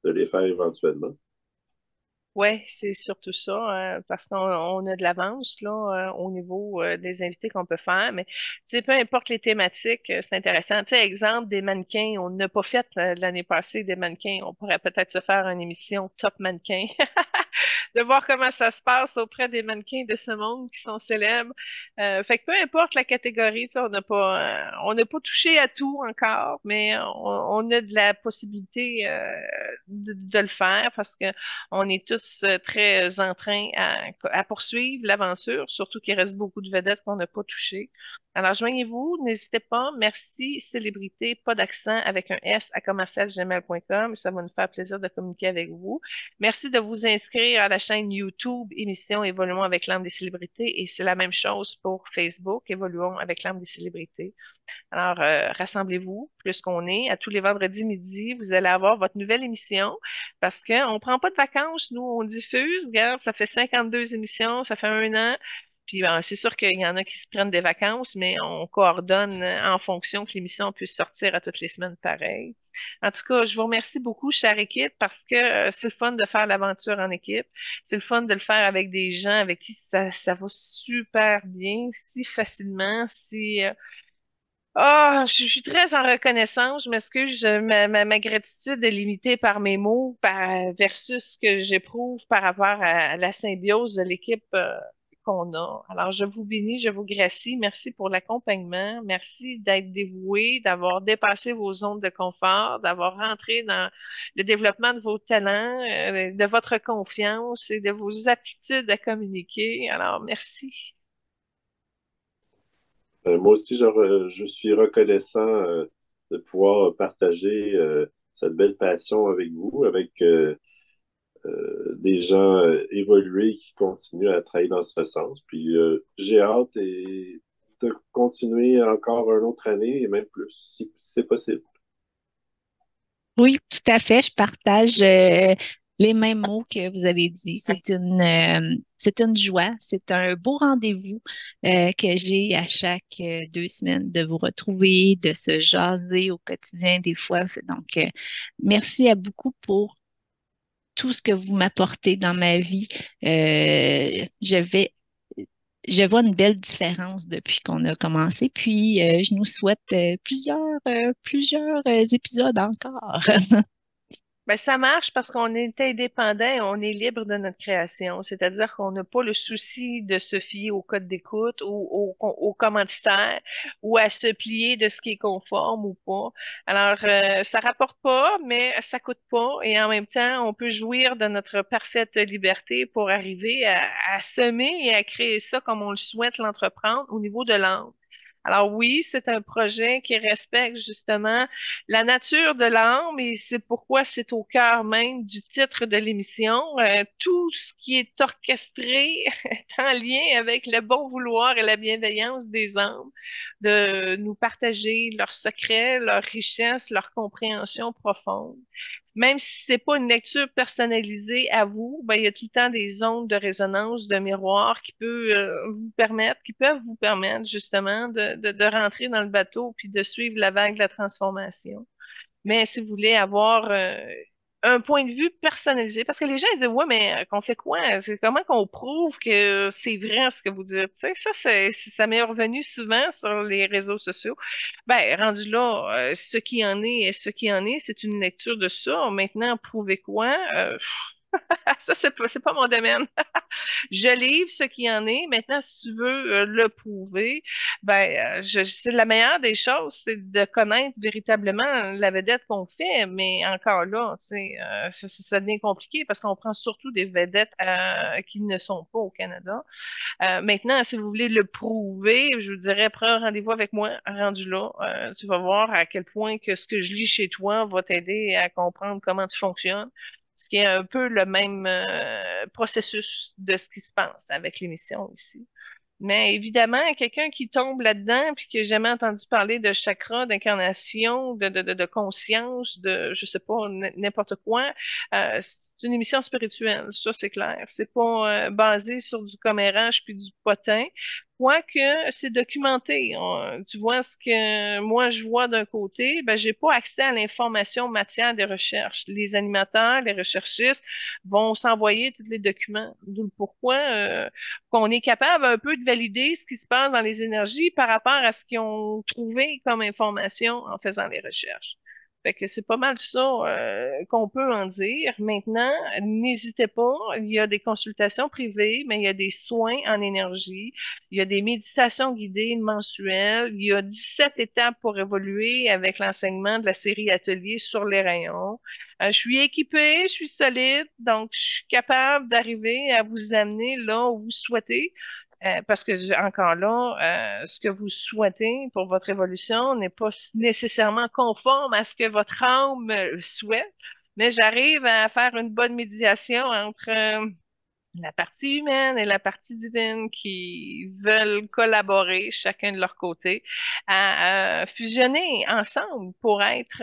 les faire éventuellement. Ouais, c'est surtout ça, parce qu'on a de l'avance là au niveau des invités qu'on peut faire, mais tu sais, peu importe les thématiques, c'est intéressant. Tu sais, exemple des mannequins, on n'a pas fait l'année passée des mannequins, on pourrait peut-être se faire une émission top mannequins, de voir comment ça se passe auprès des mannequins de ce monde qui sont célèbres. Fait que peu importe la catégorie, tu sais, on n'a pas touché à tout encore, mais on a de la possibilité de le faire parce que on est tous très en train à poursuivre l'aventure, surtout qu'il reste beaucoup de vedettes qu'on n'a pas touchées. Alors, joignez-vous, n'hésitez pas. Merci, célébrité, pas d'accent avec un S à commercialgmail.com. Ça va nous faire plaisir de communiquer avec vous. Merci de vous inscrire à la chaîne YouTube Émission Évoluons avec l'âme des célébrités et c'est la même chose pour Facebook Évoluons avec l'âme des célébrités. Alors, rassemblez-vous plus qu'on est. À tous les vendredis midi, vous allez avoir votre nouvelle émission parce qu'on ne prend pas de vacances. Nous, on diffuse. Regarde, ça fait 52 émissions, ça fait un an. Puis, ben, c'est sûr qu'il y en a qui se prennent des vacances, mais on coordonne en fonction que l'émission puisse sortir à toutes les semaines pareil. En tout cas, je vous remercie beaucoup, chère équipe, parce que c'est le fun de faire l'aventure en équipe. C'est le fun de le faire avec des gens avec qui ça va super bien, si facilement, si ah, je suis très en reconnaissance. Je m'excuse. Ma gratitude est limitée par mes mots versus ce que j'éprouve par rapport à la symbiose de l'équipe qu'on a. Alors, je vous bénis, je vous gracie. Merci pour l'accompagnement. Merci d'être dévoué, d'avoir dépassé vos zones de confort, d'avoir rentré dans le développement de vos talents, de votre confiance et de vos aptitudes à communiquer. Alors, merci. Moi aussi, je suis reconnaissant de pouvoir partager cette belle passion avec vous, avec des gens évolués qui continuent à travailler dans ce sens. Puis j'ai hâte de continuer encore une autre année et même plus, si c'est possible. Oui, tout à fait. Je partage les mêmes mots que vous avez dit. C'est une joie, c'est un beau rendez-vous que j'ai à chaque 2 semaines de vous retrouver, de se jaser au quotidien des fois. Donc, merci à beaucoup pour tout ce que vous m'apportez dans ma vie. Je vois une belle différence depuis qu'on a commencé, puis je nous souhaite plusieurs épisodes encore. Ben, ça marche parce qu'on est indépendant et on est libre de notre création. C'est-à-dire qu'on n'a pas le souci de se fier au code d'écoute ou au commanditaire ou à se plier de ce qui est conforme ou pas. Alors, ça rapporte pas, mais ça coûte pas. Et en même temps, on peut jouir de notre parfaite liberté pour arriver à semer et à créer ça comme on le souhaite l'entreprendre au niveau de l'âme. Alors oui, c'est un projet qui respecte justement la nature de l'âme et c'est pourquoi c'est au cœur même du titre de l'émission. Tout ce qui est orchestré est en lien avec le bon vouloir et la bienveillance des âmes, de nous partager leurs secrets, leurs richesses, leur compréhension profonde. Même si c'est pas une lecture personnalisée à vous, ben, il y a tout le temps des ondes de résonance, de miroir qui peuvent vous permettre justement de rentrer dans le bateau puis de suivre la vague de la transformation. Mais si vous voulez avoir un point de vue personnalisé, parce que les gens ils disent, ouais, mais qu'on fait quoi? C'est comment qu'on prouve que c'est vrai ce que vous dites? Tu sais, ça m'est revenu souvent sur les réseaux sociaux. Ben, rendu là, ce qui en est et ce qui en est, c'est une lecture de ça. Maintenant, prouver quoi? Ça, c'est pas mon domaine. Je livre ce qu'il y en est. Maintenant, si tu veux le prouver, ben, c'est la meilleure des choses, c'est de connaître véritablement la vedette qu'on fait. Mais encore là, tu sais, ça devient compliqué parce qu'on prend surtout des vedettes qui ne sont pas au Canada. Maintenant, si vous voulez le prouver, je vous dirais, prends un rendez-vous avec moi, rendu là. Tu vas voir à quel point que ce que je lis chez toi va t'aider à comprendre comment tu fonctionnes. Ce qui est un peu le même processus de ce qui se passe avec l'émission ici. Mais évidemment, quelqu'un qui tombe là-dedans puis qui n'a jamais entendu parler de chakra, d'incarnation, de conscience, de je sais pas, n'importe quoi, c'est une émission spirituelle, ça c'est clair. C'est pas basé sur du commérage puis du potin, quoique c'est documenté. Tu vois ce que moi je vois d'un côté, ben j'ai pas accès à l'information matière des recherches. Les animateurs, les recherchistes vont s'envoyer tous les documents. D'où le pourquoi qu'on est capable un peu de valider ce qui se passe dans les énergies par rapport à ce qu'ils ont trouvé comme information en faisant les recherches. Fait que c'est pas mal ça qu'on peut en dire. Maintenant, n'hésitez pas, il y a des consultations privées, mais il y a des soins en énergie, il y a des méditations guidées mensuelles, il y a 17 étapes pour évoluer avec l'enseignement de la série Atelier sur les rayons. Je suis équipée, je suis solide, donc je suis capable d'arriver à vous amener là où vous souhaitez. Parce que encore là, ce que vous souhaitez pour votre évolution n'est pas nécessairement conforme à ce que votre âme souhaite, mais j'arrive à faire une bonne médiation entre la partie humaine et la partie divine qui veulent collaborer chacun de leur côté à fusionner ensemble pour être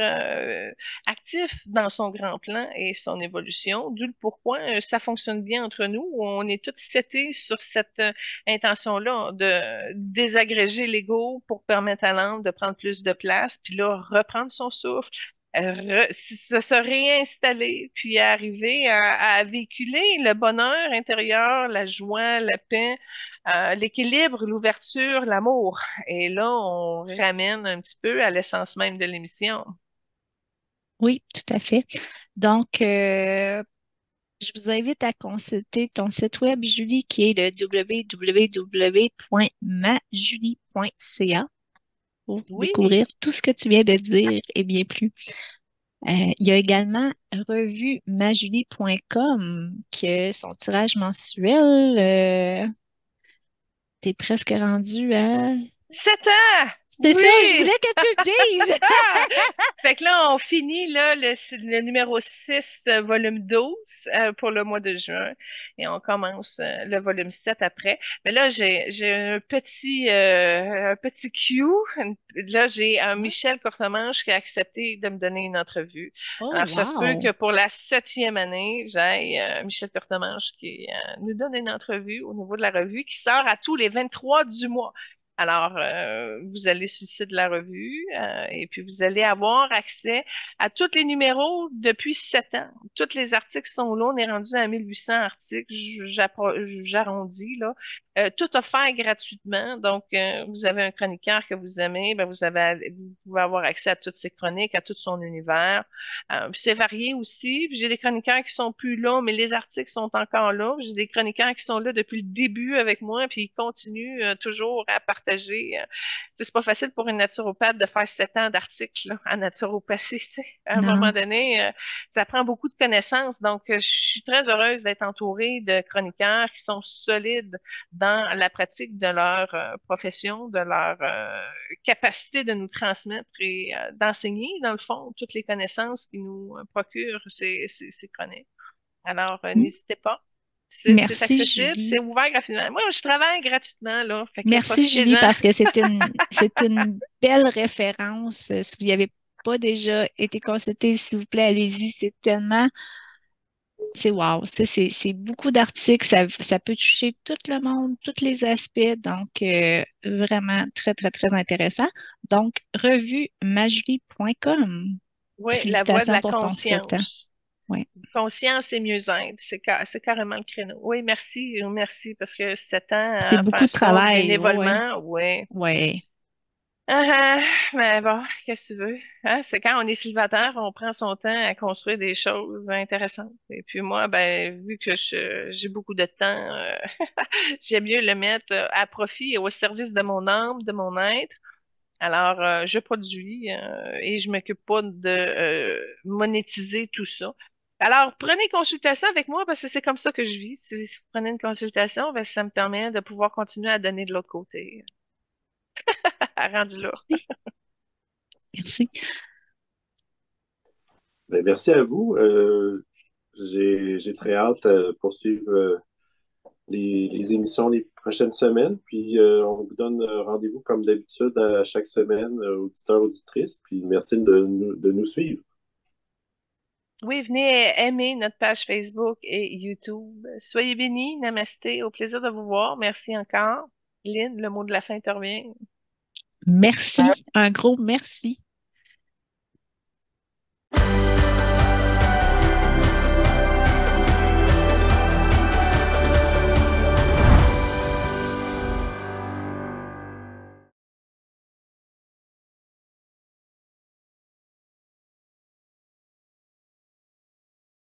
actifs dans son grand plan et son évolution, d'où le pourquoi ça fonctionne bien entre nous. On est tous setés sur cette intention-là de désagréger l'ego pour permettre à l'âme de prendre plus de place, puis là, reprendre son souffle, se réinstaller, puis arriver à véhiculer le bonheur intérieur, la joie, la paix, l'équilibre, l'ouverture, l'amour. Et là, on ramène un petit peu à l'essence même de l'émission. Oui, tout à fait. Donc, je vous invite à consulter ton site web, Julie, qui est le www.majulie.ca pour Oui, découvrir tout ce que tu viens de dire et bien plus. Il y a également revuemajulie.com qui a son tirage mensuel. T'es presque rendu à 7 ans! C'est ça, je Oui! voulais que tu le dises. Fait que là, on finit là, le numéro 6, volume 12 pour le mois de juin. Et on commence le volume 7 après. Mais là, j'ai un petit cue. Là, j'ai un Ouais. Michel Courtemanche qui a accepté de me donner une entrevue. Oh, Alors, ça se peut wow. que pour la 7e année, j'aille Michel Courtemanche qui nous donne une entrevue au niveau de la revue qui sort à tous les 23 du mois. Alors, vous allez sur le site de la revue et puis vous allez avoir accès à tous les numéros depuis 7 ans. Tous les articles sont là. On est rendu à 1800 articles. J'arrondis, là. Tout offert gratuitement. Donc, vous avez un chroniqueur que vous aimez, ben vous pouvez avoir accès à toutes ses chroniques, à tout son univers. Puis c'est varié aussi. Puis j'ai des chroniqueurs qui sont plus là, mais les articles sont encore là. J'ai des chroniqueurs qui sont là depuis le début avec moi, puis ils continuent toujours à partager. C'est pas facile pour une naturopathe de faire 7 ans d'articles là, en naturopathie. Tu sais. À un moment Non, donné, ça prend beaucoup de connaissances. Donc, je suis très heureuse d'être entourée de chroniqueurs qui sont solides dans la pratique de leur profession, de leur capacité de nous transmettre et d'enseigner, dans le fond, toutes les connaissances qui nous procurent ces chroniques. Alors, n'hésitez pas. C'est merci accessible, c'est Julie. ouvert gratuitement. Moi, je travaille gratuitement, là. Fait que Merci Julie profitez-en. parce que c'est une belle référence. Si vous n'y avez pas déjà été consulté, s'il vous plaît, allez-y. C'est tellement, c'est wow. C'est beaucoup d'articles. Ça peut toucher tout le monde, tous les aspects. Donc, vraiment très, très, très intéressant. Donc, revue-majulie.com. Oui, la voie de Félicitations la pour ton 7 ans. conscience. Oui. Conscience et mieux-être, c'est carrément le créneau. Oui, merci, merci, parce que 7 ans C'est à beaucoup faire de ça travail. Oui, oui. bénévolement, oui. Oui. Ah, ah, mais bon, qu'est-ce que tu veux? Hein? C'est quand on est célibataire, on prend son temps à construire des choses intéressantes. Et puis moi, ben, vu que j'ai beaucoup de temps, j'aime mieux le mettre à profit et au service de mon âme, de mon être. Alors, je produis et je m'occupe pas de monétiser tout ça. Alors, prenez consultation avec moi parce que c'est comme ça que je vis. Si vous prenez une consultation, ben, ça me permet de pouvoir continuer à donner de l'autre côté. Rendu là. Merci. Merci. Ben, merci à vous. J'ai très hâte de poursuivre les émissions les prochaines semaines. Puis on vous donne rendez-vous comme d'habitude à chaque semaine, auditeurs, auditrices. Puis merci de nous suivre. Oui, venez aimer notre page Facebook et YouTube. Soyez bénis, namasté, au plaisir de vous voir. Merci encore. Lynn, le mot de la fin te revient. Merci. Un gros merci.